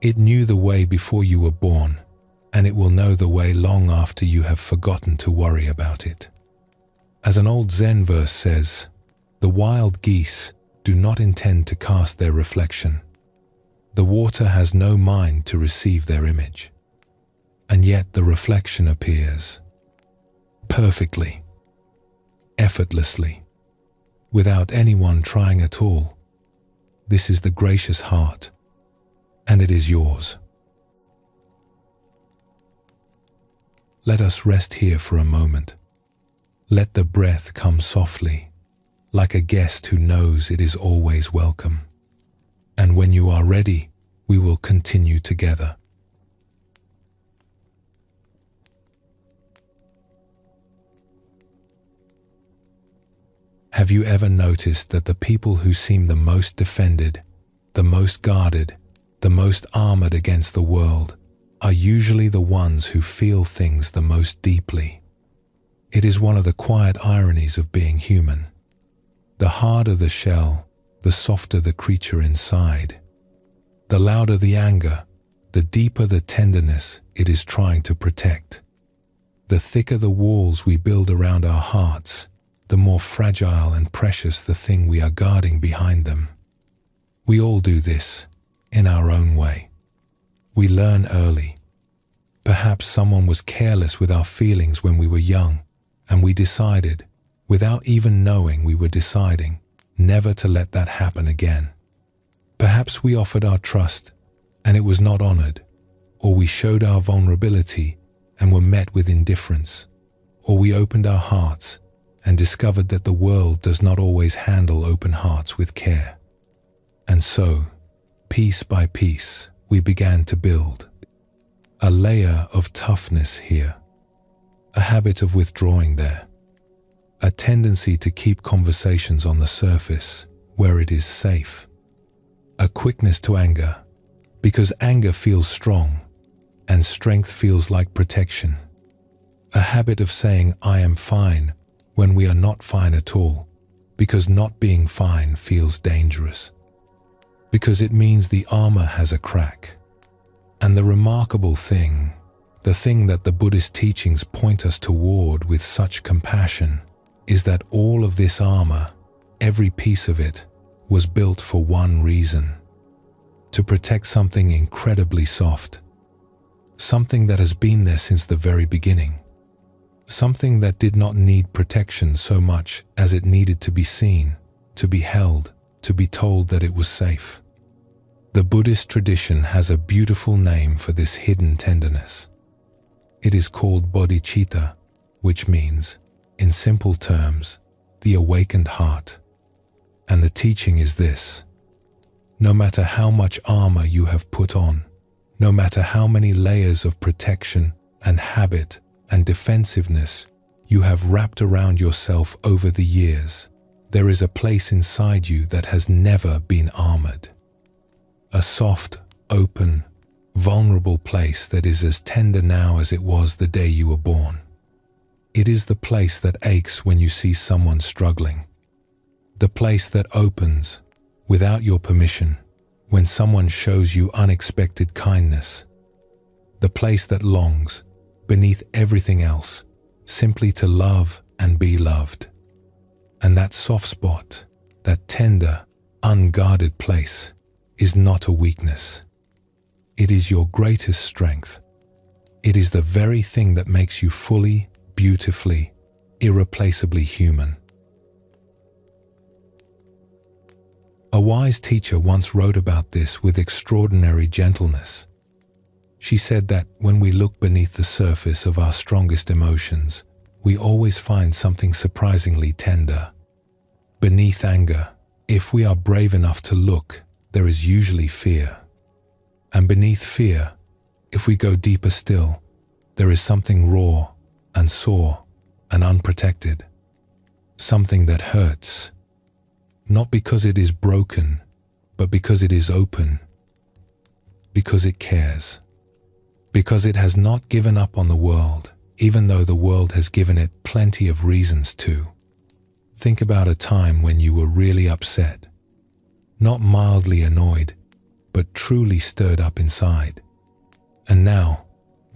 It knew the way before you were born, and it will know the way long after you have forgotten to worry about it. As an old Zen verse says, "The wild geese do not intend to cast their reflection. The water has no mind to receive their image. And yet the reflection appears perfectly, effortlessly, without anyone trying at all. This is the gracious heart, and it is yours." Let us rest here for a moment. Let the breath come softly, like a guest who knows it is always welcome. And when you are ready, we will continue together. Have you ever noticed that the people who seem the most defended, the most guarded, the most armored against the world, are usually the ones who feel things the most deeply? It is one of the quiet ironies of being human. The harder the shell, the softer the creature inside. The louder the anger, the deeper the tenderness it is trying to protect. The thicker the walls we build around our hearts, the more fragile and precious the thing we are guarding behind them. We all do this, in our own way. We learn early. Perhaps someone was careless with our feelings when we were young, and we decided, without even knowing we were deciding, never to let that happen again. Perhaps we offered our trust, and it was not honored, or we showed our vulnerability and were met with indifference, or we opened our hearts and discovered that the world does not always handle open hearts with care. And so, piece by piece, we began to build a layer of toughness here, a habit of withdrawing there, a tendency to keep conversations on the surface where it is safe, a quickness to anger, because anger feels strong and strength feels like protection, A habit of saying, "I am fine," when we are not fine at all, because not being fine feels dangerous. Because it means the armor has a crack. And the remarkable thing, the thing that the Buddhist teachings point us toward with such compassion, is that all of this armor, every piece of it, was built for one reason: to protect something incredibly soft, something that has been there since the very beginning, something that did not need protection so much as it needed to be seen, to be held, to be told that it was safe. The Buddhist tradition has a beautiful name for this hidden tenderness. It is called bodhicitta, which means, in simple terms, the awakened heart. And the teaching is this: no matter how much armor you have put on, no matter how many layers of protection and habit and defensiveness you have wrapped around yourself over the years, there is a place inside you that has never been armored. A soft, open, vulnerable place that is as tender now as it was the day you were born. It is the place that aches when you see someone struggling. The place that opens, without your permission, when someone shows you unexpected kindness. The place that longs, beneath everything else, simply to love and be loved. And that soft spot, that tender, unguarded place, is not a weakness. It is your greatest strength. It is the very thing that makes you fully, beautifully, irreplaceably human. A wise teacher once wrote about this with extraordinary gentleness. She said that when we look beneath the surface of our strongest emotions, we always find something surprisingly tender. Beneath anger, if we are brave enough to look, there is usually fear. And beneath fear, if we go deeper still, there is something raw and sore and unprotected. Something that hurts. Not because it is broken, but because it is open. Because it cares. Because it has not given up on the world, even though the world has given it plenty of reasons to. Think about a time when you were really upset. Not mildly annoyed, but truly stirred up inside. And now,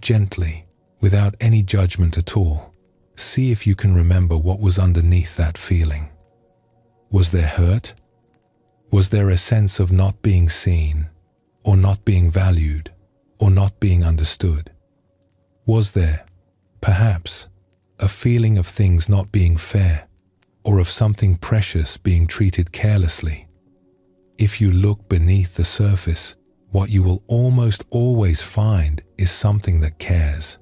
gently, without any judgment at all, see if you can remember what was underneath that feeling. Was there hurt? Was there a sense of not being seen, or not being valued, or not being understood? Was there, perhaps, a feeling of things not being fair, or of something precious being treated carelessly? If you look beneath the surface, what you will almost always find is something that cares.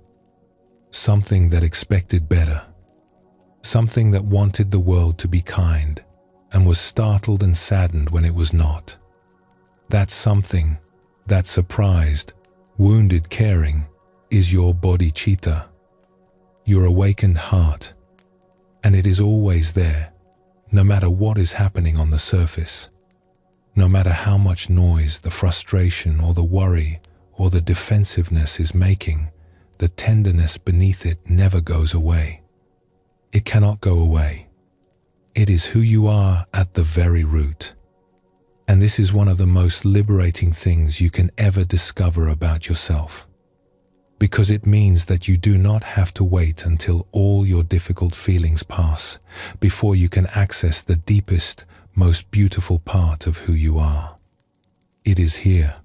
Something that expected better. Something that wanted the world to be kind, and was startled and saddened when it was not. That something, that surprised, wounded caring, is your bodhicitta, your awakened heart, and it is always there, no matter what is happening on the surface, no matter how much noise the frustration or the worry or the defensiveness is making. The tenderness beneath it never goes away. It cannot go away. It is who you are at the very root. And this is one of the most liberating things you can ever discover about yourself. Because it means that you do not have to wait until all your difficult feelings pass before you can access the deepest, most beautiful part of who you are. It is here,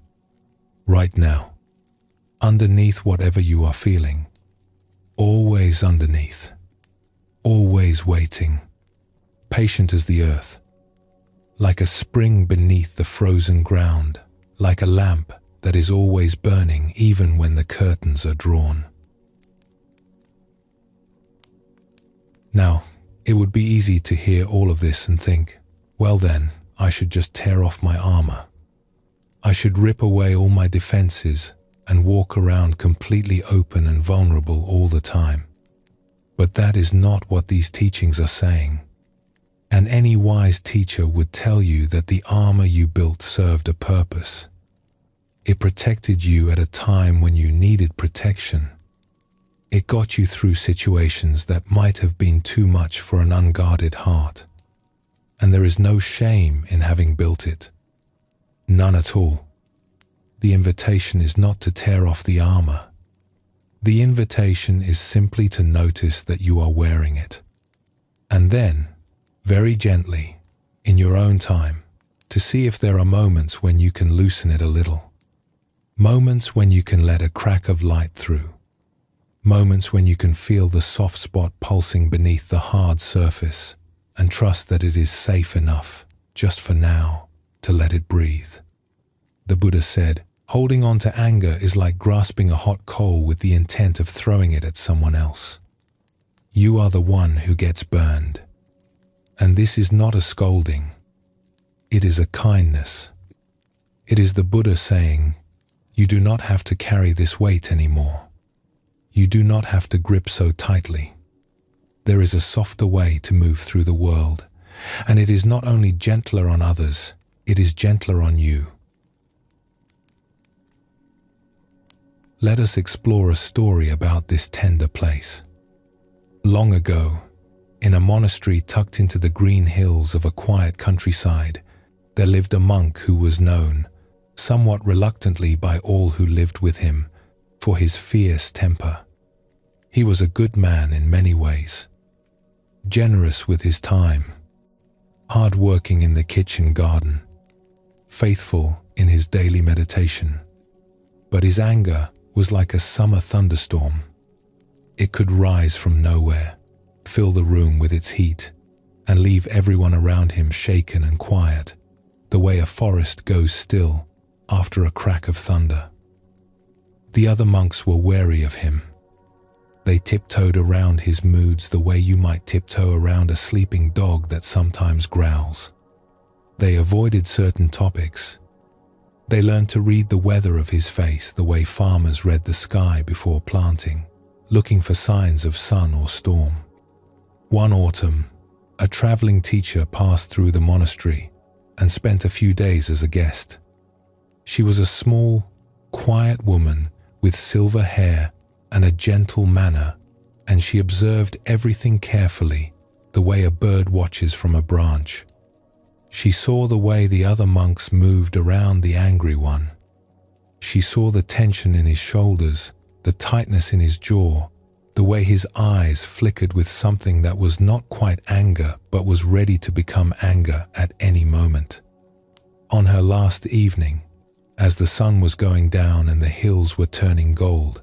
right now, underneath whatever you are feeling, always underneath, always waiting. Patient as the earth, like a spring beneath the frozen ground, like a lamp that is always burning even when the curtains are drawn. Now, it would be easy to hear all of this and think, well then, I should just tear off my armor. I should rip away all my defenses and walk around completely open and vulnerable all the time. But that is not what these teachings are saying. And any wise teacher would tell you that the armor you built served a purpose. It protected you at a time when you needed protection. It got you through situations that might have been too much for an unguarded heart. And there is no shame in having built it. None at all. The invitation is not to tear off the armor. The invitation is simply to notice that you are wearing it. And then, very gently, in your own time, to see if there are moments when you can loosen it a little. Moments when you can let a crack of light through. Moments when you can feel the soft spot pulsing beneath the hard surface and trust that it is safe enough, just for now, to let it breathe. The Buddha said, holding on to anger is like grasping a hot coal with the intent of throwing it at someone else. You are the one who gets burned. And this is not a scolding. It is a kindness. It is the Buddha saying, you do not have to carry this weight anymore. You do not have to grip so tightly. There is a softer way to move through the world, and it is not only gentler on others, it is gentler on you. Let us explore a story about this tender place. Long ago, in a monastery tucked into the green hills of a quiet countryside, there lived a monk who was known, somewhat reluctantly by all who lived with him, for his fierce temper. He was a good man in many ways, generous with his time, hard-working in the kitchen garden, faithful in his daily meditation. But his anger was like a summer thunderstorm. It could rise from nowhere, fill the room with its heat, and leave everyone around him shaken and quiet, the way a forest goes still after a crack of thunder. The other monks were wary of him. They tiptoed around his moods the way you might tiptoe around a sleeping dog that sometimes growls. They avoided certain topics. They learned to read the weather of his face the way farmers read the sky before planting, looking for signs of sun or storm. One autumn, a traveling teacher passed through the monastery and spent a few days as a guest. She was a small, quiet woman with silver hair and a gentle manner, and she observed everything carefully, the way a bird watches from a branch. She saw the way the other monks moved around the angry one. She saw the tension in his shoulders, the tightness in his jaw, the way his eyes flickered with something that was not quite anger but was ready to become anger at any moment. On her last evening, as the sun was going down and the hills were turning gold,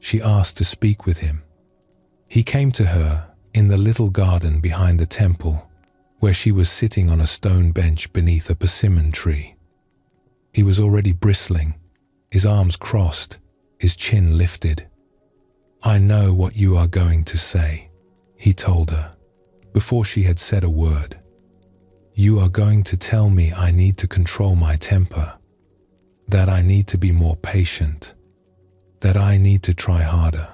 she asked to speak with him. He came to her in the little garden behind the temple, where she was sitting on a stone bench beneath a persimmon tree. He was already bristling, his arms crossed, his chin lifted. "I know what you are going to say," he told her, before she had said a word. "You are going to tell me I need to control my temper, that I need to be more patient, that I need to try harder.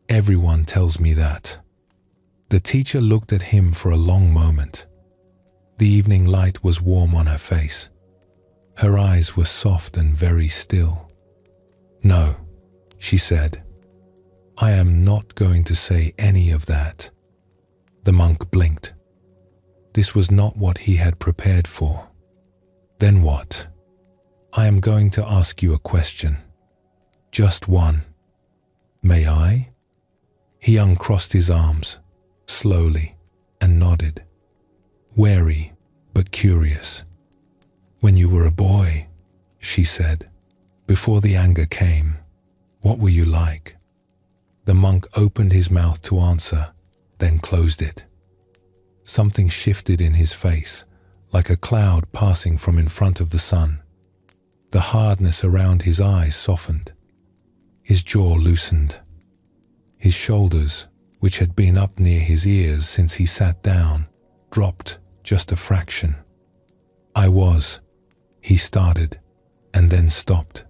Everyone tells me that." The teacher looked at him for a long moment. The evening light was warm on her face. Her eyes were soft and very still. "No," she said, "I am not going to say any of that." The monk blinked. This was not what he had prepared for. "Then what?" "I am going to ask you a question. Just one. May I?" He uncrossed his arms, slowly, and nodded, wary but curious. "When you were a boy," she said, "before the anger came, what were you like?" The monk opened his mouth to answer, then closed it. Something shifted in his face, like a cloud passing from in front of the sun. The hardness around his eyes softened. His jaw loosened. His shoulders, which had been up near his ears since he sat down, dropped just a fraction. He started, and then stopped.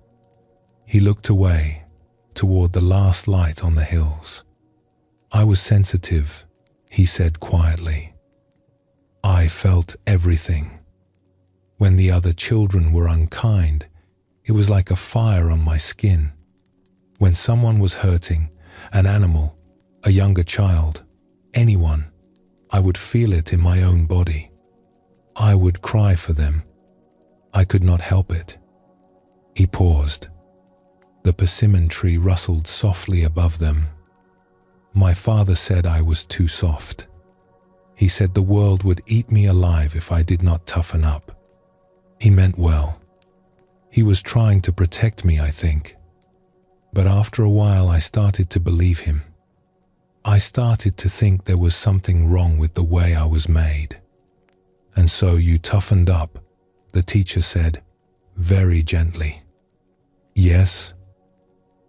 He looked away, toward the last light on the hills. "I was sensitive," he said quietly. "I felt everything. When the other children were unkind, it was like a fire on my skin. When someone was hurting, An animal, a younger child, anyone. I would feel it in my own body. I would cry for them. I could not help it. He paused. The persimmon tree rustled softly above them. My father said I was too soft. He said the world would eat me alive if I did not toughen up. He meant well. He was trying to protect me, I think. But after a while I started to believe him. I started to think there was something wrong with the way I was made. And so you toughened up, the teacher said, very gently. Yes,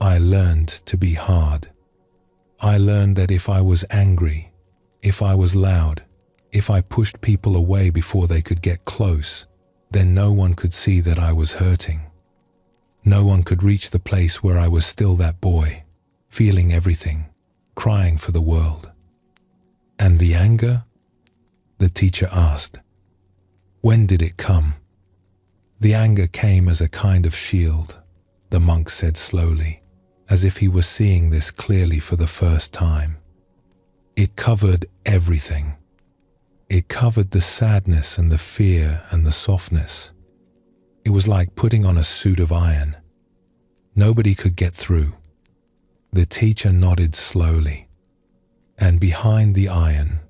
I learned to be hard. I learned that if I was angry, if I was loud, if I pushed people away before they could get close, then no one could see that I was hurting. No one could reach the place where I was still that boy, feeling everything, crying for the world. And the anger? The teacher asked. When did it come? The anger came as a kind of shield, the monk said slowly, as if he was seeing this clearly for the first time. It covered everything. It covered the sadness and the fear and the softness. It was like putting on a suit of iron. Nobody could get through. The teacher nodded slowly, and behind the iron,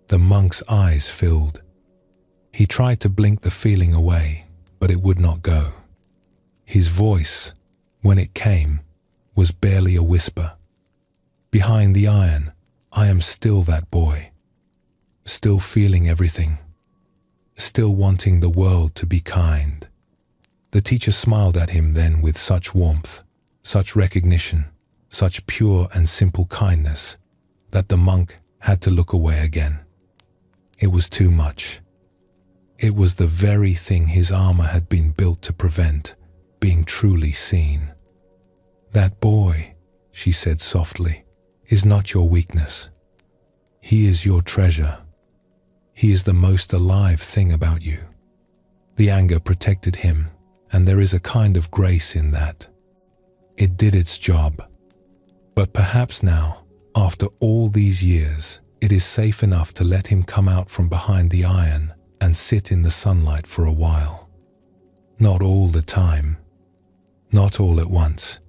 the monk's eyes filled. He tried to blink the feeling away, but it would not go. His voice, when it came, was barely a whisper. Behind the iron, I am still that boy, still feeling everything, still wanting the world to be kind. The teacher smiled at him then with such warmth, such recognition, such pure and simple kindness, that the monk had to look away again. It was too much. It was the very thing his armor had been built to prevent, being truly seen. That boy, she said softly, is not your weakness. He is your treasure. He is the most alive thing about you. The anger protected him, and there is a kind of grace in that. It did its job. But perhaps now, after all these years, it is safe enough to let him come out from behind the iron and sit in the sunlight for a while. Not all the time. Not all at once.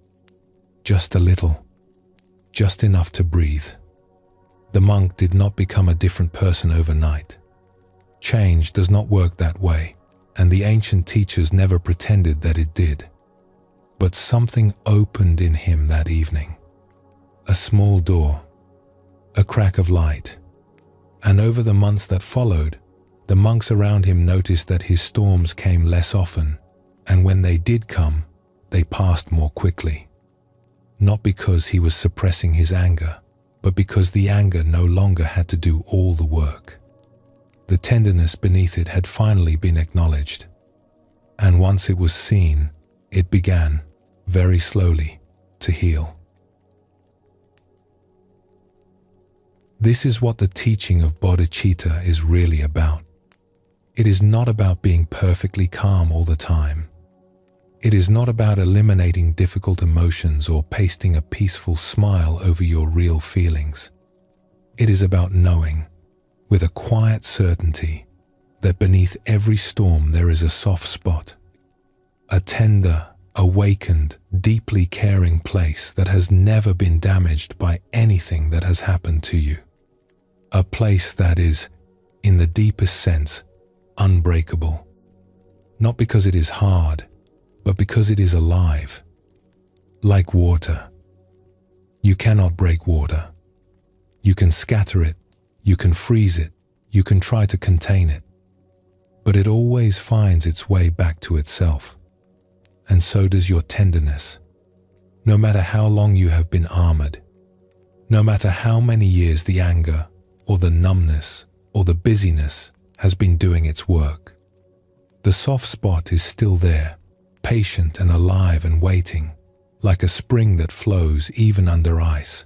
Just a little. Just enough to breathe. The monk did not become a different person overnight. Change does not work that way, and the ancient teachers never pretended that it did. But something opened in him that evening. A small door, a crack of light, and over the months that followed, the monks around him noticed that his storms came less often, and when they did come, they passed more quickly. Not because he was suppressing his anger, but because the anger no longer had to do all the work. The tenderness beneath it had finally been acknowledged, and once it was seen, it began, very slowly, to heal. This is what the teaching of bodhicitta is really about. It is not about being perfectly calm all the time. It is not about eliminating difficult emotions or pasting a peaceful smile over your real feelings. It is about knowing, with a quiet certainty, that beneath every storm there is a soft spot, a tender, awakened, deeply caring place that has never been damaged by anything that has happened to you. A place that is, in the deepest sense, unbreakable. Not because it is hard, but because it is alive. Like water. You cannot break water. You can scatter it, you can freeze it, you can try to contain it, but it always finds its way back to itself. And so does your tenderness. No matter how long you have been armored, no matter how many years the anger, or the numbness, or the busyness has been doing its work, the soft spot is still there, patient and alive and waiting, like a spring that flows even under ice.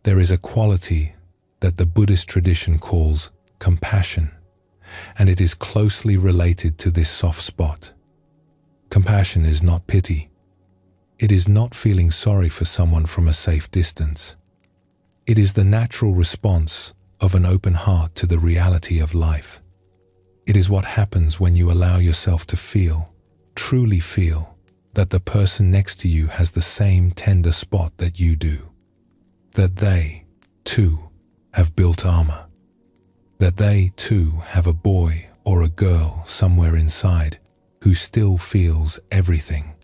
There is a quality that the Buddhist tradition calls compassion, and it is closely related to this soft spot. Compassion is not pity. It is not feeling sorry for someone from a safe distance. It is the natural response of an open heart to the reality of life. It is what happens when you allow yourself to feel, truly feel, that the person next to you has the same tender spot that you do. That they, too, have built armor. That they, too, have a boy or a girl somewhere inside who still feels everything.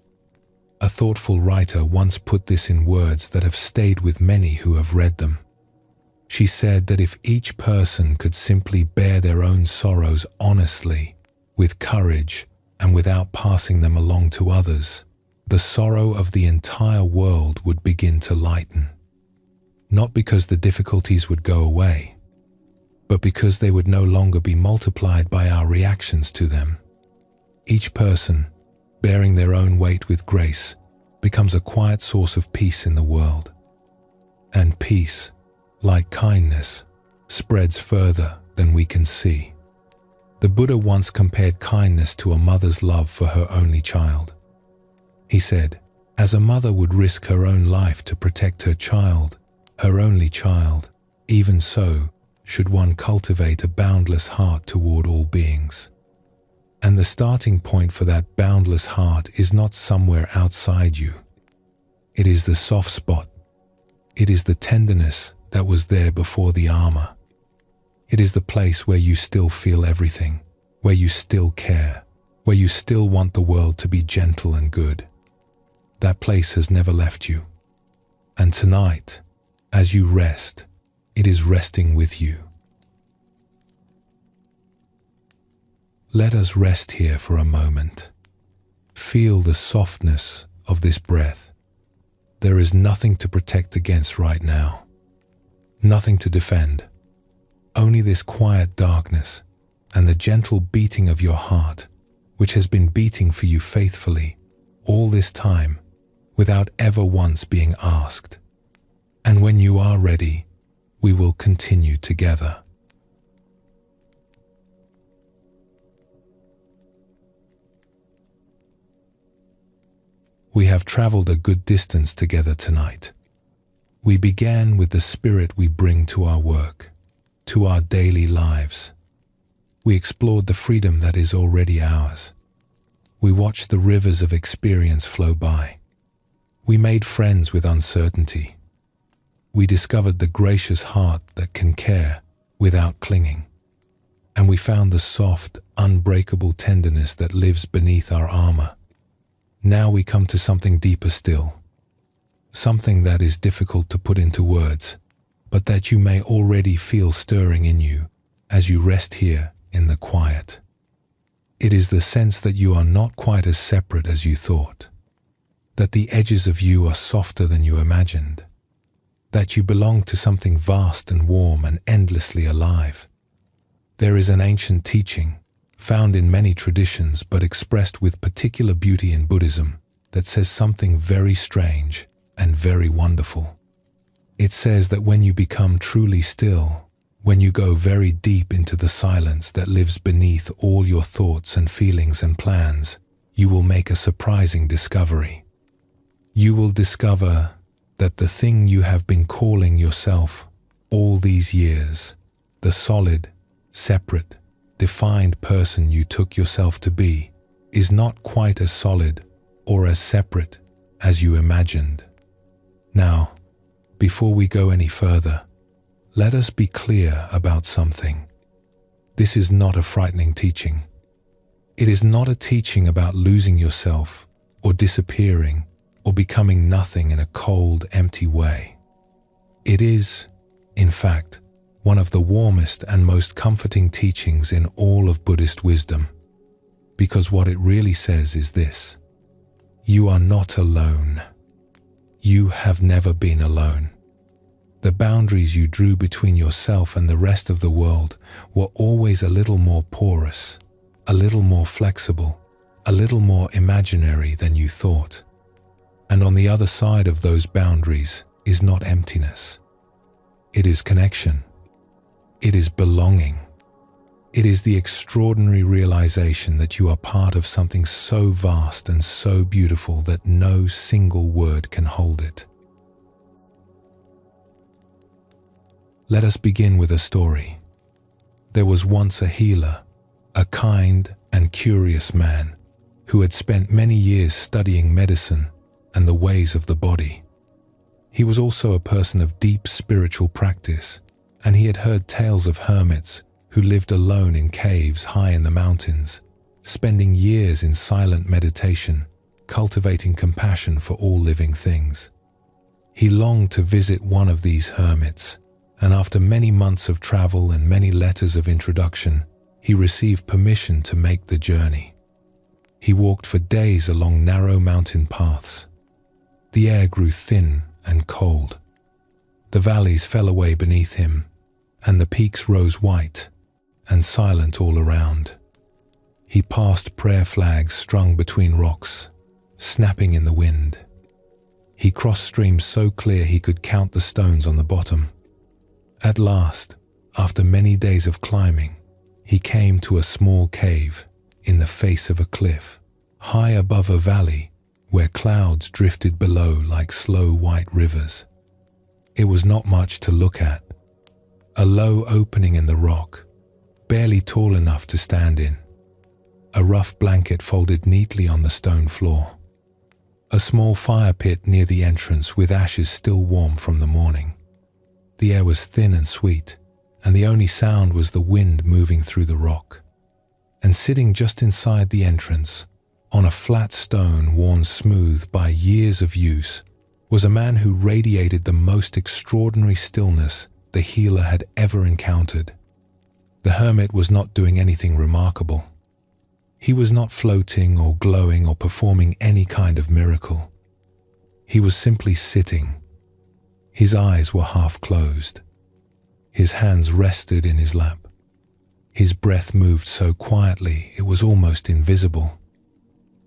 A thoughtful writer once put this in words that have stayed with many who have read them. She said that if each person could simply bear their own sorrows honestly, with courage, and without passing them along to others, the sorrow of the entire world would begin to lighten. Not because the difficulties would go away, but because they would no longer be multiplied by our reactions to them. Each person, bearing their own weight with grace, becomes a quiet source of peace in the world. And peace, like kindness, spreads further than we can see. The Buddha once compared kindness to a mother's love for her only child. He said, as a mother would risk her own life to protect her child, her only child, even so should one cultivate a boundless heart toward all beings. And the starting point for that boundless heart is not somewhere outside you. It is the soft spot. It is the tenderness that was there before the armor. It is the place where you still feel everything, where you still care, where you still want the world to be gentle and good. That place has never left you. And tonight, as you rest, it is resting with you. Let us rest here for a moment. Feel the softness of this breath. There is nothing to protect against right now. Nothing to defend. Only this quiet darkness and the gentle beating of your heart, which has been beating for you faithfully all this time without ever once being asked. And when you are ready, we will continue together. We have traveled a good distance together tonight. We began with the spirit we bring to our work, to our daily lives. We explored the freedom that is already ours. We watched the rivers of experience flow by. We made friends with uncertainty. We discovered the gracious heart that can care without clinging. And we found the soft, unbreakable tenderness that lives beneath our armor. Now we come to something deeper still. Something that is difficult to put into words, but that you may already feel stirring in you as you rest here in the quiet. It is the sense that you are not quite as separate as you thought, that the edges of you are softer than you imagined, that you belong to something vast and warm and endlessly alive. There is an ancient teaching, found in many traditions but expressed with particular beauty in Buddhism, that says something very strange and very wonderful. It says that when you become truly still, when you go very deep into the silence that lives beneath all your thoughts and feelings and plans, you will make a surprising discovery. You will discover that the thing you have been calling yourself all these years, the solid, separate, defined person you took yourself to be, is not quite as solid or as separate as you imagined. Now, before we go any further, let us be clear about something. This is not a frightening teaching. It is not a teaching about losing yourself or disappearing or becoming nothing in a cold, empty way. It is, in fact, one of the warmest and most comforting teachings in all of Buddhist wisdom, because what it really says is this: you are not alone. You have never been alone. The boundaries you drew between yourself and the rest of the world were always a little more porous, a little more flexible, a little more imaginary than you thought. And on the other side of those boundaries is not emptiness. It is connection. It is belonging. It is the extraordinary realization that you are part of something so vast and so beautiful that no single word can hold it. Let us begin with a story. There was once a healer, a kind and curious man, who had spent many years studying medicine and the ways of the body. He was also a person of deep spiritual practice, and he had heard tales of hermits who lived alone in caves high in the mountains, spending years in silent meditation, cultivating compassion for all living things. He longed to visit one of these hermits, and after many months of travel and many letters of introduction, he received permission to make the journey. He walked for days along narrow mountain paths. The air grew thin and cold. The valleys fell away beneath him, and the peaks rose white and silent all around. He passed prayer flags strung between rocks, snapping in the wind. He crossed streams so clear he could count the stones on the bottom. At last, after many days of climbing, he came to a small cave in the face of a cliff, high above a valley where clouds drifted below like slow white rivers. It was not much to look at. A low opening in the rock, barely tall enough to stand in. A rough blanket folded neatly on the stone floor. A small fire pit near the entrance with ashes still warm from the morning. The air was thin and sweet, and the only sound was the wind moving through the rock. And sitting just inside the entrance, on a flat stone worn smooth by years of use, was a man who radiated the most extraordinary stillness the healer had ever encountered. The hermit was not doing anything remarkable. He was not floating or glowing or performing any kind of miracle. He was simply sitting. His eyes were half closed. His hands rested in his lap. His breath moved so quietly it was almost invisible.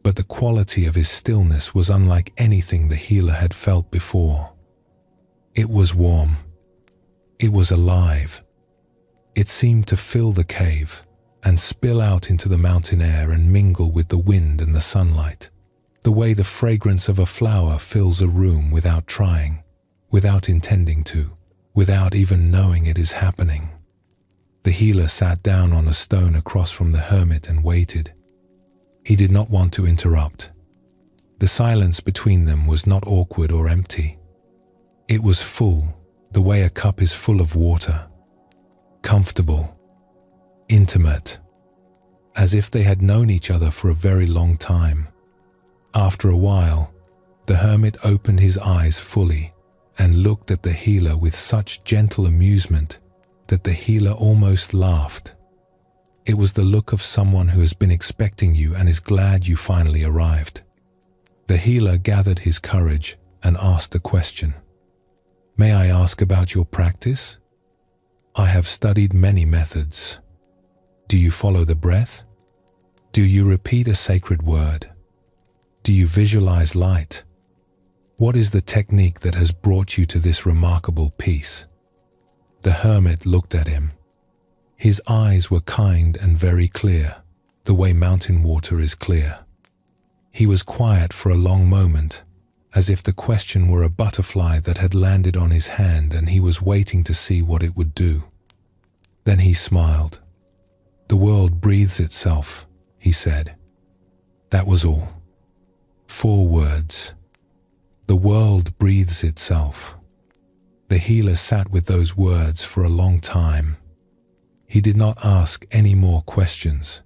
But the quality of his stillness was unlike anything the healer had felt before. It was warm. It was alive. It seemed to fill the cave and spill out into the mountain air and mingle with the wind and the sunlight, the way the fragrance of a flower fills a room without trying, without intending to, without even knowing it is happening. The healer sat down on a stone across from the hermit and waited. He did not want to interrupt. The silence between them was not awkward or empty. It was full, the way a cup is full of water. Comfortable, intimate, as if they had known each other for a very long time. After a while, the hermit opened his eyes fully and looked at the healer with such gentle amusement that the healer almost laughed. It was the look of someone who has been expecting you and is glad you finally arrived. The healer gathered his courage and asked a question. "May I ask about your practice? I have studied many methods. Do you follow the breath? Do you repeat a sacred word? Do you visualize light? What is the technique that has brought you to this remarkable peace?" The hermit looked at him. His eyes were kind and very clear, the way mountain water is clear. He was quiet for a long moment, as if the question were a butterfly that had landed on his hand and he was waiting to see what it would do. Then he smiled. "The world breathes itself," he said. That was all. 4 words. The world breathes itself. The healer sat with those words for a long time. He did not ask any more questions.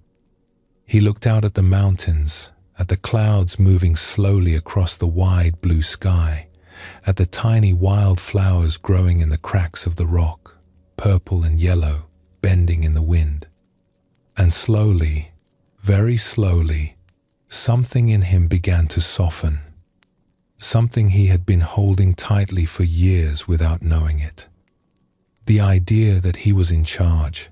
He looked out at the mountains, at the clouds moving slowly across the wide blue sky, at the tiny wild flowers growing in the cracks of the rock, purple and yellow, bending in the wind. And slowly, very slowly, something in him began to soften. Something he had been holding tightly for years without knowing it. The idea that he was in charge,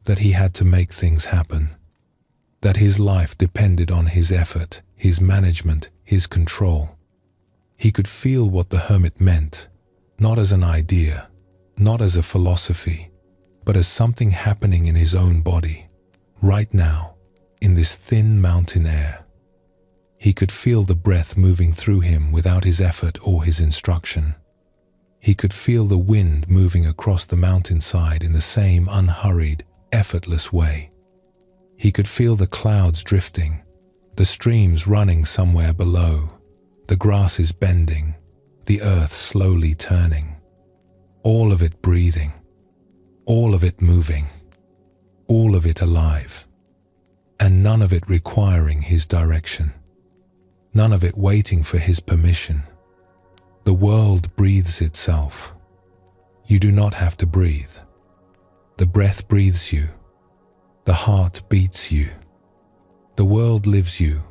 that he had to make things happen, that his life depended on his effort, his management, his control. He could feel what the hermit meant, not as an idea, not as a philosophy, but as something happening in his own body, right now, in this thin mountain air. He could feel the breath moving through him without his effort or his instruction. He could feel the wind moving across the mountainside in the same unhurried, effortless way. He could feel the clouds drifting, the streams running somewhere below, the grasses bending, the earth slowly turning. All of it breathing, all of it moving, all of it alive, and none of it requiring his direction, none of it waiting for his permission. The world breathes itself. You do not have to breathe. The breath breathes you. The heart beats you. The world lives you,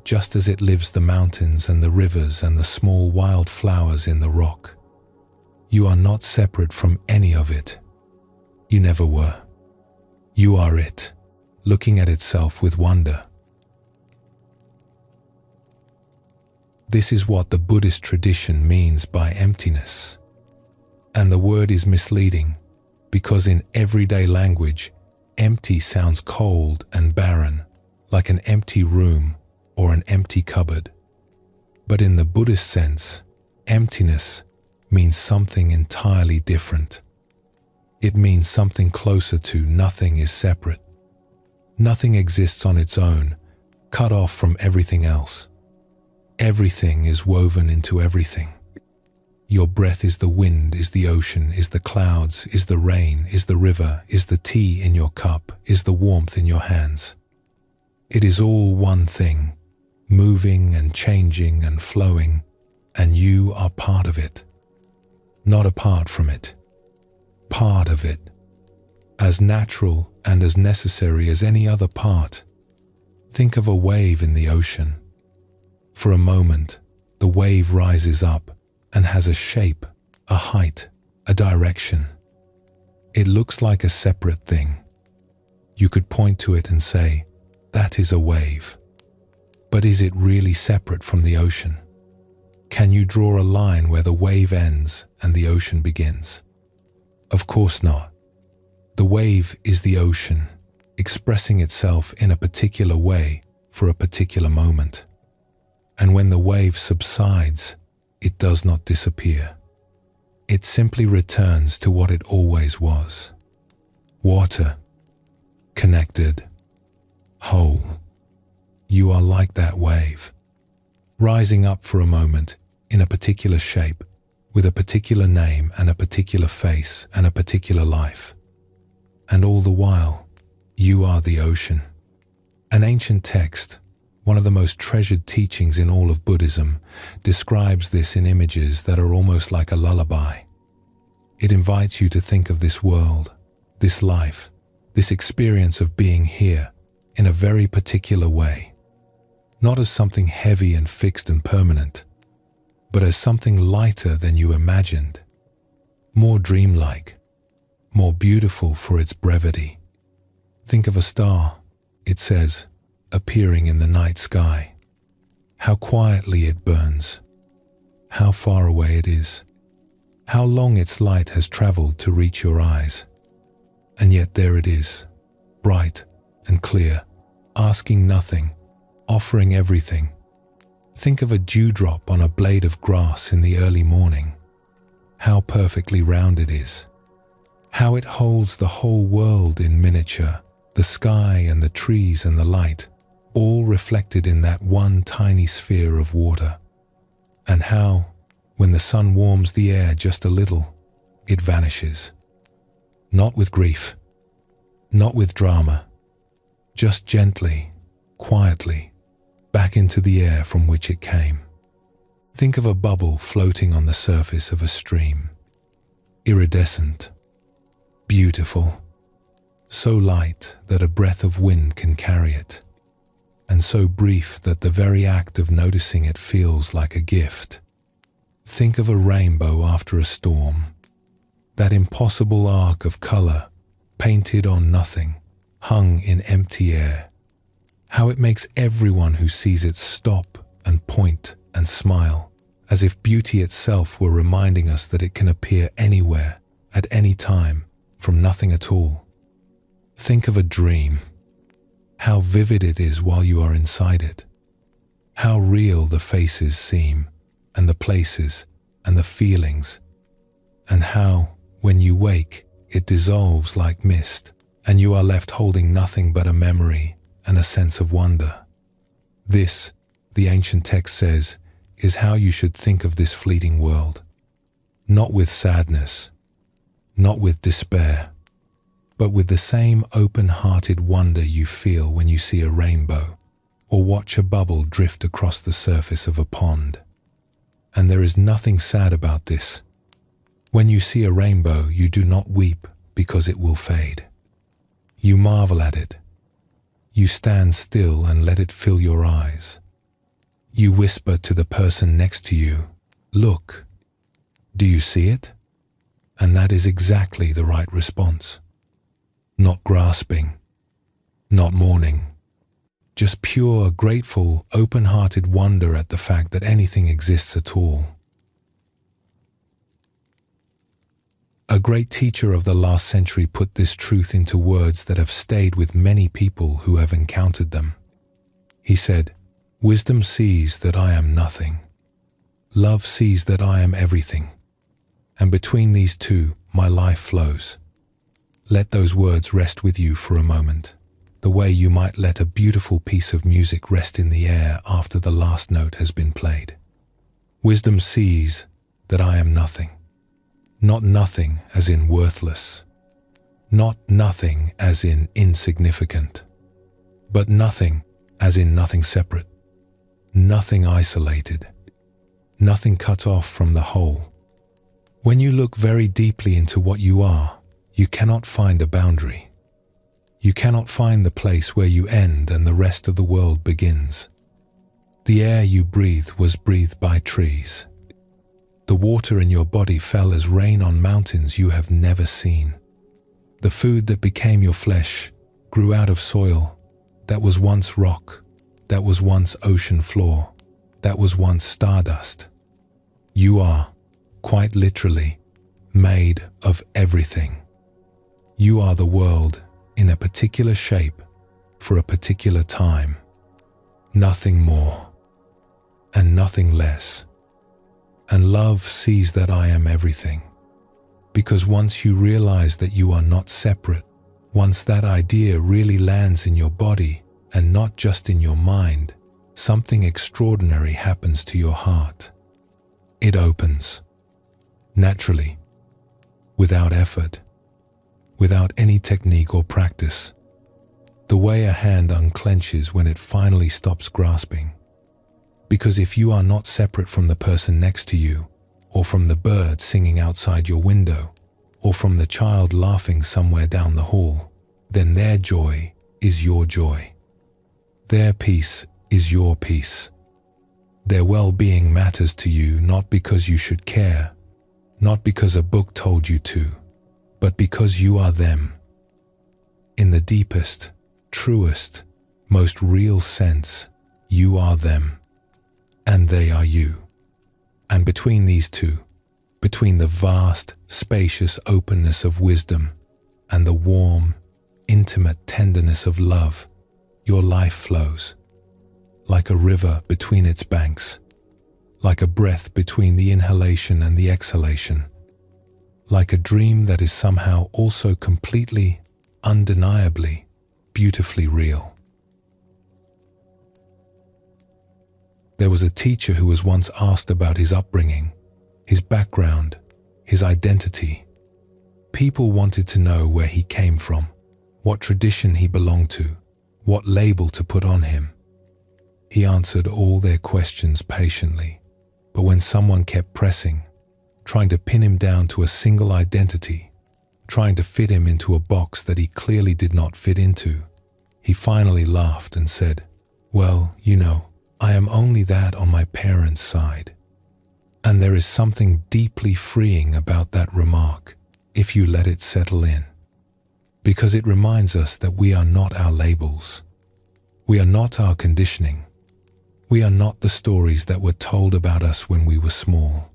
just as it lives the mountains and the rivers and the small wild flowers in the rock. You are not separate from any of it. You never were. You are it, looking at itself with wonder. This is what the Buddhist tradition means by emptiness. And the word is misleading, because in everyday language, empty sounds cold and barren, like an empty room or an empty cupboard. But in the Buddhist sense, emptiness means something entirely different. It means something closer to nothing is separate. Nothing exists on its own, cut off from everything else. Everything is woven into everything. Your breath is the wind, is the ocean, is the clouds, is the rain, is the river, is the tea in your cup, is the warmth in your hands. It is all one thing, moving and changing and flowing, and you are part of it. Not apart from it. Part of it. As natural and as necessary as any other part. Think of a wave in the ocean. For a moment, the wave rises up and has a shape, a height, a direction. It looks like a separate thing. You could point to it and say, that is a wave. But is it really separate from the ocean? Can you draw a line where the wave ends and the ocean begins? Of course not. The wave is the ocean, expressing itself in a particular way for a particular moment. And when the wave subsides, it does not disappear. It simply returns to what it always was. Water, connected, whole. You are like that wave, rising up for a moment in a particular shape, with a particular name and a particular face and a particular life. And all the while, you are the ocean. An ancient text, one of the most treasured teachings in all of Buddhism, describes this in images that are almost like a lullaby. It invites you to think of this world, this life, this experience of being here in a very particular way, not as something heavy and fixed and permanent, but as something lighter than you imagined, more dreamlike, more beautiful for its brevity. Think of a star, it says, appearing in the night sky. How quietly it burns, how far away it is, how long its light has traveled to reach your eyes. And yet there it is, bright and clear, asking nothing, offering everything. Think of a dewdrop on a blade of grass in the early morning. How perfectly round it is. How it holds the whole world in miniature, the sky and the trees and the light, all reflected in that one tiny sphere of water. And how, when the sun warms the air just a little, it vanishes. Not with grief, not with drama, just gently, quietly, back into the air from which it came. Think of a bubble floating on the surface of a stream, iridescent, beautiful, so light that a breath of wind can carry it, and so brief that the very act of noticing it feels like a gift. Think of a rainbow after a storm, that impossible arc of color, painted on nothing, hung in empty air. How it makes everyone who sees it stop and point and smile, as if beauty itself were reminding us that it can appear anywhere, at any time, from nothing at all. Think of a dream. How vivid it is while you are inside it. How real the faces seem, and the places, and the feelings. And how, when you wake, it dissolves like mist, and you are left holding nothing but a memory and a sense of wonder. This, the ancient text says, is how you should think of this fleeting world. Not with sadness, not with despair, but with the same open-hearted wonder you feel when you see a rainbow or watch a bubble drift across the surface of a pond. And there is nothing sad about this. When you see a rainbow, you do not weep because it will fade. You marvel at it. You stand still and let it fill your eyes. You whisper to the person next to you, "Look, do you see it?" And that is exactly the right response. Not grasping, not mourning, just pure, grateful, open-hearted wonder at the fact that anything exists at all. A great teacher of the last century put this truth into words that have stayed with many people who have encountered them. He said, "Wisdom sees that I am nothing. Love sees that I am everything. And between these two, my life flows." Let those words rest with you for a moment, the way you might let a beautiful piece of music rest in the air after the last note has been played. Wisdom sees that I am nothing. Not nothing as in worthless. Not nothing as in insignificant. But nothing as in nothing separate. Nothing isolated. Nothing cut off from the whole. When you look very deeply into what you are, you cannot find a boundary. You cannot find the place where you end and the rest of the world begins. The air you breathe was breathed by trees. The water in your body fell as rain on mountains you have never seen. The food that became your flesh grew out of soil that was once rock, that was once ocean floor, that was once stardust. You are, quite literally, made of everything. You are the world in a particular shape for a particular time. Nothing more and nothing less. And love sees that I am everything. Because once you realize that you are not separate, once that idea really lands in your body and not just in your mind, something extraordinary happens to your heart. It opens, naturally, without effort, without any technique or practice, the way a hand unclenches when it finally stops grasping. Because if you are not separate from the person next to you, or from the bird singing outside your window, or from the child laughing somewhere down the hall, then their joy is your joy. Their peace is your peace. Their well-being matters to you not because you should care, not because a book told you to, but because you are them. In the deepest, truest, most real sense, you are them. And they are you. And between these two, between the vast, spacious openness of wisdom and the warm, intimate tenderness of love, your life flows, like a river between its banks, like a breath between the inhalation and the exhalation, like a dream that is somehow also completely, undeniably, beautifully real. There was a teacher who was once asked about his upbringing, his background, his identity. People wanted to know where he came from, what tradition he belonged to, what label to put on him. He answered all their questions patiently, but when someone kept pressing, trying to pin him down to a single identity, trying to fit him into a box that he clearly did not fit into, he finally laughed and said, "Well, you know, I am only that on my parents' side." And there is something deeply freeing about that remark, if you let it settle in. Because it reminds us that we are not our labels. We are not our conditioning. We are not the stories that were told about us when we were small,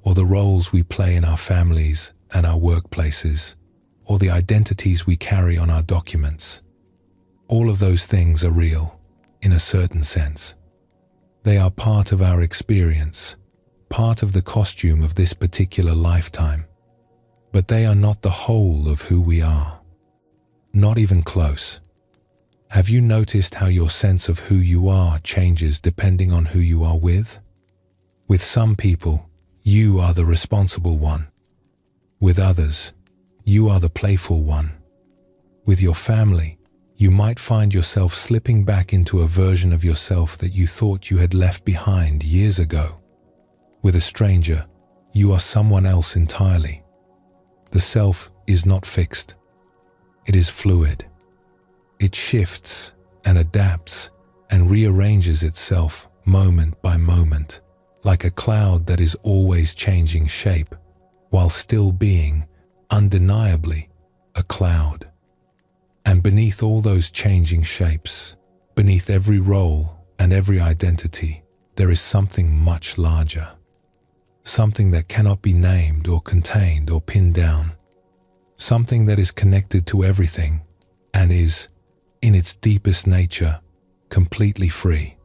or the roles we play in our families and our workplaces. or the identities we carry on our documents. All of those things are real, in a certain sense. They are part of our experience, part of the costume of this particular lifetime. But they are not the whole of who we are. Not even close. Have you noticed how your sense of who you are changes depending on who you are with? With some people, you are the responsible one. With others, you are the playful one. With your family, you might find yourself slipping back into a version of yourself that you thought you had left behind years ago. With a stranger, you are someone else entirely. The self is not fixed. It is fluid. It shifts and adapts and rearranges itself moment by moment, like a cloud that is always changing shape, while still being, undeniably, a cloud. And beneath all those changing shapes, beneath every role and every identity, there is something much larger. Something that cannot be named or contained or pinned down. Something that is connected to everything and is, in its deepest nature, completely free.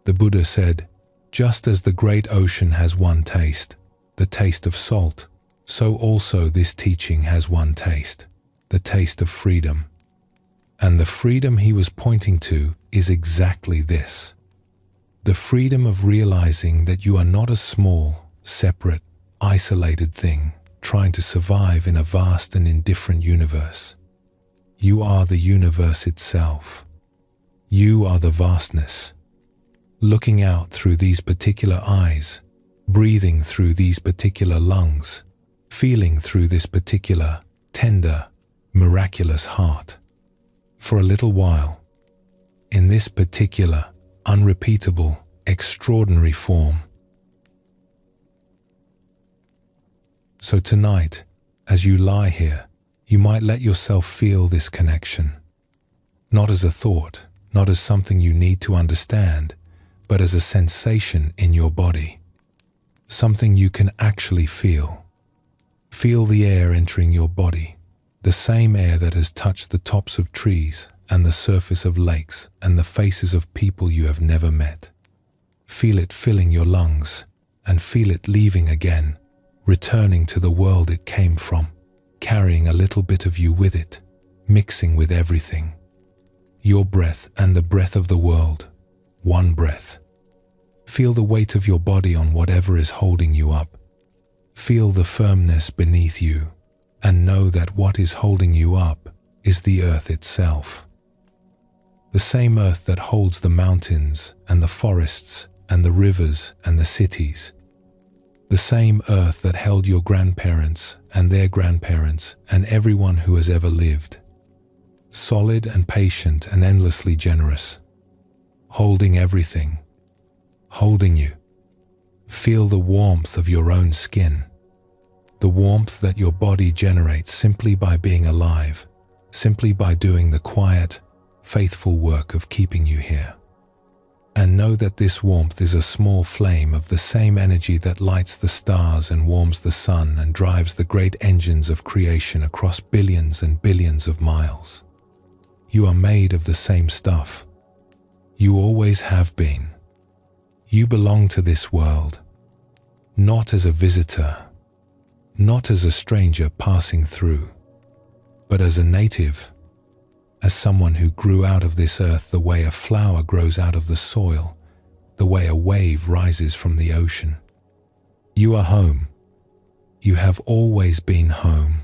The Buddha said, "Just as the great ocean has one taste, the taste of salt, so also this teaching has one taste, the taste of freedom." And the freedom he was pointing to is exactly this. The freedom of realizing that you are not a small, separate, isolated thing trying to survive in a vast and indifferent universe. You are the universe itself. You are the vastness. Looking out through these particular eyes, breathing through these particular lungs, feeling through this particular, tender, miraculous heart. For a little while, in this particular, unrepeatable, extraordinary form. So tonight, as you lie here, you might let yourself feel this connection. Not as a thought, not as something you need to understand, but as a sensation in your body. Something you can actually feel. Feel the air entering your body, the same air that has touched the tops of trees and the surface of lakes and the faces of people you have never met. Feel it filling your lungs and feel it leaving again, returning to the world it came from, carrying a little bit of you with it, mixing with everything. Your breath and the breath of the world, one breath. Feel the weight of your body on whatever is holding you up. Feel the firmness beneath you, and know that what is holding you up is the earth itself. The same earth that holds the mountains and the forests and the rivers and the cities. The same earth that held your grandparents and their grandparents and everyone who has ever lived. Solid and patient and endlessly generous. Holding everything. Holding you. Feel the warmth of your own skin. The warmth that your body generates simply by being alive, simply by doing the quiet, faithful work of keeping you here. And know that this warmth is a small flame of the same energy that lights the stars and warms the sun and drives the great engines of creation across billions and billions of miles. You are made of the same stuff. You always have been. You belong to this world, not as a visitor, not as a stranger passing through, but as a native, as someone who grew out of this earth the way a flower grows out of the soil, the way a wave rises from the ocean. You are home. You have always been home.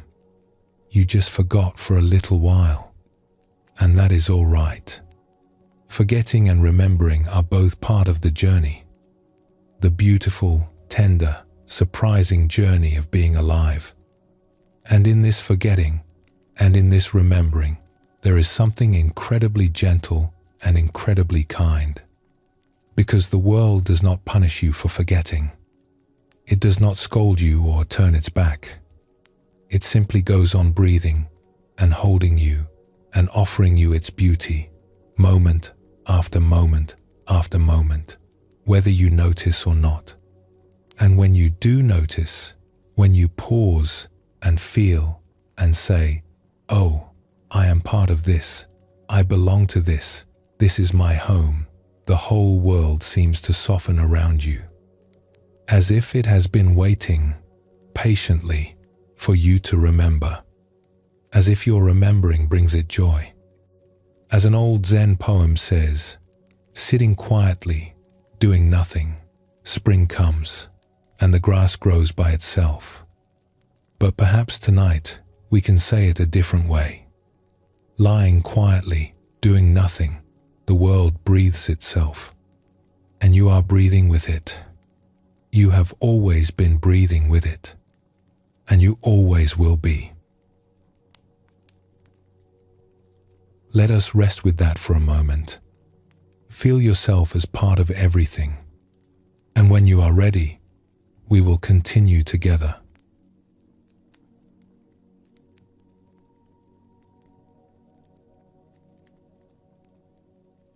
You just forgot for a little while, and that is all right. Forgetting and remembering are both part of the journey. The beautiful, tender, surprising journey of being alive. And in this forgetting, and in this remembering, there is something incredibly gentle and incredibly kind. Because the world does not punish you for forgetting. It does not scold you or turn its back. It simply goes on breathing and holding you and offering you its beauty, moment after moment after moment, whether you notice or not. And when you do notice, when you pause and feel and say, "Oh, I am part of this. I belong to this. This is my home," the whole world seems to soften around you, as if it has been waiting patiently for you to remember, as if your remembering brings it joy. As an old Zen poem says, sitting quietly, doing nothing, spring comes, and the grass grows by itself. But perhaps tonight we can say it a different way. Lying quietly, doing nothing, the world breathes itself, and you are breathing with it. You have always been breathing with it, and you always will be. Let us rest with that for a moment. Feel yourself as part of everything, and when you are ready, we will continue together.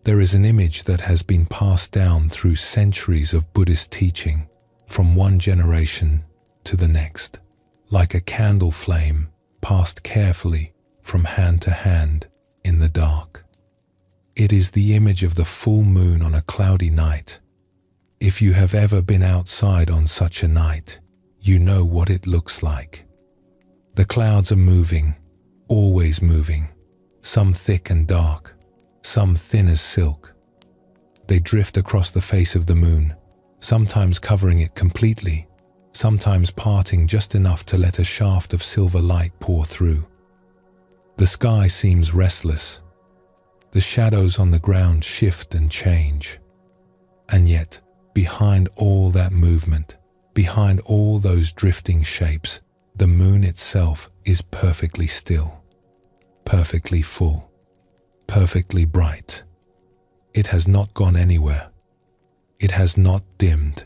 There is an image that has been passed down through centuries of Buddhist teaching from one generation to the next, like a candle flame passed carefully from hand to hand in the dark. It is the image of the full moon on a cloudy night. If you have ever been outside on such a night, you know what it looks like. The clouds are moving, always moving, some thick and dark, some thin as silk. They drift across the face of the moon, sometimes covering it completely, sometimes parting just enough to let a shaft of silver light pour through. The sky seems restless. The shadows on the ground shift and change. And yet, behind all that movement, behind all those drifting shapes, the moon itself is perfectly still, perfectly full, perfectly bright. It has not gone anywhere. It has not dimmed.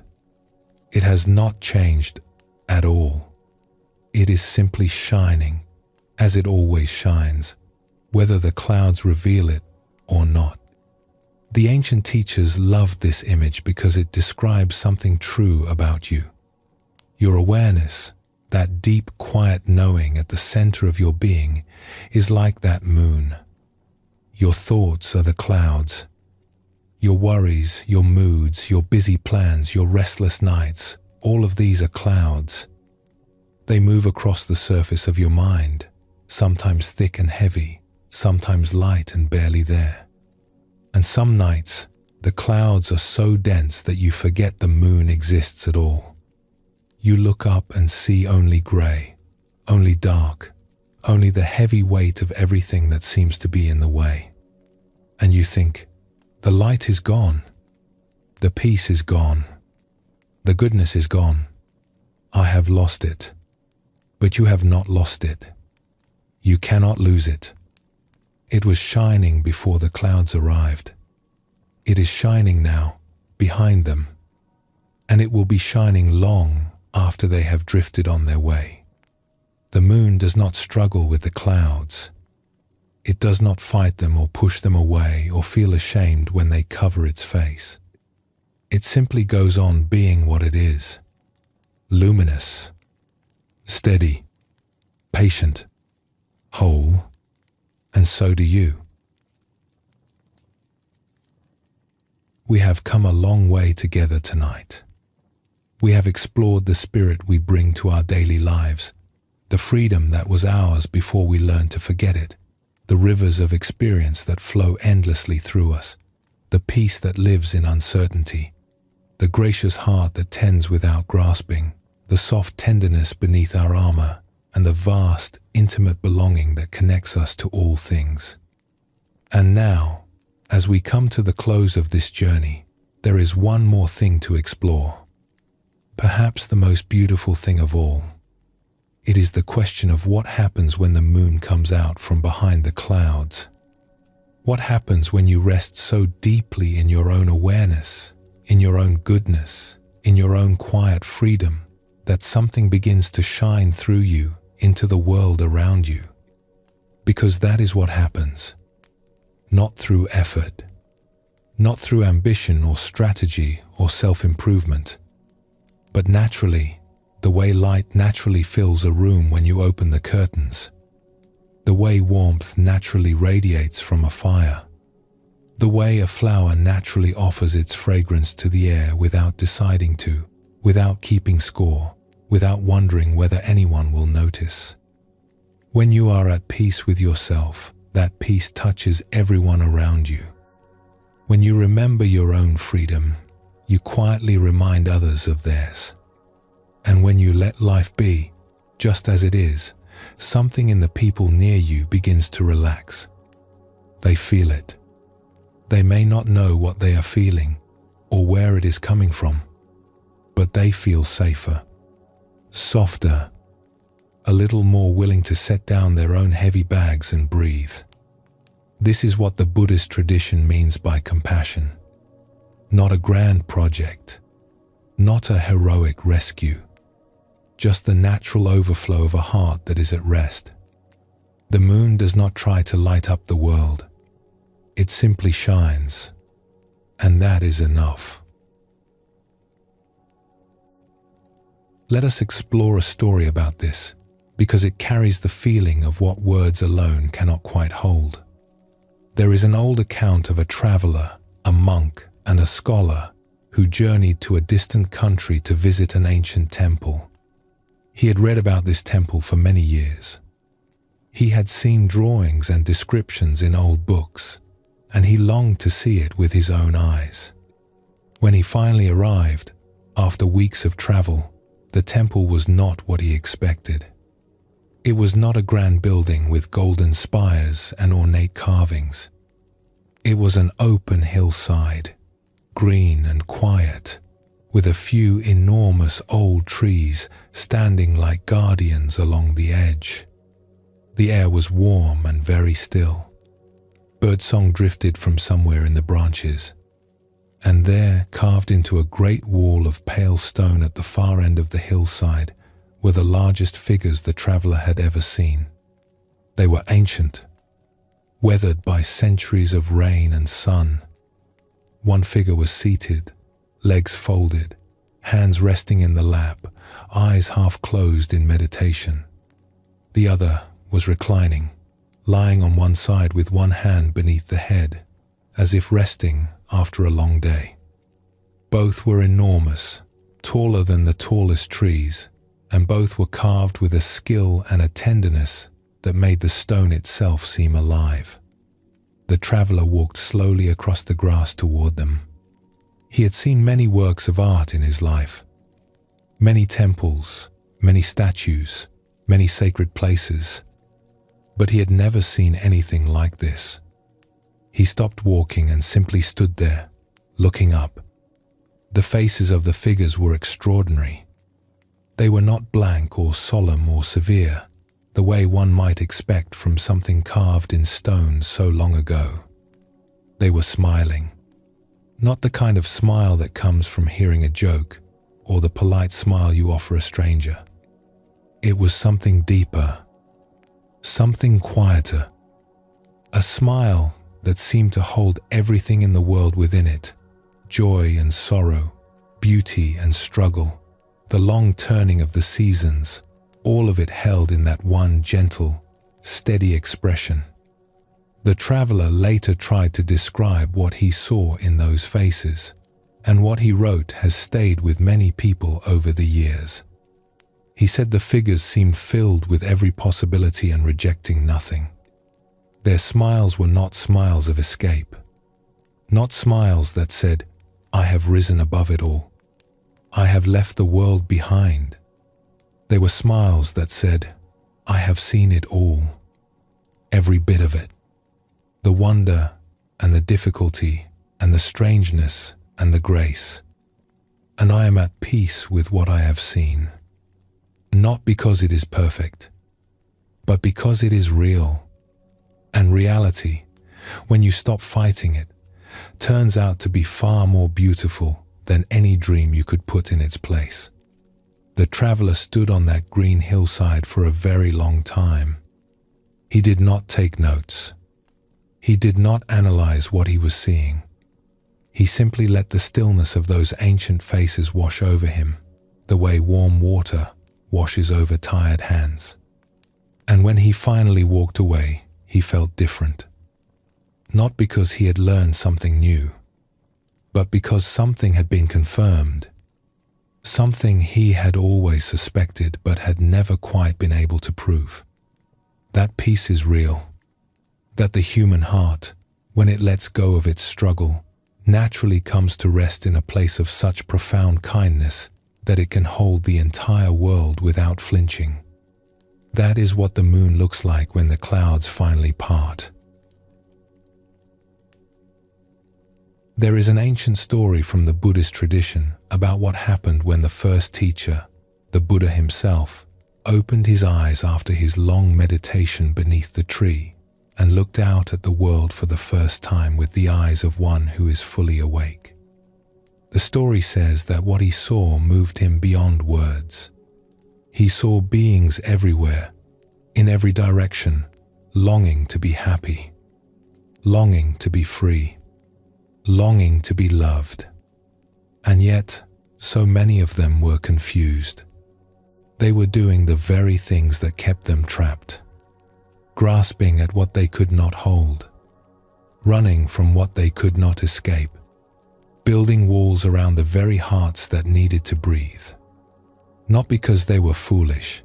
It has not changed at all. It is simply shining, as it always shines, whether the clouds reveal it or not. The ancient teachers loved this image because it describes something true about you. Your awareness, that deep, quiet knowing at the center of your being, is like that moon. Your thoughts are the clouds. Your worries, your moods, your busy plans, your restless nights, all of these are clouds. They move across the surface of your mind, sometimes thick and heavy, sometimes light and barely there. And some nights, the clouds are so dense that you forget the moon exists at all. You look up and see only grey, only dark, only the heavy weight of everything that seems to be in the way. And you think, the light is gone, the peace is gone, the goodness is gone. I have lost it. But you have not lost it. You cannot lose it. It was shining before the clouds arrived. It is shining now, behind them, and it will be shining long after they have drifted on their way. The moon does not struggle with the clouds. It does not fight them or push them away or feel ashamed when they cover its face. It simply goes on being what it is, luminous, steady, patient, whole, and so do you. We have come a long way together tonight. We have explored the spirit we bring to our daily lives, the freedom that was ours before we learned to forget it, the rivers of experience that flow endlessly through us, the peace that lives in uncertainty, the gracious heart that tends without grasping, the soft tenderness beneath our armor, and the vast, intimate belonging that connects us to all things. And now, as we come to the close of this journey, there is one more thing to explore. Perhaps the most beautiful thing of all. It is the question of what happens when the moon comes out from behind the clouds. What happens when you rest so deeply in your own awareness, in your own goodness, in your own quiet freedom, that something begins to shine through you into the world around you? Because that is what happens. Not through effort, not through ambition or strategy or self-improvement, but naturally, the way light naturally fills a room when you open the curtains, the way warmth naturally radiates from a fire, the way a flower naturally offers its fragrance to the air without deciding to, without keeping score, without wondering whether anyone will notice. When you are at peace with yourself, that peace touches everyone around you. When you remember your own freedom, you quietly remind others of theirs. And when you let life be, just as it is, something in the people near you begins to relax. They feel it. They may not know what they are feeling or where it is coming from, but they feel safer, softer, a little more willing to set down their own heavy bags and breathe. This is what the Buddhist tradition means by compassion. Not a grand project, not a heroic rescue, just the natural overflow of a heart that is at rest. The moon does not try to light up the world. It simply shines, and that is enough. Let us explore a story about this, because it carries the feeling of what words alone cannot quite hold. There is an old account of a traveler, a monk, and a scholar who journeyed to a distant country to visit an ancient temple. He had read about this temple for many years. He had seen drawings and descriptions in old books, and he longed to see it with his own eyes. When he finally arrived, after weeks of travel, the temple was not what he expected. It was not a grand building with golden spires and ornate carvings. It was an open hillside, green and quiet, with a few enormous old trees standing like guardians along the edge. The air was warm and very still. Birdsong drifted from somewhere in the branches, and there, carved into a great wall of pale stone at the far end of the hillside, were the largest figures the traveler had ever seen. They were ancient, weathered by centuries of rain and sun. One figure was seated, legs folded, hands resting in the lap, eyes half closed in meditation. The other was reclining, lying on one side with one hand beneath the head, as if resting after a long day. Both were enormous, taller than the tallest trees, and both were carved with a skill and a tenderness that made the stone itself seem alive. The traveler walked slowly across the grass toward them. He had seen many works of art in his life, many temples, many statues, many sacred places, but he had never seen anything like this. He stopped walking and simply stood there, looking up. The faces of the figures were extraordinary. They were not blank or solemn or severe, the way one might expect from something carved in stone so long ago. They were smiling. Not the kind of smile that comes from hearing a joke or the polite smile you offer a stranger. It was something deeper, something quieter, a smile that seemed to hold everything in the world within it, joy and sorrow, beauty and struggle, the long turning of the seasons, all of it held in that one gentle, steady expression. The traveler later tried to describe what he saw in those faces, and what he wrote has stayed with many people over the years. He said the figures seemed filled with every possibility and rejecting nothing. Their smiles were not smiles of escape, not smiles that said, "I have risen above it all. I have left the world behind." They were smiles that said, "I have seen it all, every bit of it. The wonder and the difficulty and the strangeness and the grace. And I am at peace with what I have seen. Not because it is perfect, but because it is real. And reality, when you stop fighting it, turns out to be far more beautiful than any dream you could put in its place." The traveler stood on that green hillside for a very long time. He did not take notes. He did not analyze what he was seeing. He simply let the stillness of those ancient faces wash over him, the way warm water washes over tired hands. And when he finally walked away, he felt different. Not because he had learned something new, but because something had been confirmed, something he had always suspected but had never quite been able to prove. That peace is real, that the human heart, when it lets go of its struggle, naturally comes to rest in a place of such profound kindness that it can hold the entire world without flinching. That is what the moon looks like when the clouds finally part. There is an ancient story from the Buddhist tradition about what happened when the first teacher, the Buddha himself, opened his eyes after his long meditation beneath the tree and looked out at the world for the first time with the eyes of one who is fully awake. The story says that what he saw moved him beyond words. He saw beings everywhere, in every direction, longing to be happy, longing to be free, longing to be loved. And yet, so many of them were confused. They were doing the very things that kept them trapped, grasping at what they could not hold, running from what they could not escape, building walls around the very hearts that needed to breathe. Not because they were foolish,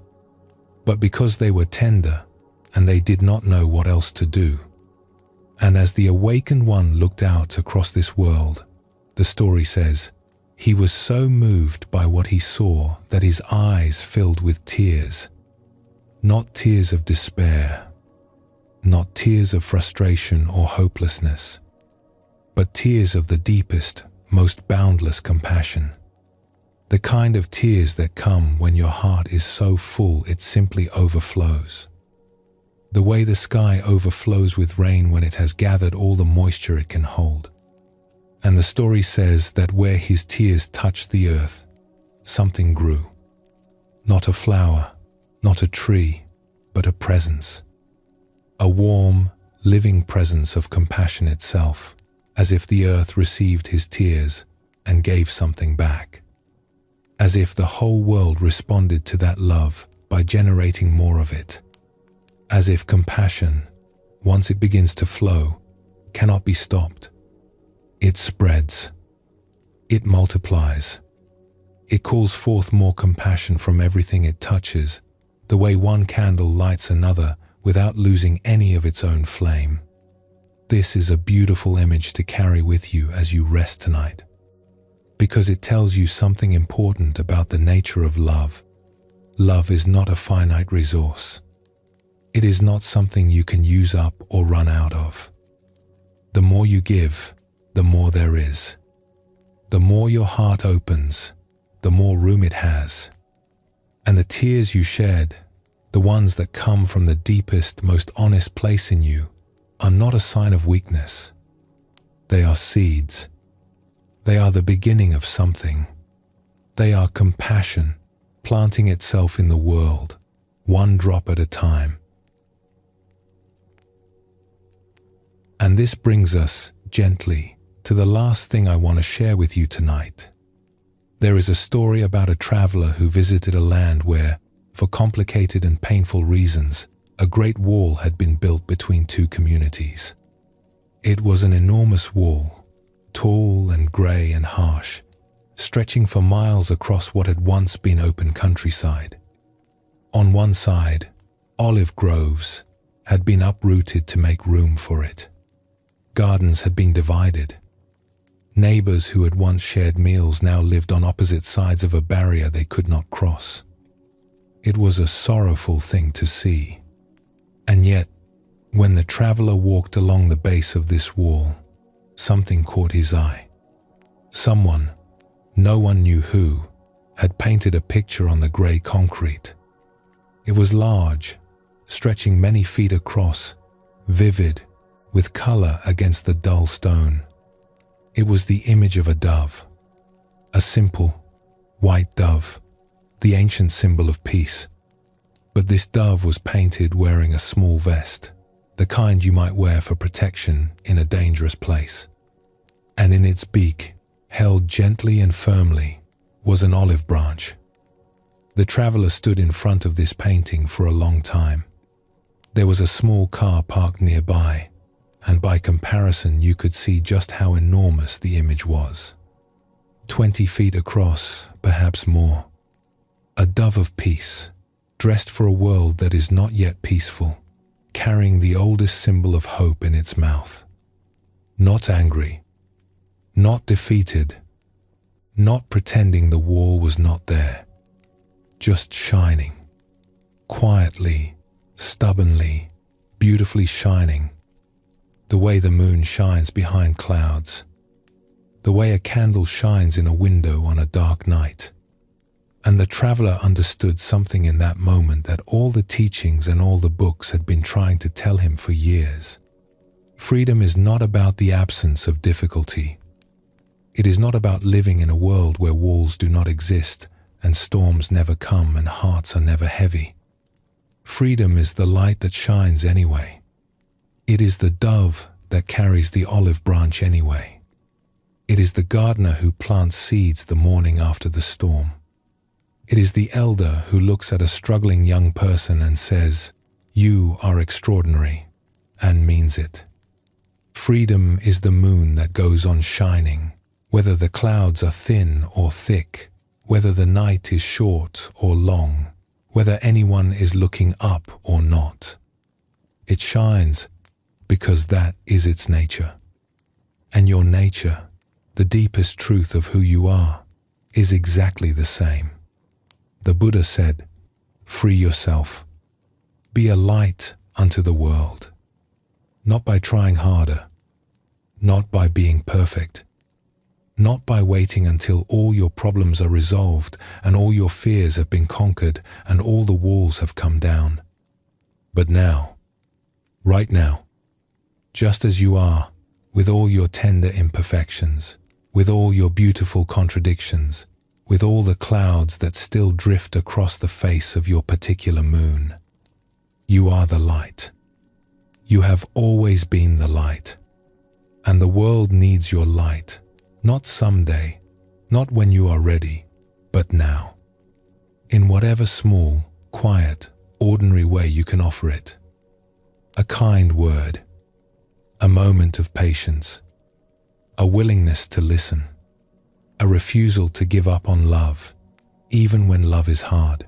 but because they were tender and they did not know what else to do. And as the awakened one looked out across this world, the story says, he was so moved by what he saw that his eyes filled with tears. Not tears of despair, not tears of frustration or hopelessness, but tears of the deepest, most boundless compassion. The kind of tears that come when your heart is so full it simply overflows. The way the sky overflows with rain when it has gathered all the moisture it can hold. And the story says that where his tears touched the earth, something grew. Not a flower, not a tree, but a presence. A warm, living presence of compassion itself, as if the earth received his tears and gave something back. As if the whole world responded to that love by generating more of it. As if compassion, once it begins to flow, cannot be stopped. It spreads. It multiplies. It calls forth more compassion from everything it touches, the way one candle lights another without losing any of its own flame. This is a beautiful image to carry with you as you rest tonight, because it tells you something important about the nature of love. Love is not a finite resource. It is not something you can use up or run out of. The more you give, the more there is. The more your heart opens, the more room it has. And the tears you shed, the ones that come from the deepest, most honest place in you, are not a sign of weakness. They are seeds. They are the beginning of something. They are compassion, planting itself in the world, one drop at a time. And this brings us, gently, to the last thing I want to share with you tonight. There is a story about a traveler who visited a land where, for complicated and painful reasons, a great wall had been built between two communities. It was an enormous wall, tall and grey and harsh, stretching for miles across what had once been open countryside. On one side, olive groves had been uprooted to make room for it. Gardens had been divided. Neighbors who had once shared meals now lived on opposite sides of a barrier they could not cross. It was a sorrowful thing to see. And yet, when the traveler walked along the base of this wall, something caught his eye. Someone, no one knew who, had painted a picture on the grey concrete. It was large, stretching many feet across, vivid, with colour against the dull stone. It was the image of a dove, a simple, white dove, the ancient symbol of peace. But this dove was painted wearing a small vest, the kind you might wear for protection in a dangerous place. And in its beak, held gently and firmly, was an olive branch. The traveler stood in front of this painting for a long time, There was a small car parked nearby, and by comparison you could see just how enormous the image was. 20 feet across, perhaps more. A dove of peace, dressed for a world that is not yet peaceful, carrying the oldest symbol of hope in its mouth. Not angry, not defeated, not pretending the wall was not there, just shining, quietly, stubbornly, beautifully shining, the way the moon shines behind clouds, the way a candle shines in a window on a dark night. And the traveler understood something in that moment that all the teachings and all the books had been trying to tell him for years. Freedom is not about the absence of difficulty. It is not about living in a world where walls do not exist and storms never come and hearts are never heavy. Freedom is the light that shines anyway. It is the dove that carries the olive branch anyway. It is the gardener who plants seeds the morning after the storm. It is the elder who looks at a struggling young person and says, "You are extraordinary," and means it. Freedom is the moon that goes on shining, whether the clouds are thin or thick, whether the night is short or long, whether anyone is looking up or not. It shines because that is its nature. And your nature, the deepest truth of who you are, is exactly the same. The Buddha said, "Free yourself. Be a light unto the world." Not by trying harder, not by being perfect, not by waiting until all your problems are resolved and all your fears have been conquered and all the walls have come down. But now, right now, just as you are, with all your tender imperfections, with all your beautiful contradictions, with all the clouds that still drift across the face of your particular moon, you are the light. You have always been the light. And the world needs your light, not someday, not when you are ready, but now. In whatever small, quiet, ordinary way you can offer it. A kind word, a moment of patience, a willingness to listen, a refusal to give up on love, even when love is hard.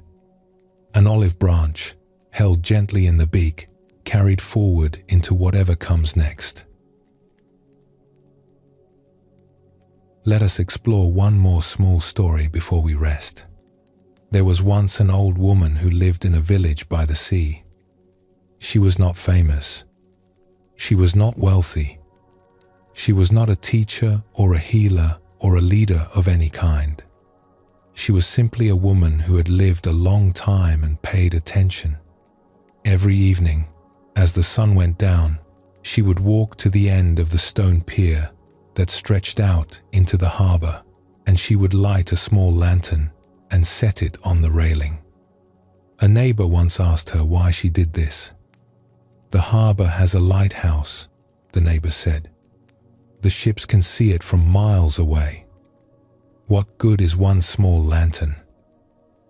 An olive branch, held gently in the beak, carried forward into whatever comes next. Let us explore one more small story before we rest. There was once an old woman who lived in a village by the sea. She was not famous. She was not wealthy. She was not a teacher or a healer or a leader of any kind. She was simply a woman who had lived a long time and paid attention. Every evening, as the sun went down, she would walk to the end of the stone pier that stretched out into the harbor, and she would light a small lantern and set it on the railing. A neighbor once asked her why she did this. "The harbor has a lighthouse," the neighbor said. "The ships can see it from miles away. What good is one small lantern?"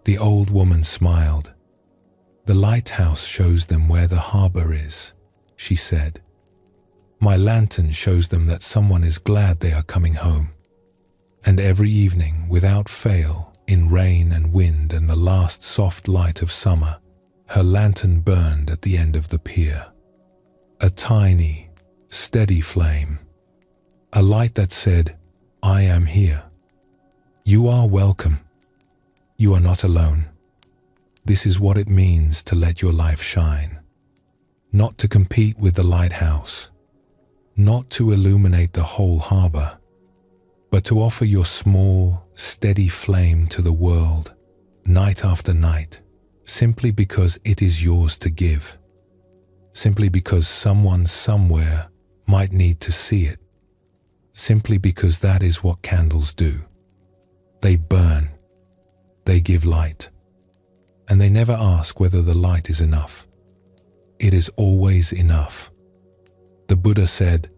The old woman smiled. "The lighthouse shows them where the harbor is," she said. "My lantern shows them that someone is glad they are coming home." And every evening, without fail, in rain and wind and the last soft light of summer, her lantern burned at the end of the pier. A tiny, steady flame. A light that said, "I am here. You are welcome. You are not alone." This is what it means to let your life shine. Not to compete with the lighthouse. Not to illuminate the whole harbor, but to offer your small, steady flame to the world, night after night, simply because it is yours to give. Simply because someone somewhere might need to see it. Simply because that is what candles do. They burn. They give light. And they never ask whether the light is enough. It is always enough. The Buddha said,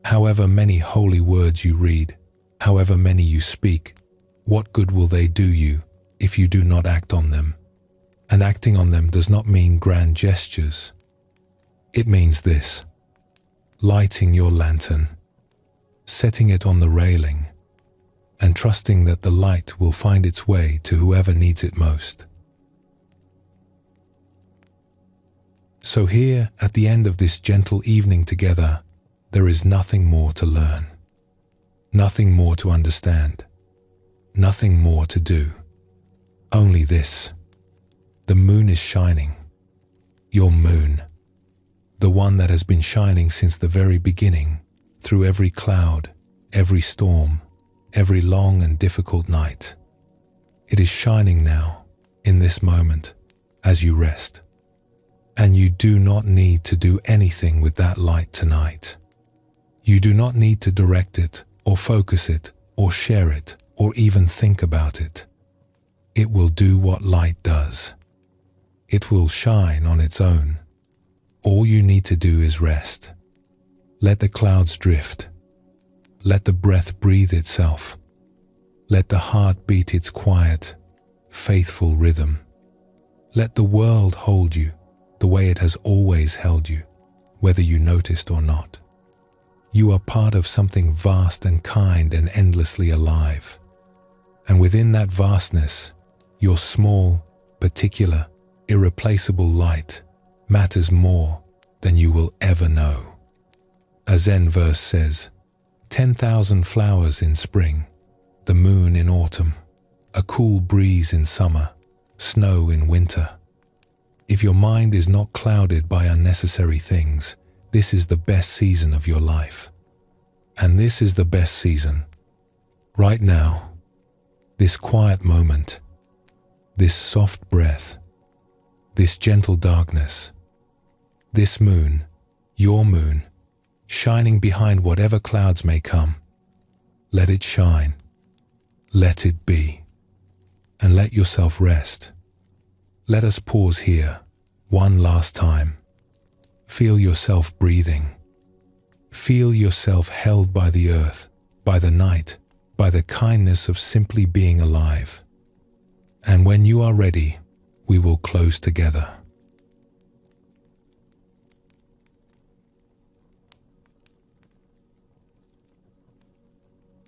"However many holy words you read, however many you speak, what good will they do you if you do not act on them?" And acting on them does not mean grand gestures. It means this: lighting your lantern, setting it on the railing, and trusting that the light will find its way to whoever needs it most. So here, at the end of this gentle evening together, there is nothing more to learn, nothing more to understand, nothing more to do. Only this: the moon is shining. Your moon, the one that has been shining since the very beginning, through every cloud, every storm, every long and difficult night. It is shining now, in this moment, as you rest. And you do not need to do anything with that light tonight. You do not need to direct it, or focus it, or share it, or even think about it. It will do what light does. It will shine on its own. All you need to do is rest. Let the clouds drift. Let the breath breathe itself. Let the heart beat its quiet, faithful rhythm. Let the world hold you the way it has always held you, whether you noticed or not. You are part of something vast and kind and endlessly alive. And within that vastness, your small, particular, irreplaceable light matters more than you will ever know. A Zen verse says, 10,000 flowers in spring, the moon in autumn, a cool breeze in summer, snow in winter. If your mind is not clouded by unnecessary things, this is the best season of your life. And this is the best season. Right now, this quiet moment, this soft breath, this gentle darkness, this moon, your moon, shining behind whatever clouds may come. Let it shine. Let it be. And let yourself rest. Let us pause here, one last time. Feel yourself breathing. Feel yourself held by the earth, by the night, by the kindness of simply being alive. And when you are ready, we will close together.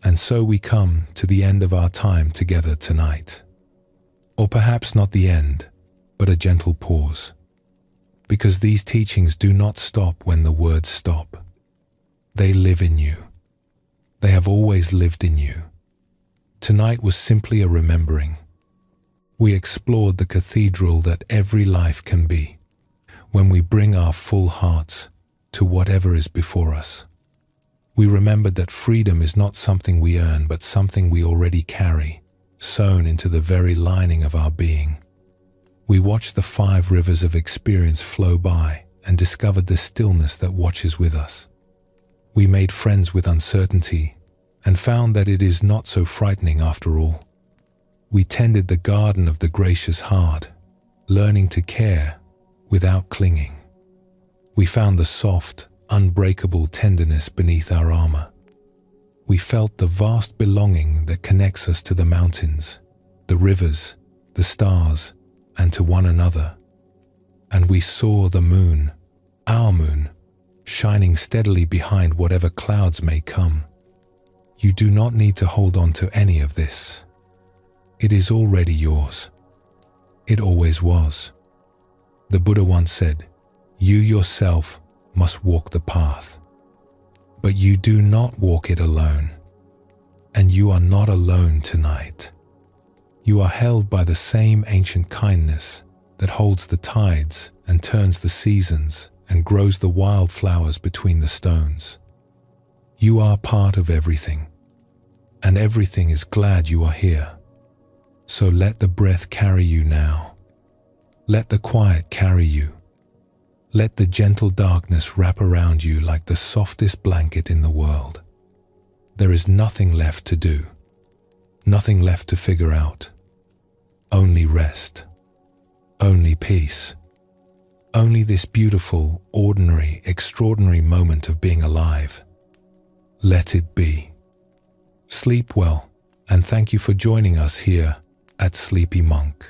And so we come to the end of our time together tonight. Or perhaps not the end, but a gentle pause. Because these teachings do not stop when the words stop. They live in you. They have always lived in you. Tonight was simply a remembering. We explored the cathedral that every life can be, when we bring our full hearts to whatever is before us. We remembered that freedom is not something we earn, but something we already carry, sewn into the very lining of our being. We watched the 5 rivers of experience flow by and discovered the stillness that watches with us. We made friends with uncertainty and found that it is not so frightening after all. We tended the garden of the gracious heart, learning to care without clinging. We found the soft, unbreakable tenderness beneath our armor. We felt the vast belonging that connects us to the mountains, the rivers, the stars, and to one another. And we saw the moon, our moon, shining steadily behind whatever clouds may come. You do not need to hold on to any of this. It is already yours. It always was. The Buddha once said, "You yourself must walk the path. But you do not walk it alone. And you are not alone tonight. You are held by the same ancient kindness that holds the tides and turns the seasons and grows the wildflowers between the stones. You are part of everything, and everything is glad you are here. So let the breath carry you now. Let the quiet carry you. Let the gentle darkness wrap around you like the softest blanket in the world. There is nothing left to do, nothing left to figure out. Only rest, only peace, only this beautiful, ordinary, extraordinary moment of being alive. Let it be. Sleep well, and thank you for joining us here at Sleepy Monk.